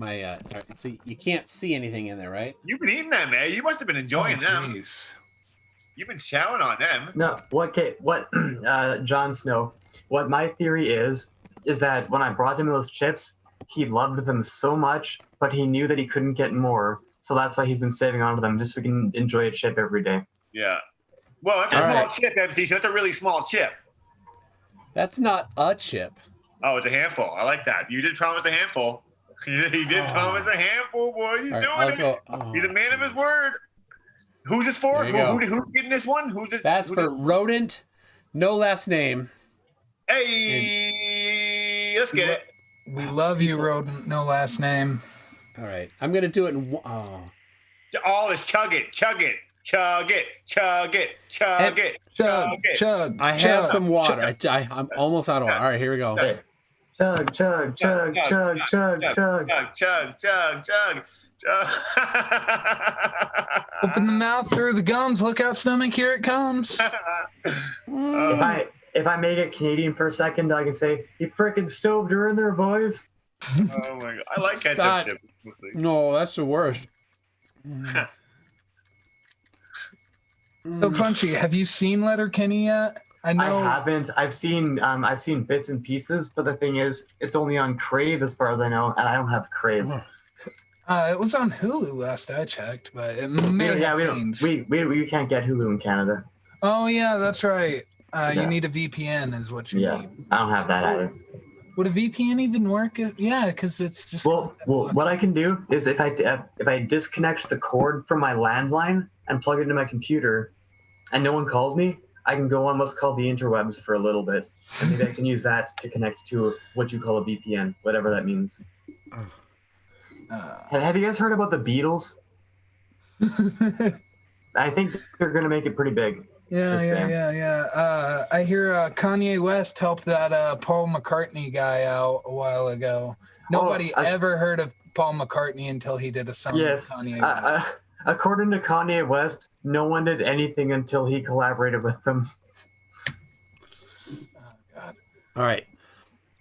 right, so you can't see anything in there, right? You've been eating them, man. You must have been enjoying them. Geez. You've been chowing on them. No, Jon Snow, what my theory is that when I brought him those chips, he loved them so much, but he knew that he couldn't get more. So that's why he's been saving onto them, just so we can enjoy a chip every day. Yeah. Well, that's a small chip, MC. So that's a really small chip. That's not a chip. Oh, it's a handful. I like that. You did promise a handful. He did promise a handful, boy. He's doing it. He's a man of his word. Who's this for? Who's getting this one? Who's this? That's for Rodent, no last name. Hey, let's get it. We love you, Rodent, no last name. All right, I'm gonna do it in. All is chug it, chug it, chug it, chug it, chug it, chug it. Chug. I have some water. I'm almost out of water. All right, here we go. Hey. Chug, chug, chug, chug, chug, chug, chug, chug, chug. Open the mouth through the gums. Look out, stomach. Here it comes. If I make it Canadian for a second, I can say, "You frickin' stoved her in there, boys." Oh my god, I like ketchup chips. No, that's the worst. So Punchy, have you seen Letterkenny yet? I know. I haven't. I've seen bits and pieces, but the thing is, it's only on Crave as far as I know, and I don't have Crave. It was on Hulu last I checked, but it may have changed. We can't get Hulu in Canada. Oh yeah, that's right. Yeah. You need a VPN, is what you need. I don't have that either. Would a VPN even work? Yeah, because it's just. Well, what I can do is if I disconnect the cord from my landline and plug it into my computer, and no one calls me, I can go on what's called the interwebs for a little bit, and maybe I can use that to connect to what you call a VPN, whatever that means. Have you guys heard about the Beatles? I think they're gonna make it pretty big. Yeah. I hear Kanye West helped that Paul McCartney guy out a while ago. Nobody ever heard of Paul McCartney until he did a song with Kanye West. According to Kanye West, no one did anything until he collaborated with them. Oh, God. All right.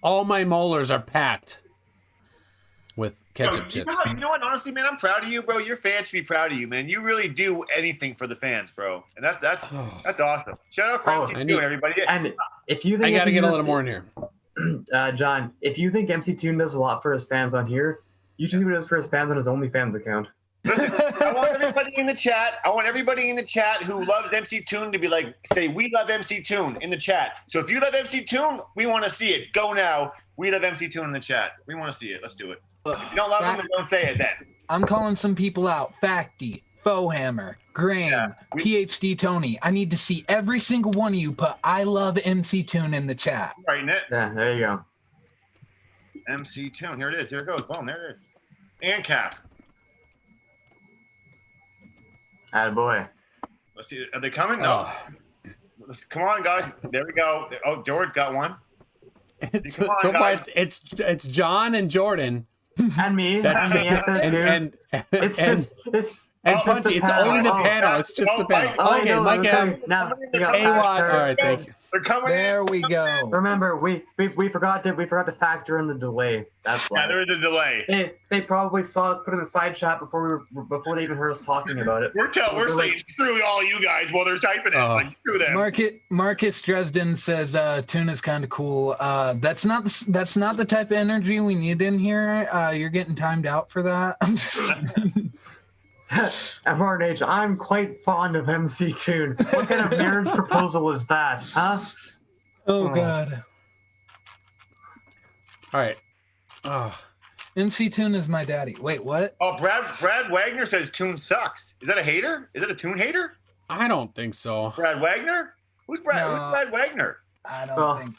All my molars are packed with ketchup chips. You know what? Honestly, man, I'm proud of you, bro. Your fans should be proud of you, man. You really do anything for the fans, bro. And that's awesome. Shout out for MC2 and everybody. And if you think I got to get a little more in here. John, if you think MC Toon does a lot for his fans on here, you should see what he does for his fans on his OnlyFans account. Listen, I want everybody in the chat who loves MC Toon to be like, say, we love MC Toon in the chat. So if you love MC Toon, we want to see it. Go now. We love MC Toon in the chat. We want to see it. Let's do it. If you don't love him, then don't say it then. I'm calling some people out. Facty, Fohammer, Graham, PhD Tony. I need to see every single one of you put I love MC Toon in the chat. Right, Nick? Yeah, there you go. MC Toon. Here it is. Here it goes. Boom. There it is. And caps. Attaboy. Let's see. Are they coming? No. Come on, guys. There we go. Oh, George got one. So far, it's John and Jordan. And me. That's and Punchy. It's only the panel. It's just the panel. Okay, Mike M. A-Watt. All right, thank you. They're coming there we go. Remember, we forgot to factor in the delay. That's why. Yeah, there is a delay. They probably saw us put in the side chat before they even heard us talking about it. We're saying screw all you guys while they're typing it. Like, screw them. Marcus Dresden says Toon is kind of cool. That's not the type of energy we need in here. You're getting timed out for that. I'm just. At Martin H, I'm quite fond of MC Toon. What kind of marriage proposal is that, huh? Oh, God. All right. MC Toon is my daddy. Wait, what? Oh, Brad Wagner says Toon sucks. Is that a hater? Is that a Toon hater? I don't think so. Brad Wagner? Who's Brad Wagner? I don't think.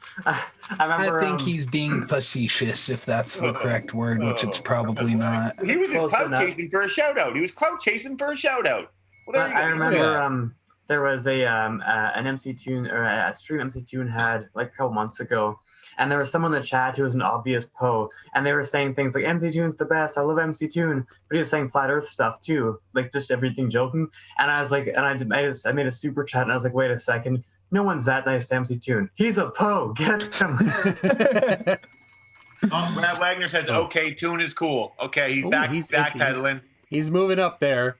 I think he's being facetious, if that's the correct word, which it's probably not. He was clout chasing for a shout out. Well, I remember there was an MC Toon or a stream MC Toon had like a couple months ago, and there was someone in the chat who was an obvious Poe, and they were saying things like MC Toon's the best. I love MC Toon, but he was saying flat Earth stuff too, like just everything joking. And I was like, I made a super chat, and I was like, wait a second. No one's that nice to MC Toon. He's a Poe. Get him. Brad Wagner says, okay, Toon is cool. Okay, he's backpedaling. He's moving up there.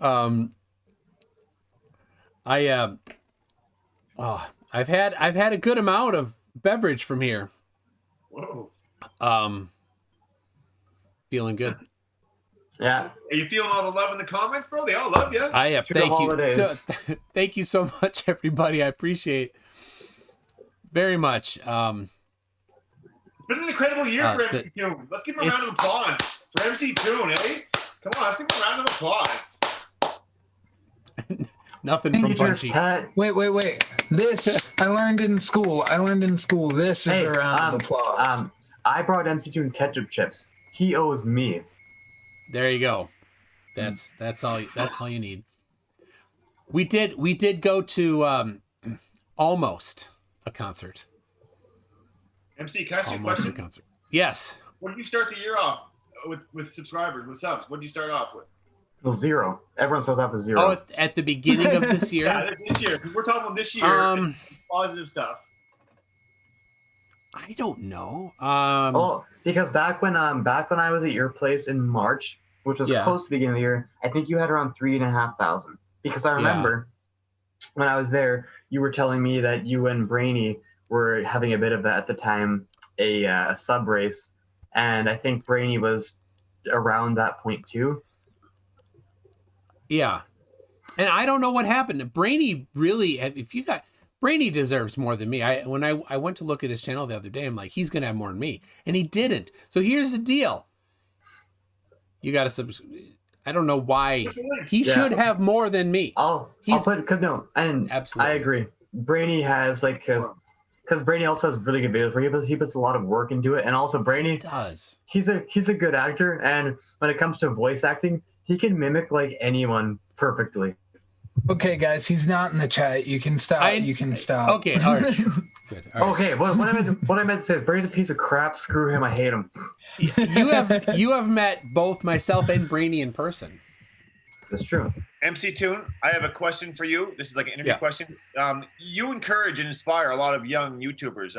I've had a good amount of beverage from here. Whoa. Feeling good. Yeah. Are you feeling all the love in the comments, bro? They all love you. I am. Thank you. So, thank you so much, everybody. I appreciate very much. It's been an incredible year for MC Toon. Let's give him a round of applause for MC Toon, eh? Come on, let's give him a round of applause. Nothing from Punchy. Wait. This I learned in school. This is a round of applause. I brought MC Toon ketchup chips. He owes me. There you go. That's all you need. We did go to almost a concert. MC, can I ask you a question? Almost a concert. Yes. What did you start the year off with subscribers, with subs? What did you start off with? Well, 0. Everyone starts off with 0. Oh, at the beginning of this year? Yeah, this year. We're talking about this year. Positive stuff. I don't know. Because back when I was at your place in March, which was close to the beginning of the year, I think you had around 3,500. Because I remember when I was there, you were telling me that you and Brainy were having a bit of at the time a sub race, and I think Brainy was around that point too. Yeah. And I don't know what happened. Brainy really, if you got, Brainy deserves more than me. When I went to look at his channel the other day, I'm like, he's going to have more than me. And he didn't. So here's the deal. You got to I don't know why. He should have more than me. I'll put, because no, and Absolutely. I agree. Brainy has, like, because Brainy also has really good videos where he puts a lot of work into it. And also Brainy does. He's a good actor. And when it comes to voice acting, he can mimic, like, anyone perfectly. Okay, guys, he's not in the chat. You can stop. You can stop. Okay, all right. Good. All right. Okay, what I meant to say is Brainy's a piece of crap. Screw him. I hate him. You have met both myself and Brainy in person. That's true. MC Toon, I have a question for you. This is like an interview question. You encourage and inspire a lot of young YouTubers.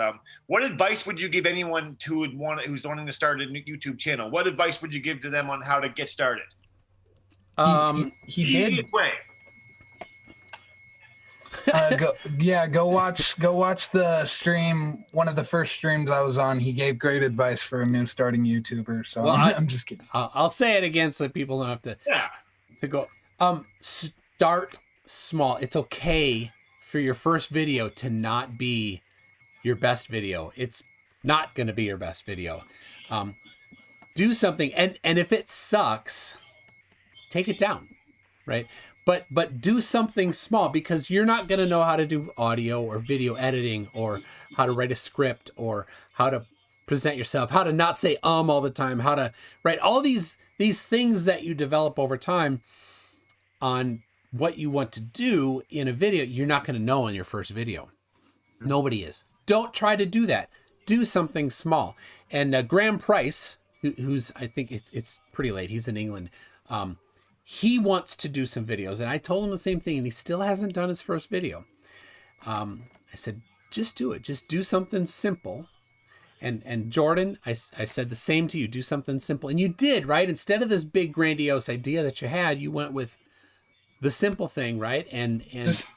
What advice would you give anyone who's wanting to start a new YouTube channel? What advice would you give to them on how to get started? He did. Easiest way. Go watch the stream. One of the first streams I was on, he gave great advice for a new starting YouTuber. So well, I'm just kidding. I'll say it again so people don't have to go. Start small. It's okay for your first video to not be your best video. It's not going to be your best video. Do something, and if it sucks, take it down, right? But do something small, because you're not going to know how to do audio or video editing, or how to write a script, or how to present yourself, how to not say all the time, how to write all these things that you develop over time on what you want to do in a video. You're not going to know in your first video. Nobody is. Don't try to do that. Do something small. And Graham Price, who's, I think it's pretty late, he's in England, he wants to do some videos, and I told him the same thing, and he still hasn't done his first video. I said, just do it. Just do something simple. And Jordan, I said the same to you. Do something simple. And you did, right? Instead of this big grandiose idea that you had, you went with the simple thing, right? And just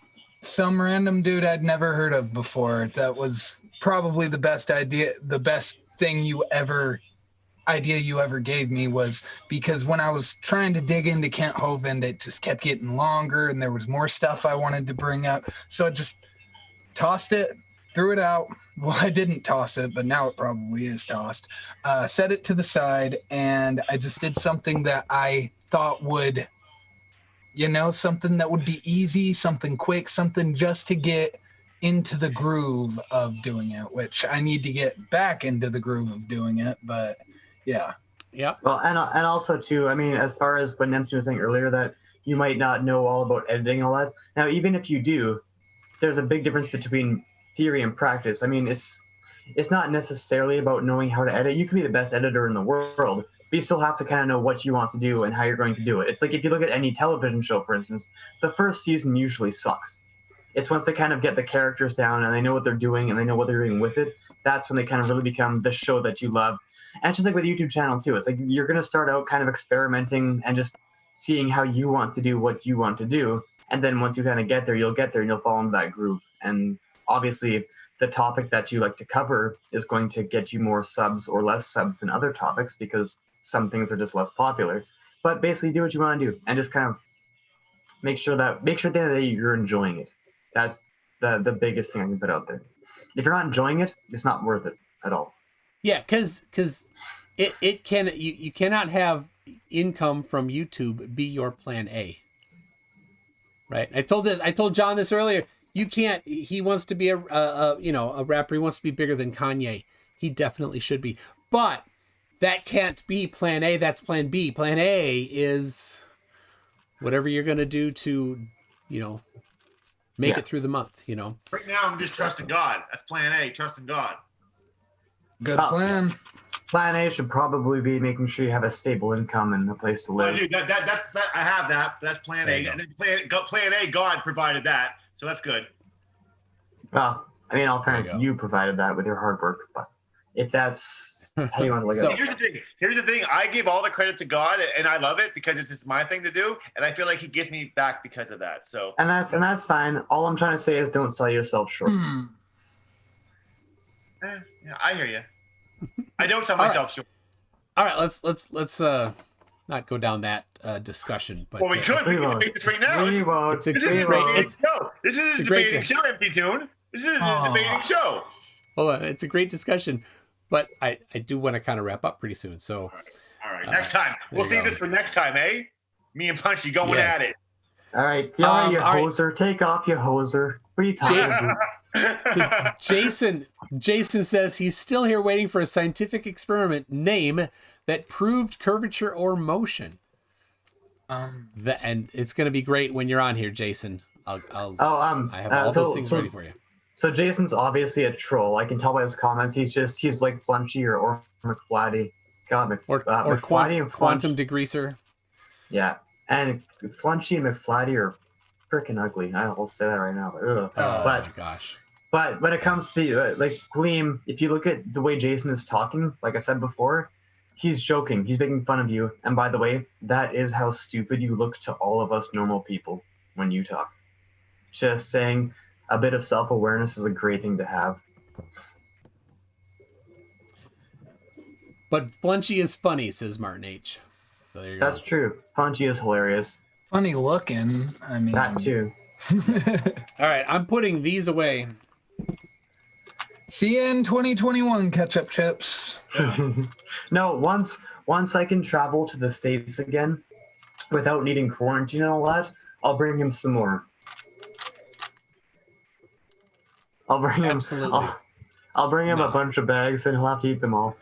some random dude I'd never heard of before. That was probably the best idea, the best thing you ever gave me, was because when I was trying to dig into Kent Hovind, it just kept getting longer and there was more stuff I wanted to bring up. So I just tossed it, threw it out. Well, I didn't toss it, but now it probably is tossed. Set it to the side, and I just did something that I thought would, something that would be easy, something quick, something just to get into the groove of doing it, which I need to get back into the groove of doing it, but yeah. Well, and also too, I mean, as far as what Nemsi was saying earlier, that you might not know all about editing and all that. Now, even if you do, there's a big difference between theory and practice. I mean, it's not necessarily about knowing how to edit. You can be the best editor in the world, but you still have to kind of know what you want to do and how you're going to do it. It's like if you look at any television show, for instance, the first season usually sucks. It's once they kind of get the characters down and they know what they're doing and they know what they're doing with it, that's when they kind of really become the show that you love. And it's just like with a YouTube channel too. It's like you're going to start out kind of experimenting and just seeing how you want to do what you want to do. And then once you kind of get there and you'll fall into that groove. And obviously the topic that you like to cover is going to get you more subs or less subs than other topics, because some things are just less popular. But basically do what you want to do and just kind of make sure at the end of the day you're enjoying it. That's the biggest thing I can put out there. If you're not enjoying it, it's not worth it at all. Yeah, because you cannot have income from YouTube be your plan A. Right? I told John this earlier. You can't. He wants to be a rapper. He wants to be bigger than Kanye. He definitely should be. But that can't be plan A. That's plan B. Plan A is whatever you're going to do to, make it through the month, Right now, I'm just trusting God. That's plan A, trusting God. Good plan. Plan A should probably be making sure you have a stable income and a place to live. Dude, that's I have that. That's plan A. And then plan A, God provided that. So that's good. Well, I mean, all fairness, you provided that with your hard work. But if that's how you want to look So- at it. Here's the thing. I give all the credit to God, and I love it because it's just my thing to do, and I feel like He gives me back because of that. So And that's fine. All I'm trying to say is don't sell yourself short. yeah, I hear you. I don't sell All right. myself short. All right, let's not go down that discussion. But Well, we could. We can won't. debate this right now. We won't. it's a This is a great. debating show. This is a a great debating di- show, Empty Tune. This is a Aw. debating show. Hold on, it's a great discussion, but I do want to kind of wrap up pretty soon. So All right, next time. there We'll you see go. this for next time, eh? Me and Punchy going Yes. at it. All right, you hoser. Take off your hoser. What are you talking about? So Jason says he's still here waiting for a scientific experiment name that proved curvature or motion. And it's going to be great when you're on here, Jason. I have all those things ready for you. So Jason's obviously a troll. I can tell by his comments. He's like Flunchy or McFlatty. God, Or McFlatty and quantum degreaser. Yeah, and Flunchy and McFlatty are freaking ugly. I'll say that right now. Ugh. Oh but my gosh. But when it comes to like Gleam, if you look at the way Jason is talking, like I said before, he's joking. He's making fun of you. And by the way, that is how stupid you look to all of us normal people when you talk. Just saying, a bit of self-awareness is a great thing to have. But Flunchy is funny, says Martin H. So there you That's go. true. Punchy is hilarious. Funny looking. I mean, That too. All right, I'm putting these away. See you in 2021, ketchup chips. No, once I can travel to the States again without needing quarantine and all that, I'll bring him some more. I'll bring him. Absolutely. I'll bring him No. a bunch of bags, and he'll have to eat them all.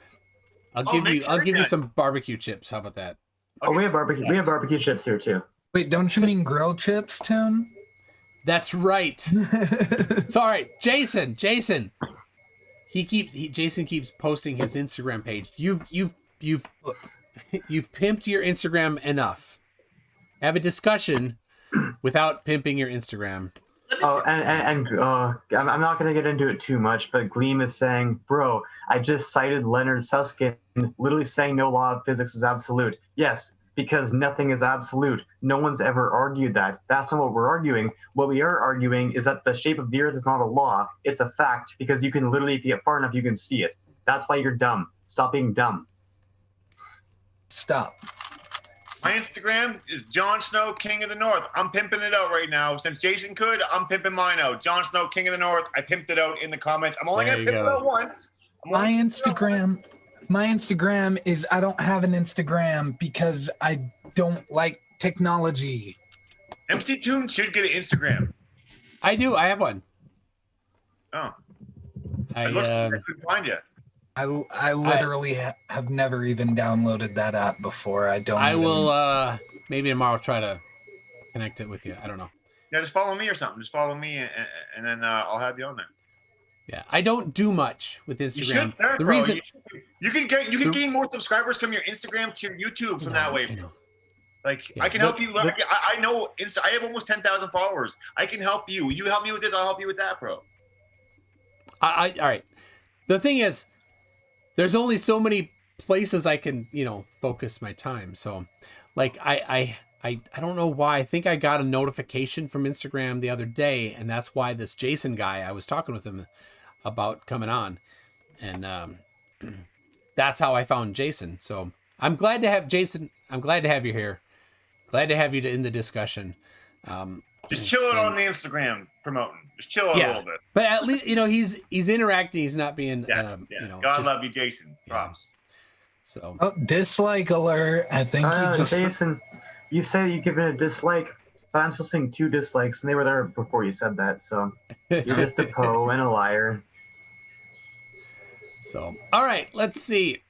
I'll Oh, give you next some barbecue chips. How about that? Oh, we have barbecue. We have barbecue chips here too. Wait, don't you mean grilled chips, Tim? That's right. Sorry, Jason. Jason keeps posting his Instagram page. You've pimped your Instagram enough. Have a discussion without pimping your Instagram. Oh, and I'm not going to get into it too much, but Gleam is saying, bro, I just cited Leonard Susskind literally saying no law of physics is absolute. Yes, because nothing is absolute. No one's ever argued that. That's not what we're arguing. What we are arguing is that the shape of the earth is not a law. It's a fact, because you can literally, if you get far enough, you can see it. That's why you're dumb. Stop being dumb. Stop. My Instagram is Jon Snow, King of the North. I'm pimping it out right now. Since Jason could, I'm pimping mine out. Jon Snow, King of the North. I pimped it out in the comments. I'm only There going to you pimp it go. out once. My Instagram is I don't have an Instagram because I don't like technology. MC Toon should get an Instagram. I do. I have one. Oh, I I couldn't find you. I literally have never even downloaded that app before. I will maybe tomorrow try to connect it with you. I don't know. Yeah, just follow me or something. Just follow me, and then I'll have you on there. Yeah, I don't do much with You Instagram. should start, The bro. reason You can gain more subscribers from your Instagram to your YouTube from that way. I know. Like Yeah, I can help you. I know. I have almost 10,000 followers. I can help you. You help me with this, I'll help you with that, bro. All right. The thing is, there's only so many places I can, focus my time. So, like, I don't know why. I think I got a notification from Instagram the other day, and that's why this Jason guy, I was talking with him about coming on, and that's how I found Jason. So I'm glad to have Jason. I'm glad to have you here. Glad to have you in the discussion. Just chill it on the Instagram promoting. Just chill it a little bit. But at least he's interacting. He's not being Yeah. God just, love you, Jason. Yeah. Props. So Oh, dislike alert. I think you just Jason, you say you give it a dislike, but I'm still seeing 2 dislikes, and they were there before you said that. So you're just a po and a liar. So all right, let's see.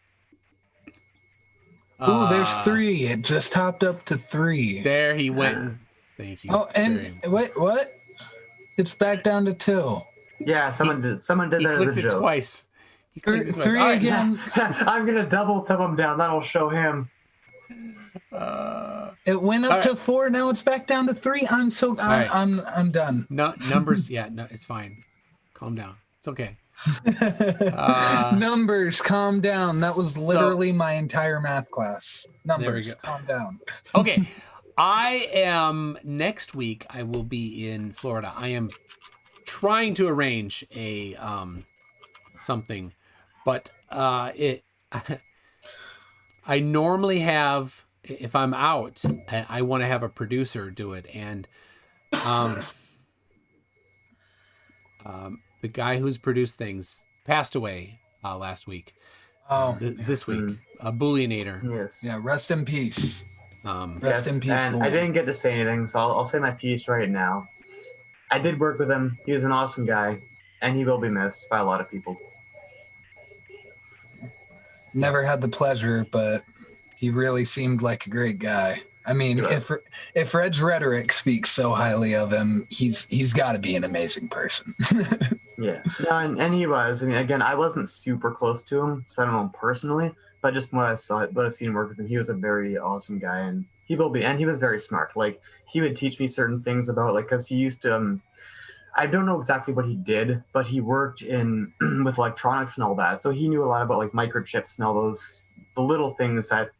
Ooh, there's 3. It just hopped up to 3. There he went. Thank you. Oh, and wait, what? It's back down to 2. Yeah, someone did he that as clicked a it joke. twice. He clicked it twice. 3 All right. again. I'm gonna double tap him down. That'll show him. It went up All to right. 4. Now it's back down to 3. I'm right. I'm done. No numbers. Yeah, no, it's fine. Calm down. It's okay. Numbers, calm down. That was So- literally my entire math class. Numbers, go. calm down. Okay. I am next week. I will be in Florida. I am trying to arrange a something, but I normally have, if I'm out, I want to have a producer do it, and the guy who's produced things passed away last week. Oh, This week, Bullionator. Yes. yeah. Rest in peace. Um, Rest in peace, And boy. I didn't get to say anything, so I'll say my piece right now. I did work with him. He was an awesome guy, and he will be missed by a lot of people. Never had the pleasure, but he really seemed like a great guy. I mean, Yeah. if Red's rhetoric speaks so highly of him, he's got to be an amazing person. Yeah. No, and he was. I mean, again, I wasn't super close to him, so I don't know him personally, but just what I've seen work with him, he was a very awesome guy, and he will be. And he was very smart. Like, he would teach me certain things about, like, because he used to. I don't know exactly what he did, but he worked in with electronics and all that, so he knew a lot about like microchips and all the little things that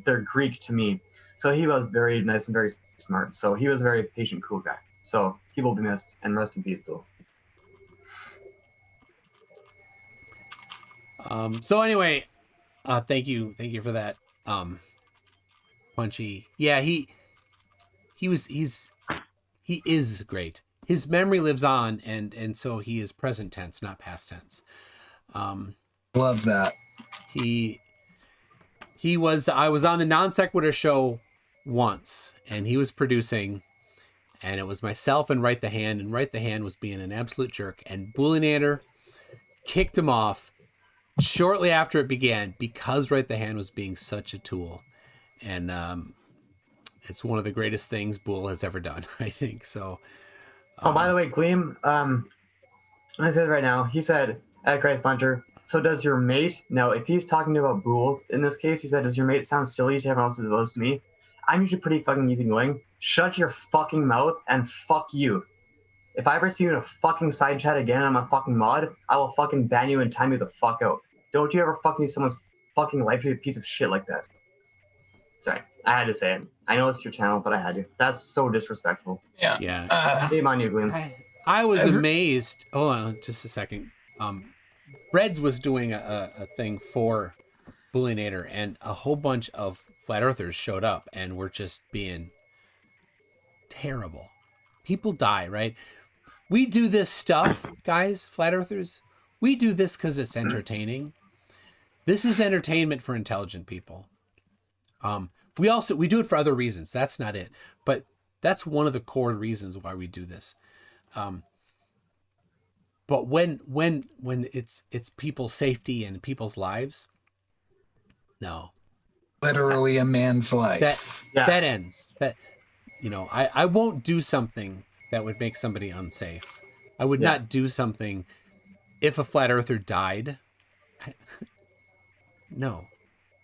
they're Greek to me. So he was very nice and very smart. So he was a very patient, cool guy. So he will be missed, and rest in peace, Bill. So anyway, thank you for that. Punchy. Yeah, he is great. His memory lives on, and so he is present tense, not past tense. Love that. I was on the Non Sequitur show once, and he was producing, and it was myself and Right the Hand, and Right the Hand was being an absolute jerk, and Bullionator kicked him off shortly after it began because Right the Hand was being such a tool. And it's one of the greatest things Bull has ever done, I think. So Oh, by the way, Gleam, I said right now, he said, at Christ Puncher, so does your mate, now if he's talking about Boole, in this case, he said, does your mate sound silly to everyone else as opposed to me? I'm usually pretty fucking easygoing. Shut your fucking mouth and fuck you. If I ever see you in a fucking side chat again and I'm a fucking mod, I will fucking ban you and time you the fuck out. Don't you ever fucking use someone's fucking life to be a piece of shit like that. Sorry, I had to say it. I know it's your channel, but I had to. That's so disrespectful. yeah. Shame on you, Gleam. I was amazed. Hold on just a second. Reds was doing a thing for Bullionator, and a whole bunch of flat earthers showed up and were just being terrible. People die, right? We do this stuff, guys, flat earthers. We do this because it's entertaining. This is entertainment for intelligent people. We do it for other reasons. That's not it. But that's one of the core reasons why we do this. But when it's people's safety and people's lives, no. Literally a man's life. That ends. That, I won't do something that would make somebody unsafe. I would not do something if a flat earther died. No.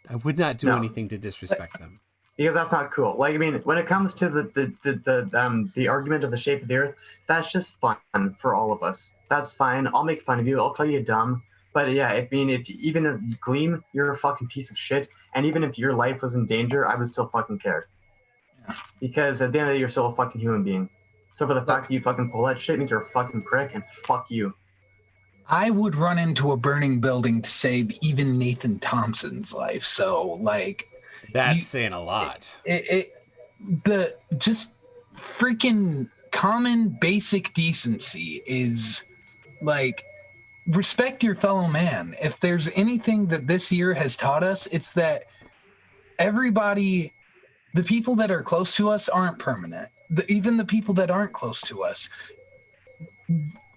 I would not do anything to disrespect them. Because that's not cool. Like, I mean, when it comes to the argument of the shape of the earth, that's just fun for all of us. That's fine. I'll make fun of you. I'll call you dumb. But yeah, if even if you Gleam, you're a fucking piece of shit. And even if your life was in danger, I would still fucking care. Because at the end of the day, you're still a fucking human being. So for the fact that you fucking pull that shit means you're a fucking prick, and fuck you. I would run into a burning building to save even Nathan Thompson's life. So, like, that's saying a lot. The just freaking common basic decency is like, respect your fellow man. If there's anything that this year has taught us, it's that everybody, the people that are close to us aren't permanent. Even the people that aren't close to us,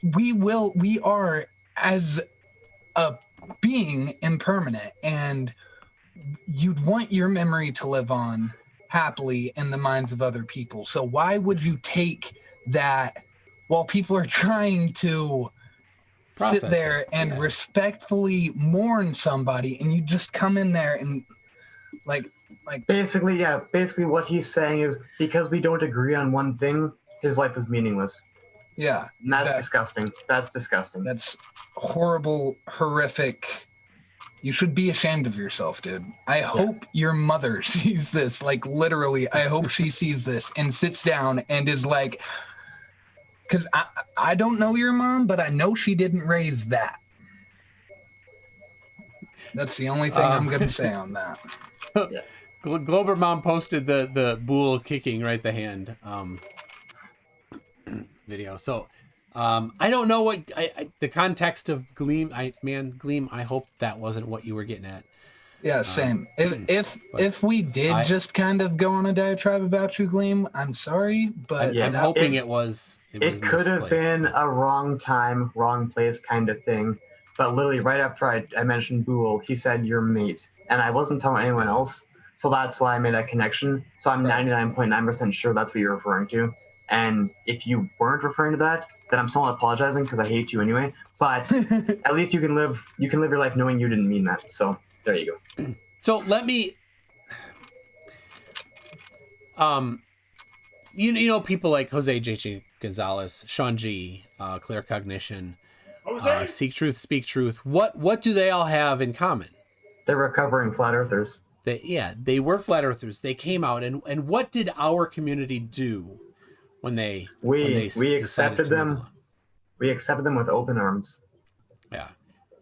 we are as a being impermanent, and you'd want your memory to live on happily in the minds of other people. So why would you take that while people are trying to sit there and respectfully mourn somebody, and you just come in there and like basically what he's saying is, because we don't agree on one thing, his life is meaningless. Yeah, And that's exactly. disgusting. That's disgusting. That's horrible, horrific. You should be ashamed of yourself, dude. I hope your mother sees this. Like, literally, I hope she sees this and sits down and is like, because I don't know your mom, but I know she didn't raise that. That's the only thing I'm going to say on that. Glober Mom posted the bull kicking right the hand video. So I don't know what the context of Gleam. Gleam. I hope that wasn't what you were getting at. Yeah, same. If we did just kind of go on a diatribe about you, Gleam, I'm sorry, but I'm hoping it was. It could have been a wrong time, wrong place kind of thing. But literally right after I mentioned Boole, he said your mate, and I wasn't telling anyone else, so that's why I made that connection. So I'm 99.9% sure that's what you're referring to. And if you weren't referring to that, then I'm still not apologizing because I hate you anyway. But at least you can live your life knowing you didn't mean that. So there you go. So let me, you know, people like Jose J. Gonzalez, Sean G, Clear Cognition, Seek Truth, Speak Truth. What do they all have in common? They're recovering flat earthers. They were flat earthers. They came out, and what did our community do when they accepted them? We accepted them with open arms. Yeah.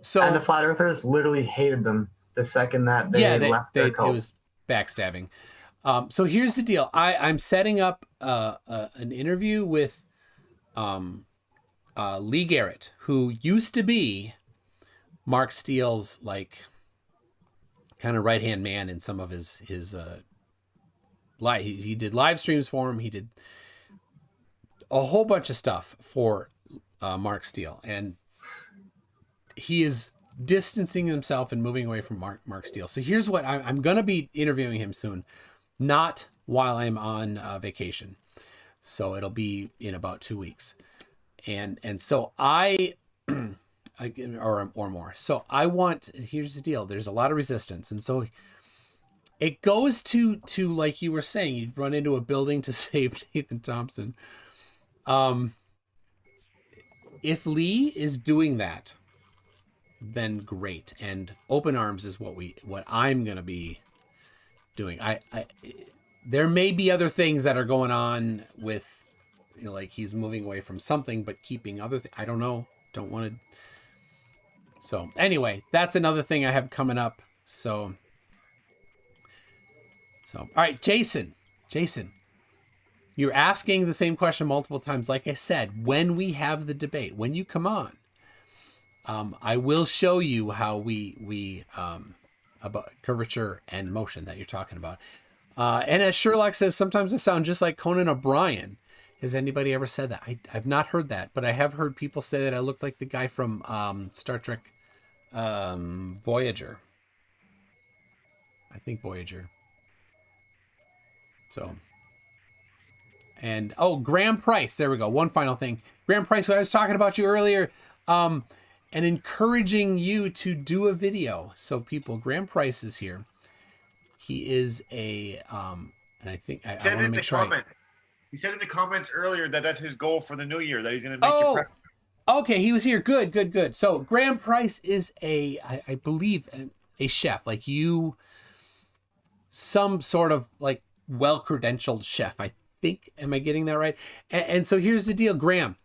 So and the flat earthers literally hated them the second that they left their cult. It was backstabbing. So here's the deal. I'm setting up an interview with Lee Garrett, who used to be Mark Steele's like kind of right-hand man in some of his he did live streams for him. He did a whole bunch of stuff for Mark Steele, and he is distancing himself and moving away from Mark Steele. So here's what I'm going to be interviewing him soon, not while I'm on vacation. So it'll be in about 2 weeks. And so or more. So I want, here's the deal. There's a lot of resistance. And so it goes to like you were saying, you run into a building to save Nathan Thompson. If Lee is doing that, then great. And open arms is what I'm going to be doing. There may be other things that are going on with, you know, like he's moving away from something, but keeping other things. I don't know. Don't want to. So anyway, that's another thing I have coming up. So all right, Jason, you're asking the same question multiple times. Like I said, when we have the debate, when you come on, I will show you how we about curvature and motion that you're talking about. And as Sherlock says, sometimes I sound just like Conan O'Brien. Has anybody ever said that? I've not heard that, but I have heard people say that I look like the guy from Star Trek Voyager. I think Voyager. So, and Graham Price. There we go. One final thing. Graham Price, who I was talking about you earlier, and encouraging you to do a video. So people, Graham Price is here. He is a, and I think I want to make sure. He said in the comments earlier that that's his goal for the new year, that he's going to make you prep. Okay, he was here. Good. So Graham Price is I believe, a chef. Like you, some sort of like well-credentialed chef. I think, am I getting that right? And so here's the deal, Graham.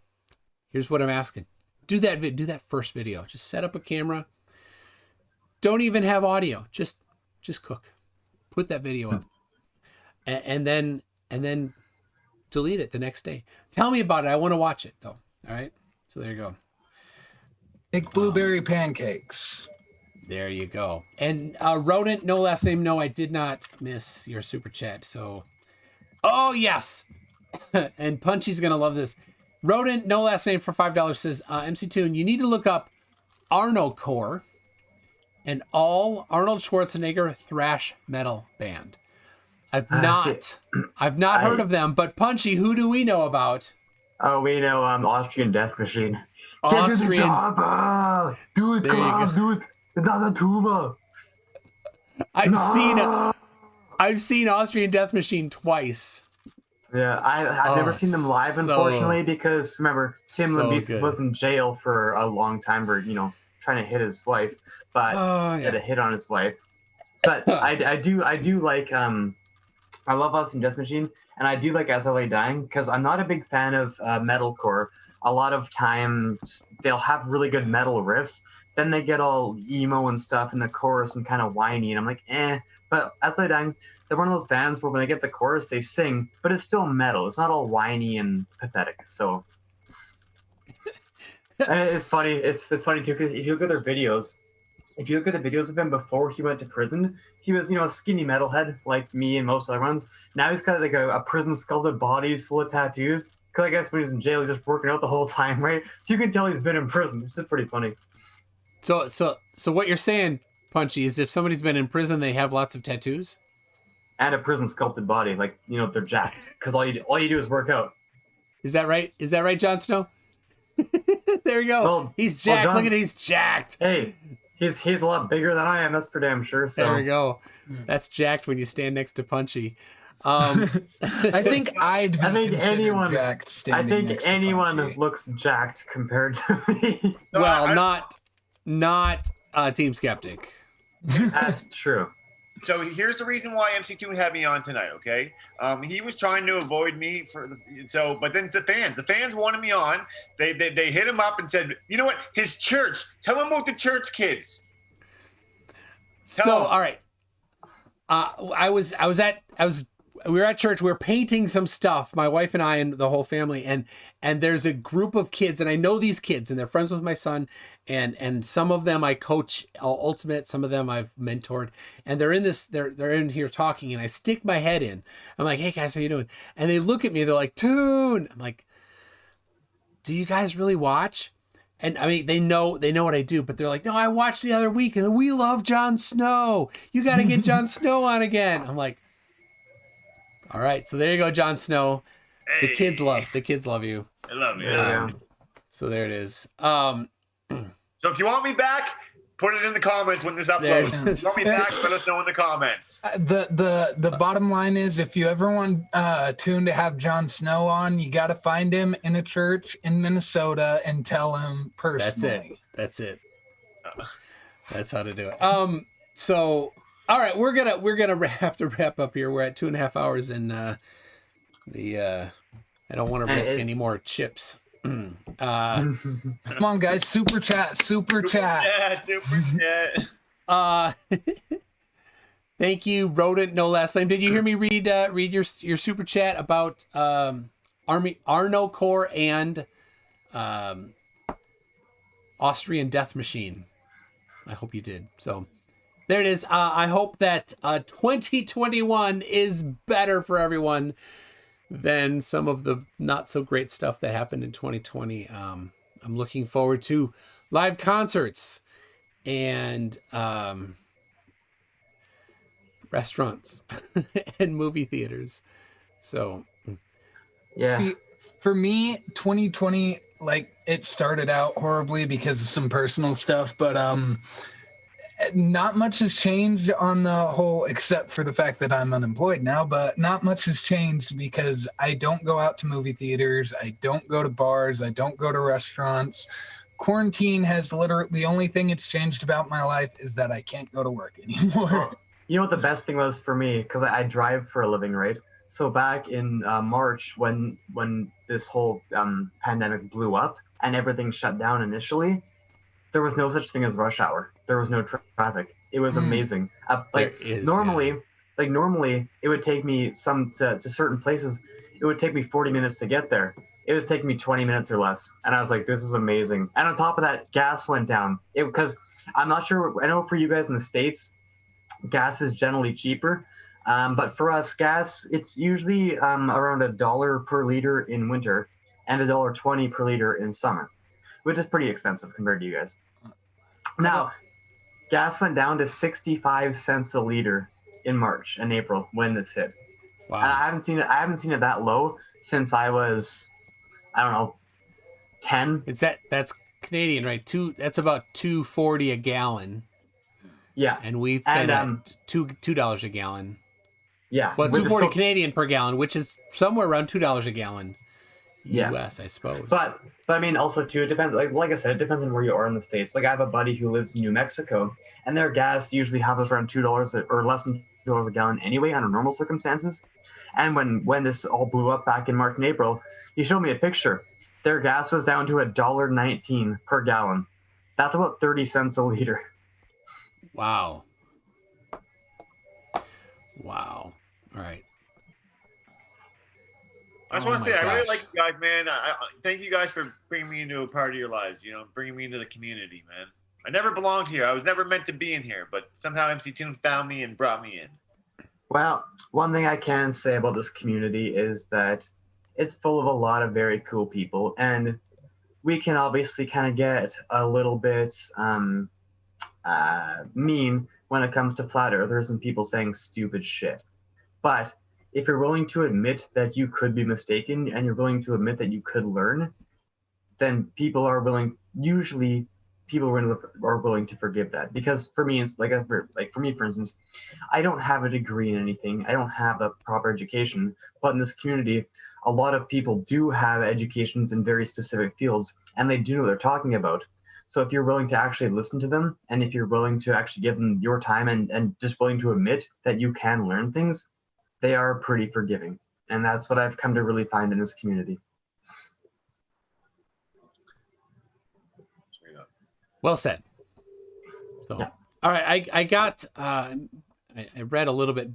Here's what I'm asking. Do that first video. Just set up a camera. Don't even have audio. Just cook. Put that video up. And then delete it the next day. Tell me about it. I want to watch it though. All right. So there you go. Make blueberry pancakes. There you go. And Rodent, no last name. No, I did not miss your super chat. So, oh yes. And Punchy's going to love this. Rodent, no last name for $5 says, MC Toon, you need to look up Arno Core, an all Arnold Schwarzenegger thrash metal band. I've not heard of them, but Punchy, who do we know about? Oh, we know Austrian Death Machine. Austrian. Do it, Klaus, do it. Another tuba. I've seen Austrian Death Machine twice. Yeah, I've never seen them live, unfortunately, because remember, Tim Lambesis was in jail for a long time for, trying to hit his wife, but he had a hit on his wife. But I do like, I love Us and Death Machine, and I do like As I Lay Dying, because I'm not a big fan of metalcore. A lot of times, they'll have really good metal riffs, then they get all emo and stuff in the chorus and kind of whiny, and I'm like, eh. But As I Lay Dying, they're one of those bands where when they get the chorus, they sing, but it's still metal. It's not all whiny and pathetic. So and it's funny. It's funny too, because if you look at their videos, if you look at the videos of him before he went to prison, he was, a skinny metalhead like me and most other ones. Now he's got like a prison sculpted body, he's full of tattoos. Because I guess when he's in jail, he's just working out the whole time, right? So you can tell he's been in prison. It's just pretty funny. So what you're saying, Punchy, is if somebody's been in prison, they have lots of tattoos? And a prison sculpted body, like, they're jacked. Because all you do is work out. Is that right? Is that right, Jon Snow? There you go. Well, he's jacked. Look at he's jacked. Hey, he's a lot bigger than I am. That's for damn sure. So. There we go. That's jacked when you stand next to Punchy. I think anyone jacked standing I think next to anyone Punchy. looks jacked compared to me. Well, not Team Skeptic. That's true. So here's the reason why MC2 had me on tonight, okay? He was trying to avoid me but then the fans wanted me on. They hit him up and said, you know what? His church. Tell him about the church kids. All right. We were at church. We were painting some stuff, my wife and I and the whole family, and there's a group of kids, and I know these kids, and they're friends with my son, and some of them I coach Ultimate, some of them I've mentored, and they're in here talking, and I stick my head in. I'm like, hey guys, how you doing? And they look at me, they're like, Toon. I'm like, do you guys really watch? And I mean, they know what I do, but they're like, no, I watched the other week, and we love Jon Snow. You got to get Jon Snow on again. I'm like, all right, so there you go, Jon Snow. Hey. The kids love you. I love you. So there it is. So if you want me back, put it in the comments when this uploads. If you want me back, let us know in the comments. The bottom line is, if you ever want Toon to have Jon Snow on, you got to find him in a church in Minnesota and tell him personally. That's it. That's how to do it. So. All right, we're gonna have to wrap up here. We're at 2.5 hours, and I don't want to risk any more chips. Come on, guys! Super chat. Yeah, super chat. Thank you, Rodent. No last name. Did you hear me read your super chat about Arno Corps and Austrian Death Machine? I hope you did. So. There it is. I hope that 2021 is better for everyone than some of the not so great stuff that happened in 2020. I'm looking forward to live concerts and restaurants and movie theaters. So, yeah. For me, 2020, it started out horribly because of some personal stuff, but not much has changed on the whole, except for the fact that I'm unemployed now, but not much has changed because I don't go out to movie theaters. I don't go to bars. I don't go to restaurants. Quarantine has literally, the only thing it's changed about my life is that I can't go to work anymore. You know what the best thing was for me? Because I drive for a living, right? So back in March, when this whole pandemic blew up and everything shut down initially, there was no such thing as rush hour. There was no traffic. It was amazing. Normally it would take me to certain places. It would take me 40 minutes to get there. It was taking me 20 minutes or less. And I was like, this is amazing. And on top of that, gas went down. Because I'm not sure, I know for you guys in the States, gas is generally cheaper. But for us, gas, it's usually around $1 per liter in winter and $1.20 per liter in summer, which is pretty expensive compared to you guys. Now, gas went down to 65 cents a liter in March and April when this hit. wow. And I haven't seen it that low since I was, I don't know, 10. That's Canadian, right? That's about $2.40 a gallon. Yeah. And we've been at $2 a gallon. Yeah. Well, with the 240 still- Canadian per gallon, which is somewhere around $2 a gallon Yeah. US, I suppose. But I mean, also too, it depends. Like I said, it depends on where you are in the States. Like I have a buddy who lives in New Mexico, and their gas usually hovers around $2 or less than $2 a gallon anyway under normal circumstances. And when this all blew up back in March and April, he showed me a picture. Their gas was down to $1.19 per gallon. That's about 30 cents a liter. Wow. Wow. All right. I just Oh want to my say, I really gosh. like you guys, man. I thank you guys for bringing me into a part of your lives. Bringing me into the community, man. I never belonged here. I was never meant to be in here, but somehow MC Toon found me and brought me in. Well, one thing I can say about this community is that it's full of a lot of very cool people, and we can obviously kind of get a little bit mean when it comes to flat earthers and people saying stupid shit. But if you're willing to admit that you could be mistaken and you're willing to admit that you could learn, then people are willing. Usually, people are willing to forgive that. Because for me, it's for me, for instance, I don't have a degree in anything. I don't have a proper education. But in this community, a lot of people do have educations in very specific fields, and they do know what they're talking about. So if you're willing to actually listen to them, and if you're willing to actually give them your time and just willing to admit that you can learn things, they are pretty forgiving. And that's what I've come to really find in this community. Well said. So, Yeah. All right. I got, I read a little bit.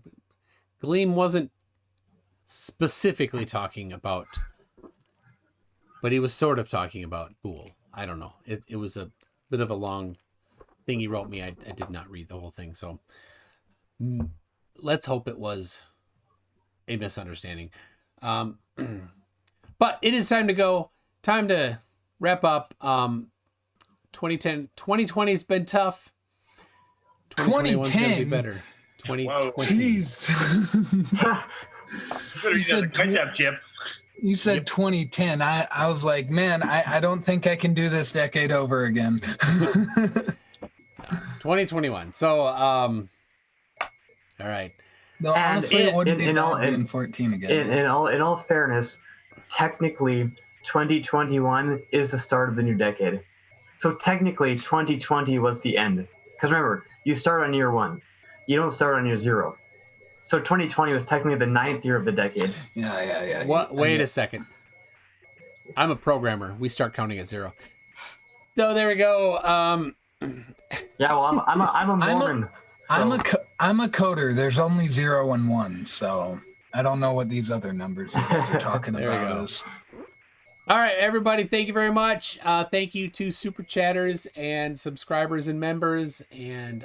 Gleam wasn't specifically talking about, but he was sort of talking about Boole. I don't know. It was a bit of a long thing he wrote me. I did not read the whole thing. So let's hope it was a misunderstanding. But it is time to go. Time to wrap up. 2020 has been tough. 2021 is going to be better. 2020. Jeez. You said said Chip. You said Yep. 2010. I was like, man, I don't think I can do this decade over again. 2021. So, all right. No, And honestly, it wouldn't be in all- bad being 14 again. In all fairness, technically, 2021 is the start of the new decade. So technically, 2020 was the end. Because remember, you start on year 1. You don't start on year 0. So 2020 was technically the 9th year of the decade. Yeah. What? Wait I a second. I'm a programmer. We start counting at 0. So there we go. Yeah, well, I'm a Mormon. I'm a coder. There's only 0 and 1, so I don't know what these other numbers you guys are talking There we about go. is. All right, everybody. Thank you very much. Thank you to super chatters and subscribers and members, and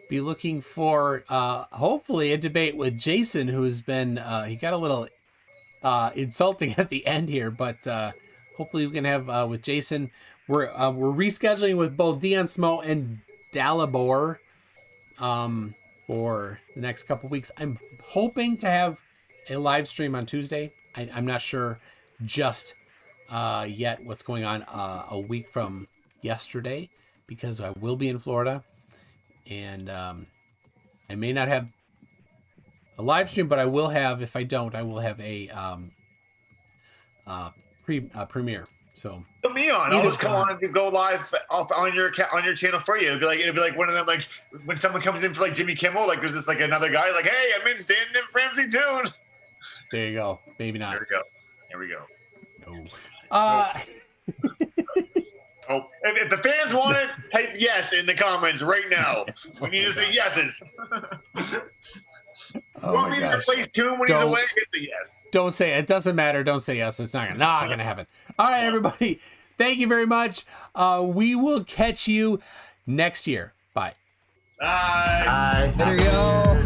be looking for hopefully a debate with Jason, who's been he got a little insulting at the end here, but hopefully we can have with Jason. We're rescheduling with both Dion Smo and Dalibor for the next couple weeks. I'm hoping to have a live stream on Tuesday. I'm not sure just yet what's going on a week from yesterday, because I will be in Florida, and I may not have a live stream, but I will have, if I don't, I will have a premiere. So Put me on. I'll just come on and go live off on your channel for you. It'll be like one of them, like when someone comes in for like Jimmy Kimmel, like there's just like another guy like, hey, I'm in standing in Ramsey Toon. there you go. Maybe not. There we go. No. Oh, if the fans want it, type yes in the comments right now. We need to say yeses. Oh Want my me to gosh. replace Toon when he's Don't. away? Hit the yes. Don't say it. It doesn't matter. Don't say yes. It's not gonna happen. All right, everybody. Thank you very much. We will catch you next year. Bye. Bye. Bye. There you go.